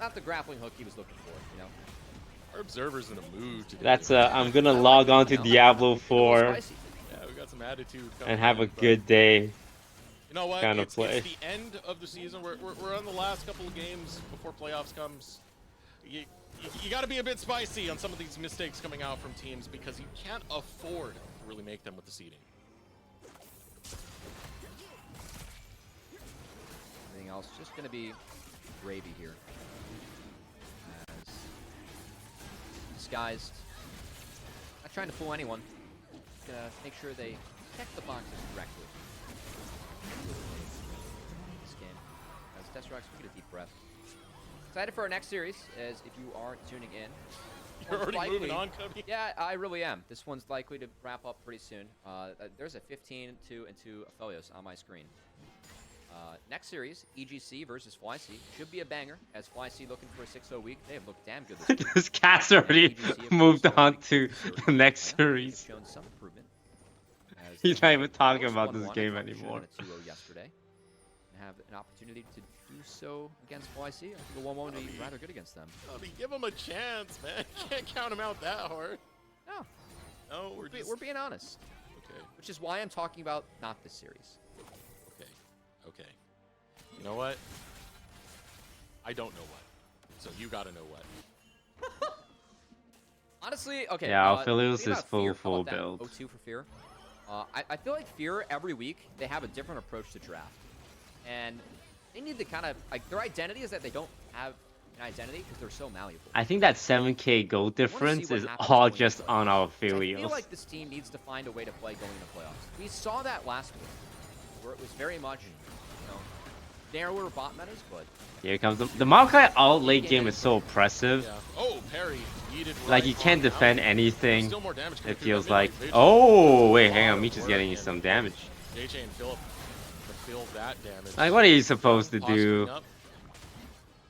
Not the grappling hook he was looking for, you know. Our observer's in a mood today. That's I'm gonna log on to Diablo Get a little 4 spicy. Yeah, we got some attitude coming and have a in, but good day. You know what? kind of It's play. the end of the season. We're on the last couple of games before playoffs comes. You got to be a bit spicy on some of these mistakes coming out from teams because you can't afford to really make them with the seeding. Everything else just going to be gravy here. As disguised. Not trying to fool anyone. Gonna make sure they check the boxes correctly. This game. As Tesseracts, we get a deep breath. Excited for our next series, as if you are tuning in. You're one's already moving on, Cubby. Yeah, I really am. This one's likely to wrap up pretty soon. There's a 15-2 and 2 Aphelios on my screen. Next series, EGC versus FlyC. Should be a banger, as FlyC looking for a 6-0 week. They have looked damn good this week. This cat's already moved on to the next series. Shown some improvement. As He's they not even talking forced about this 1-1 game after anymore. shooting a 2-0 yesterday. And have an opportunity to do so against FlyC. I think the 1-1 would be rather good against them. Cubby, give them a chance, man. Can't count them out that hard. No, No, we're being honest. Okay. Which is why I'm talking about not this series. Okay. Okay. You know what? I don't know what. So you gotta know what. Honestly, okay. Yeah, Aphelios thinking is about Fear, full how about that? build. 0-2 for Fear. I feel like Fear, every week, they have a different approach to draft. And they need to kind of, like, their identity is that they don't have an identity because they're so malleable. I think that 7K gold difference what is happens all going into just playoffs. on our I feel Aphelios. like this team needs to find a way to play going into playoffs. We saw that last week, where it was very much, you know, narrower bot metas, but Here comes the Maokai all late game is so oppressive. Yeah. Oh, parry. Yeeted Like right you can't on defend out. anything. Still more damage coming It through feels that like, mid-range. oh wait, hang on, Lot Meech of is work getting and some damage. JJ and Philip fulfill that damage. Like what are you supposed to do? Posturing up.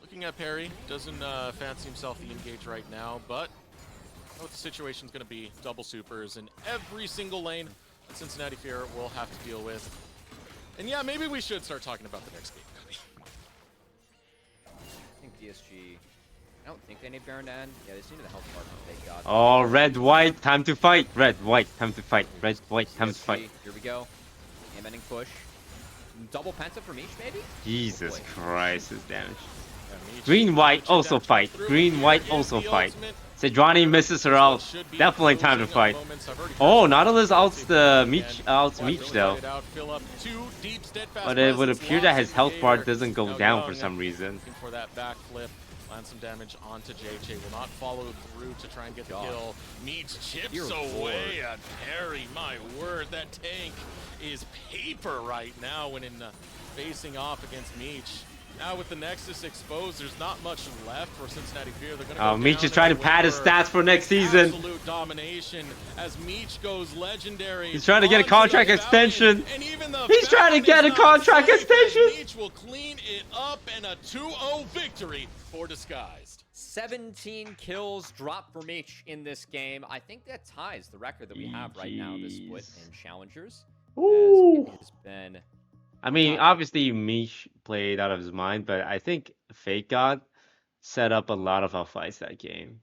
Looking at Perry, doesn't fancy himself the engage right now, but what the situation's going to be, double supers in every single lane that Cincinnati Fear will have to deal with. And yeah, maybe we should start talking about the next game, Cubby. I think DSG, I don't think they need Baron to end. Yeah, they seem to the health department, thank God. Oh, red, white, time to fight. Red, white, time to fight. Red, white, time to DSG, fight. here we go. Game ending push. Double penta for Meech, maybe? Jesus Boy. Christ, this damage. Yeah, Meech Green, white, switching also down fight. through Green, here white, is also the fight. ultimate. Sejuani misses her out. Should be Definitely time to closing fight. moments. I've already Oh, touched Nautilus on outs the again. Meech, outs Watch Meech really though. fight it out. Fill up two deep, steadfast But it would presence, appear that locks his health bar Invader. doesn't go Now down for Young some reason. looking for that backflip. Land some damage onto JJ. Will not follow through to try and get the God. kill. Meech chips Dear away at Perry. My word, that tank is paper right now when facing off against Meech. Now with the Nexus exposed, there's not much left for Cincinnati Fear. They're gonna Oh, go Meech down is trying to and pad his win stats for next season. Absolute domination as Meech goes legendary. He's trying to get a onto contract the extension. Valiant, and even the He's trying to Valiant get is a not contract safe, and extension. Meech will clean it up and a 2-0 victory for Disguised. 17 kills dropped for Meech in this game. I think that ties the record that we have right now, this split Jeez. in Challengers. Ooh. As it has been... I mean, God. obviously Meech played out of his mind, but I think Fake God set up a lot of our fights that game.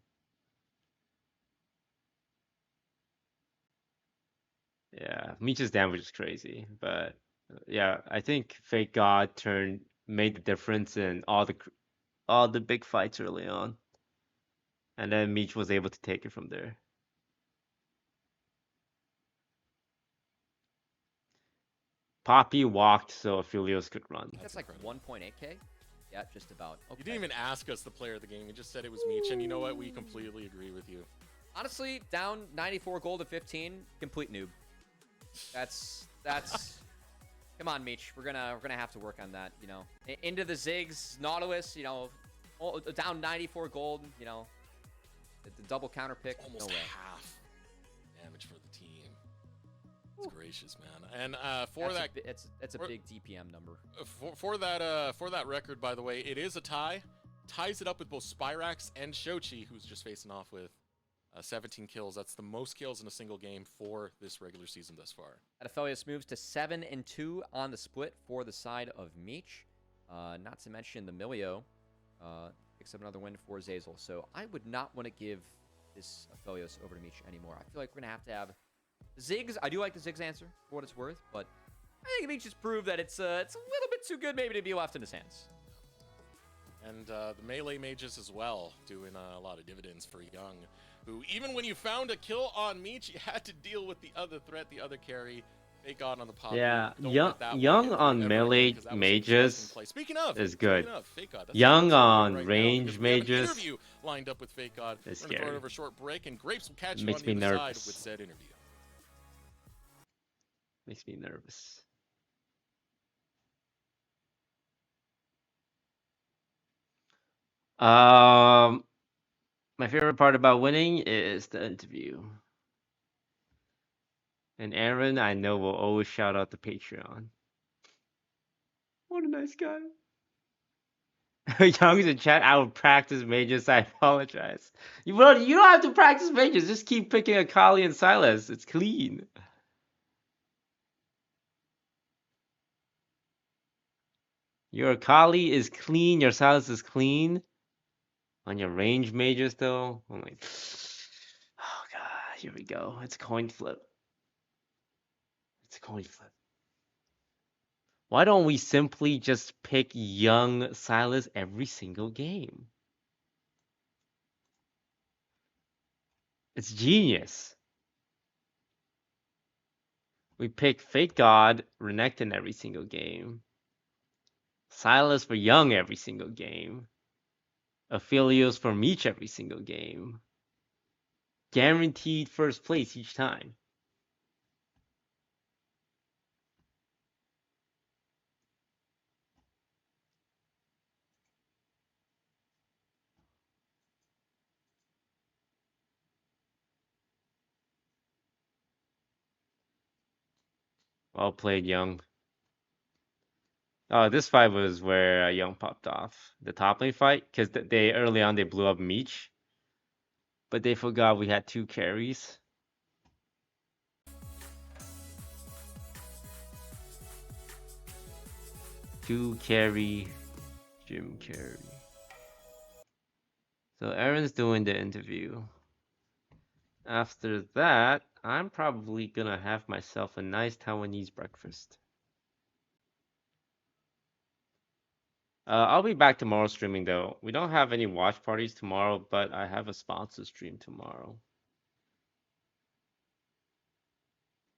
Yeah, Meech's damage is crazy, but yeah, I think Fake God made the difference in all the big fights early on, and then Meech was able to take it from there. Poppy walked so Aphelios could run. That's like 1.8k? Yeah, just about. Okay. You didn't even ask us the player of the game. You just said it was Meech, and you know what? We completely agree with you. Honestly, down 94 gold to 15, complete noob. That's come on, Meech. We're gonna have to work on that, you know. Into the Ziggs, Nautilus, you know, down 94 gold, you know. The double counter pick, Almost no way. half damage for the team. It's gracious, man. And for that, That's a big DPM number. for that record, by the way, it is a tie. Ties it up with both Spyrax and Shochi, who's just facing off with 17 kills. That's the most kills in a single game for this regular season thus far. Aphelios moves to 7-2 on the split for the side of Meech. Not to mention the Milio picks up another win for Zazel. So I would not want to give this Aphelios over to Meech anymore. I feel like we're going to have Ziggs. I do like the Ziggs answer for what it's worth, but I think Meech just proved that it's a little bit too good maybe to be left in his hands. And the melee mages as well, doing a lot of dividends for Young, who even when you found a kill on Meech, you had to deal with the other threat, the other carry. Fake God on the pop. Yeah, Don't Young, let that one Young hit you on ever melee again, 'cause that was a disgusting mages play. is good. Fake God, that's Young the on right now, range because we have an mages interview lined up with Fake God. is We're gonna throw it scary. over a short break, and Grapes will catch you Makes on the me other side nervous. with said interview. Makes me nervous. My favorite part about winning is the interview. And Aaron, I know, will always shout out the Patreon. What a nice guy. Young's in chat, I will practice mages, I apologize. You don't have to practice mages, just keep picking Akali and Silas. It's clean. Your Akali is clean, your Silas is clean. On your range mages though, I'm like, oh god, here we go. It's a coin flip. It's a coin flip. Why don't we simply just pick young Silas every single game? It's genius. We pick Fake God, Renekton every single game. Silas for Young every single game. Aphelios for Meech every single game. Guaranteed first place each time. Well played, Young. Oh, this fight was where Young popped off. The top lane fight, because they early on they blew up Meech, but they forgot we had 2 carries. Two carry, Jim carry. So Aaron's doing the interview. After that, I'm probably gonna have myself a nice Taiwanese breakfast. I'll be back tomorrow streaming though. We don't have any watch parties tomorrow, but I have a sponsor stream tomorrow.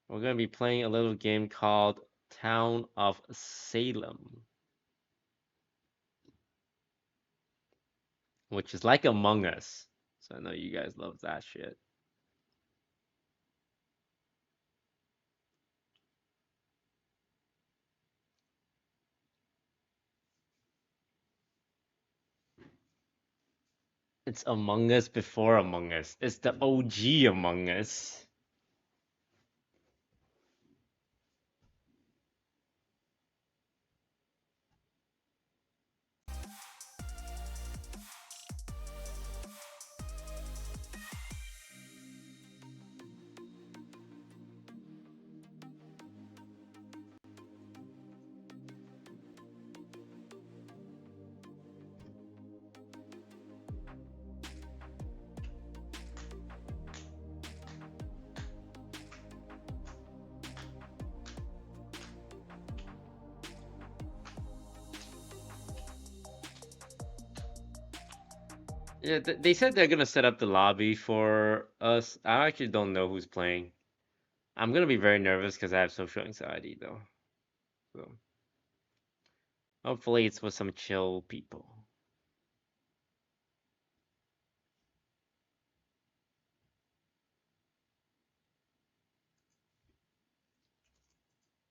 We're gonna be playing a little game called Town of Salem, which is like Among Us. So I know you guys love that shit. It's Among Us before Among Us. It's the OG Among Us. Yeah, they said they're gonna set up the lobby for us. I actually don't know who's playing. I'm gonna be very nervous because I have social anxiety though. So hopefully it's with some chill people.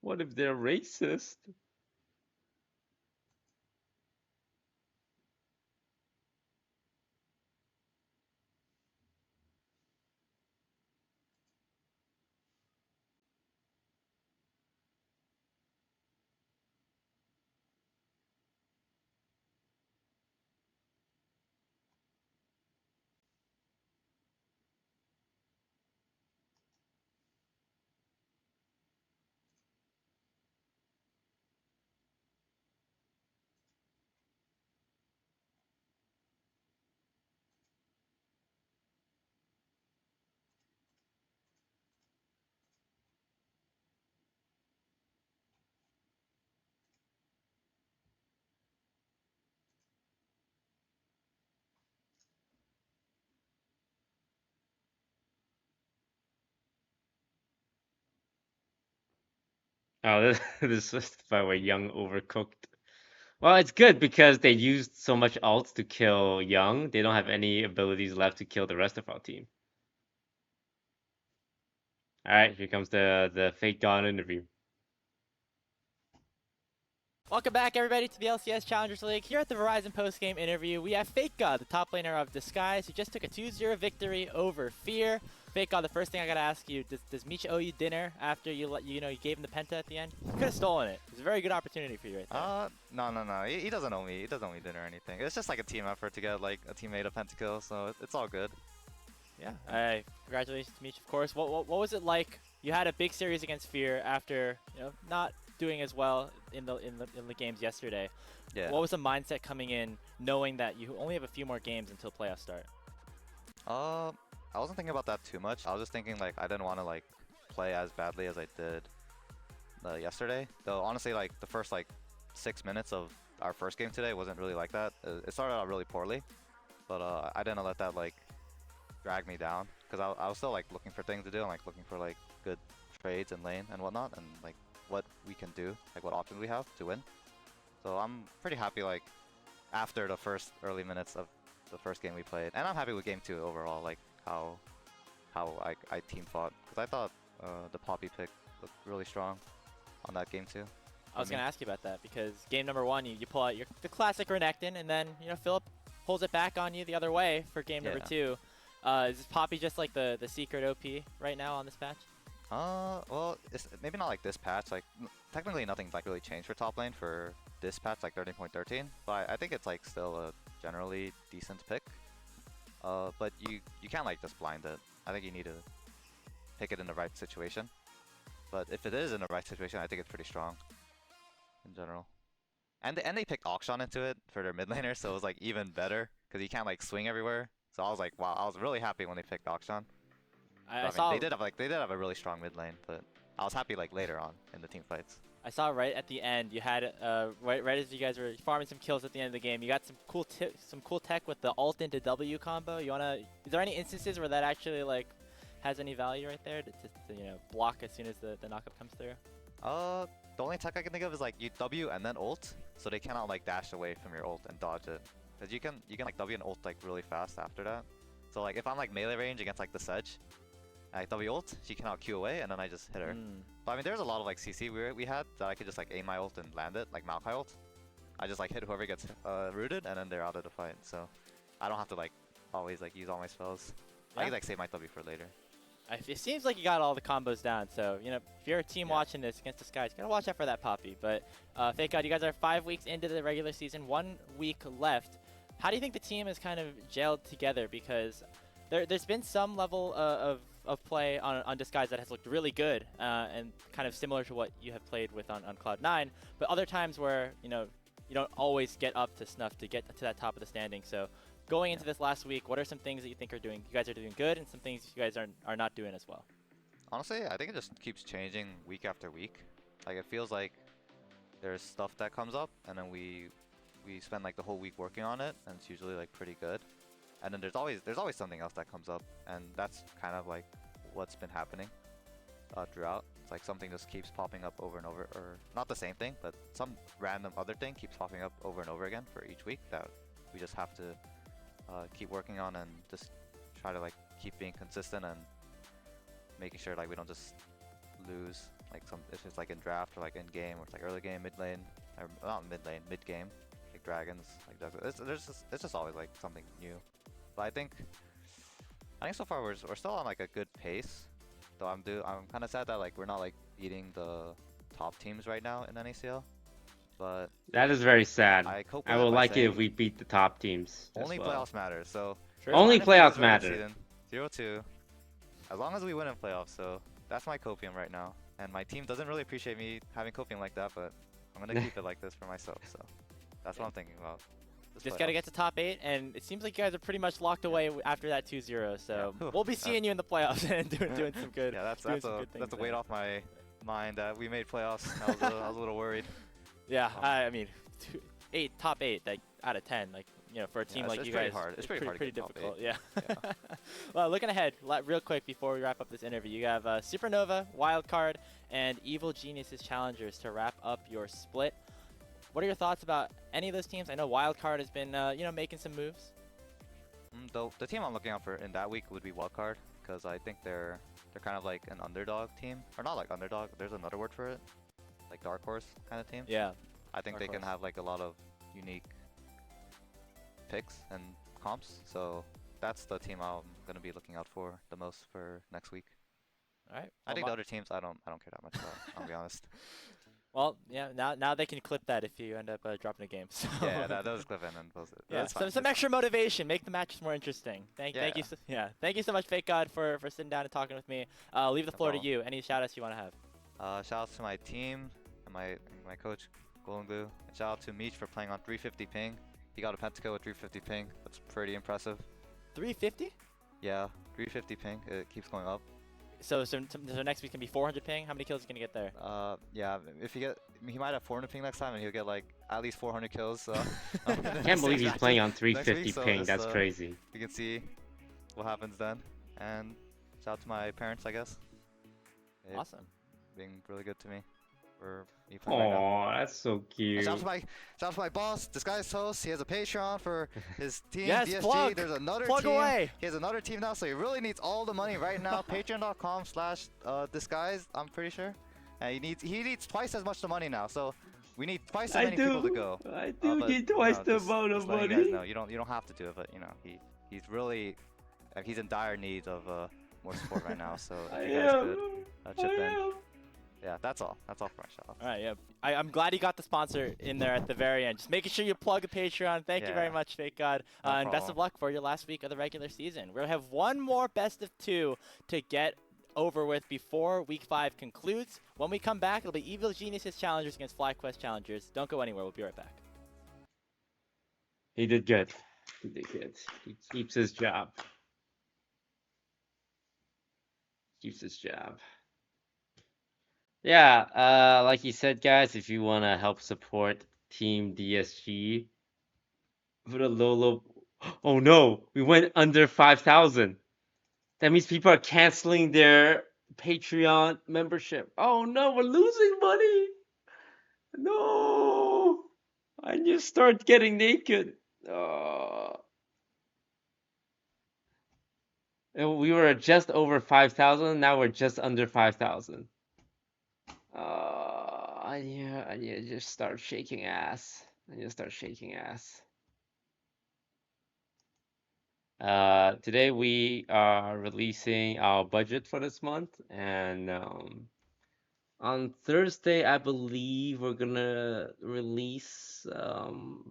What if they're racist? Oh, this is by the way, Young overcooked. Well, it's good because they used so much ults to kill Young. They don't have any abilities left to kill the rest of our team. All right, here comes the fake God interview. Welcome back, everybody, to the LCS Challengers League. Here at the Verizon post-game interview, we have Fake God, the top laner of Disguise, who just took a 2-0 victory over Fear. Fake God, the first thing I gotta ask you, does Misha owe you dinner after you gave him the penta at the end? You could have stolen it. It was a very good opportunity for you right there. No. He doesn't owe me. He doesn't owe me dinner or anything. It's just like a team effort to get like a teammate a pentakill, so it's all good. Yeah. Congratulations, Misha, of course. What was it like? You had a big series against Fear after not doing as well in the games yesterday. Yeah. What was the mindset coming in, knowing that you only have a few more games until playoffs start? I wasn't thinking about that too much. I was just thinking like I didn't want to like play as badly as I did yesterday. Though honestly, like the first like 6 minutes of our first game today wasn't really like that. It started out really poorly, but I didn't let that like drag me down because I was still like looking for things to do and like looking for like good trades in lane and whatnot and like what we can do, like what options we have to win. So I'm pretty happy like after the first early minutes of the first game we played, and I'm happy with game 2 overall, like how I team fought, because I thought the Poppy pick looked really strong on that game 2. I was going to ask you about that because game number 1, you pull out the classic Renekton, and then Philip pulls it back on you the other way for game number 2. Is this Poppy just like the secret OP right now on this patch? Well, it's maybe not like this patch. Like technically nothing's like really changed for top lane for this patch, like 13.13. But I think it's like still a generally decent pick. But you can't like just blind it. I think you need to pick it in the right situation. But if it is in the right situation, I think it's pretty strong in general. And they picked Auction into it for their mid laner, so it was like even better because you can't like swing everywhere. So I was like, wow, I was really happy when they picked Auction. I mean, they did have a really strong mid lane, but I was happy like later on in the team fights. I saw right at the end you had right as you guys were farming some kills at the end of the game, you got some cool tech with the alt into W combo. Is there any instances where that actually like has any value right there to block as soon as the knockup comes through? The only tech I can think of is like you W and then ult, so they cannot like dash away from your ult and dodge it. Cause you can like W and ult like really fast after that. So like if I'm like melee range against like the Sedge, I W ult, she cannot Q away, and then I just hit her. But I mean, there's a lot of like CC we had that I could just like aim my ult and land it, like Maokai ult. I just like hit whoever gets rooted, and then they're out of the fight. So I don't have to like always like use all my spells. I can like save my W for later. It seems like you got all the combos down, so if you're a team watching this against the Skies, you gotta watch out for that Poppy. But Fake God, you guys are 5 weeks into the regular season, 1 week left. How do you think the team is kind of gelled together? Because there's been some level of play on Disguise that has looked really good and kind of similar to what you have played with on Cloud9, but other times where you don't always get up to snuff to get to that top of the standing. So going into this last week, what are some things that you think you guys are doing good, and some things you guys are not doing as well? Honestly, I think it just keeps changing week after week. Like it feels like there's stuff that comes up, and then we spend like the whole week working on it, and it's usually like pretty good. And then there's always something else that comes up, and that's kind of like what's been happening throughout. It's like something just keeps popping up over and over, or not the same thing, but some random other thing keeps popping up over and over again for each week that we just have to keep working on and just try to like keep being consistent and making sure like we don't just lose like if it's like in draft or like in game or it's like early game, mid lane, or not mid lane, mid game, like dragons, like it's just always like something new. But I think so far we're still on like a good pace. Though I'm kind of sad that like we're not like beating the top teams right now in NACL. But that is very sad. I would like it if we beat the top teams. Only playoffs matter. So only playoffs matter. 0-2. As long as we win in playoffs. So that's my copium right now. And my team doesn't really appreciate me having copium like that, but I'm gonna keep it like this for myself. So that's what I'm thinking about. Just got to get to top 8, and it seems like you guys are pretty much locked away after that 2-0. So we'll be seeing you in the playoffs and doing some good. Yeah, that's a weight off my mind that we made playoffs. I was a little worried. Yeah, I mean, top 8 like out of 10, like for a team it's- like it's you pretty guys, hard. It's pretty hard to pretty get top difficult. 8. Yeah. Yeah. Well, looking ahead, real quick before we wrap up this interview, you have Supernova, Wildcard, and Evil Geniuses Challengers to wrap up your split. What are your thoughts about any of those teams? I know Wildcard has been, making some moves. The team I'm looking out for in that week would be Wildcard, because I think they're kind of like an underdog team, or not like underdog. There's another word for it, like dark horse kind of team. Yeah. I think Dark they can horse. have like a lot of unique picks and comps. So that's the team I'm gonna be looking out for the most for next week. All right. I think the other teams I don't care that much about. I'll be honest. Well, yeah. Now they can clip that if you end up dropping a game. So. Yeah, that was clip in and post it. Yeah, That's fine. some extra motivation, make the matches more interesting. Thank you, thank you so much, Fake God, for sitting down and talking with me. Leave the No floor to problem. you. Any shout outs you want to have? Shout out to my team and my coach Golden Glue. And shout out to Meech for playing on 350 ping. He got a pentakill with 350 ping. That's pretty impressive. 350. Yeah, 350 ping. It keeps going up. So next week can be 400 ping. How many kills are you gonna get there? Yeah, if he might have 400 ping next time, and he'll get like at least 400 kills. So I can't believe he's playing on next 350 week, so ping. it's, That's crazy. we can see what happens then. And shout out to my parents, I guess. They've Awesome. Being really good to me for me playing right now. Oh, that's so And cute. shout out to my boss, Disguised Toast. He has a Patreon for his team, Yes, DSG. plug. There's another Plug team. away. He has another team now, so he really needs all the money right now. Patreon.com/disguised, I'm pretty sure. And he needs twice as much the money now. So we need twice as many people to go. I do But, need twice the just amount of letting you guys money. know, you don't have to do it, but he's really he's in dire need of more support right now. So I if you guys am. could chip I in. am. Yeah, that's all. That's all for my shout. All right, yeah. I'm glad you got the sponsor in there at the very end. Just making sure you plug a Patreon. Thank you very Yeah. much, Fake God. No And best of problem. luck for your last week of the regular season. We'll have one more best of 2 to get over with before week 5 concludes. When we come back, it'll be Evil Geniuses Challengers against FlyQuest Challengers. Don't go anywhere. We'll be right back. He did good. He did good. He keeps his job. Keeps his job. Yeah, like you said, guys, if you want to help support Team DSG, put a low. Oh no, we went under 5,000. That means people are canceling their Patreon membership. Oh no, we're losing money. No, I just start getting naked. And we were just over 5,000. Now we're just under 5,000. I need to just start shaking ass. Today we are releasing our budget for this month, and on Thursday, I believe we're gonna release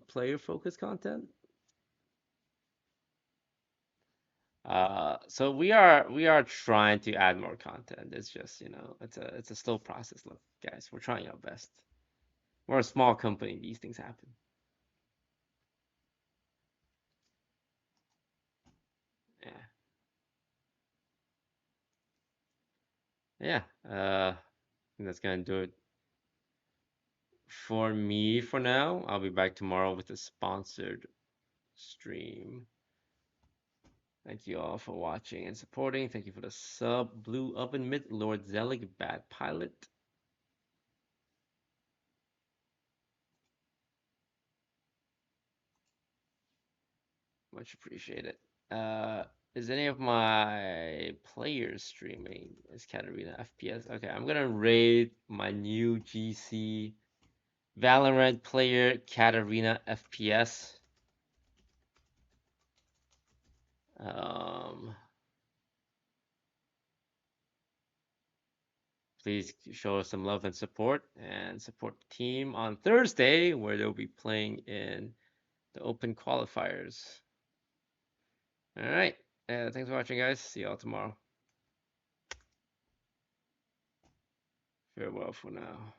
player focused content. So we are trying to add more content. It's just, it's a slow process. Look, guys, we're trying our best. We're a small company. These things happen. Yeah. I think that's gonna do it for me for now. I'll be back tomorrow with a sponsored stream. Thank you all for watching and supporting. Thank you for the sub, Blue Oven Mitt, Lord Zelig, Bad Pilot. Much appreciated. Is any of my players streaming? Is Katarina FPS? Okay, I'm gonna raid my new GC Valorant player, Katarina FPS. Please show us some love and support the team on Thursday, where they'll be playing in the open qualifiers. All right. Thanks for watching, guys. See y'all tomorrow. Farewell for now.